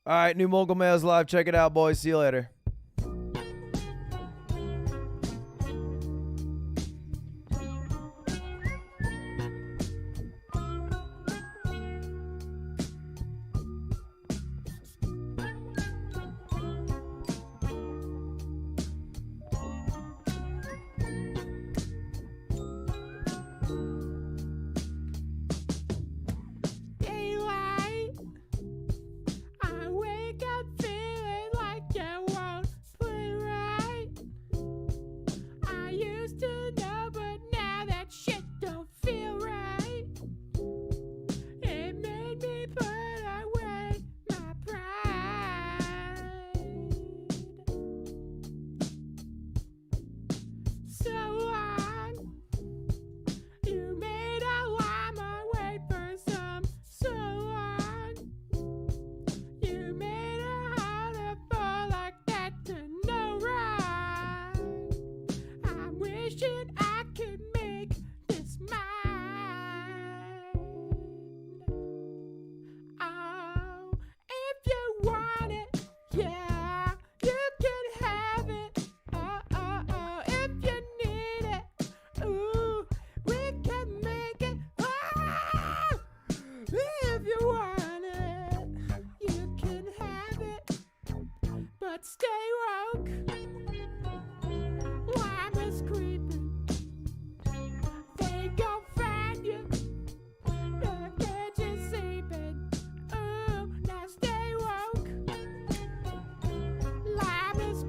All right, new Mogul Mails live. Check it out, boys. See you later. Daylight. I wake up feeling like you won't play right. I used to know, but now that shit don't feel right. It made me put away my pride. So on, you made a llama wait for some. So on, you made a heart of fall like that to no right. I'm wishing I could make this mine. Oh, if you want it, yeah.